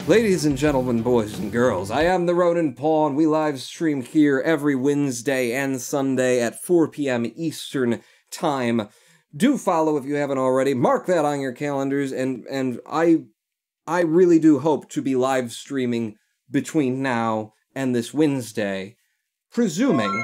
Ladies and gentlemen, boys and girls, I am the Ronin Pawn. We live stream here every Wednesday and Sunday at 4 p.m. Eastern Time. Do follow if you haven't already. Mark that on your calendars, and I really do hope to be live streaming between now and this Wednesday, presuming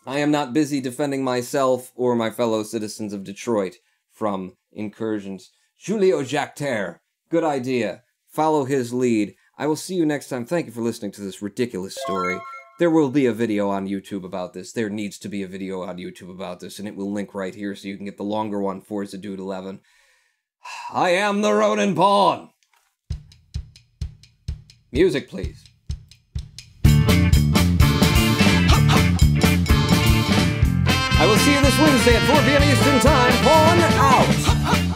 I am not busy defending myself or my fellow citizens of Detroit from incursions. Julio Jacter, good idea. Follow his lead. I will see you next time. Thank you for listening to this ridiculous story. There will be a video on YouTube about this. There needs to be a video on YouTube about this, and it will link right here so you can get the longer one, Forza Dude 11. I am the Ronin Pawn. Music, please. I will see you this Wednesday at 4 p.m. Eastern Time. Pawn out.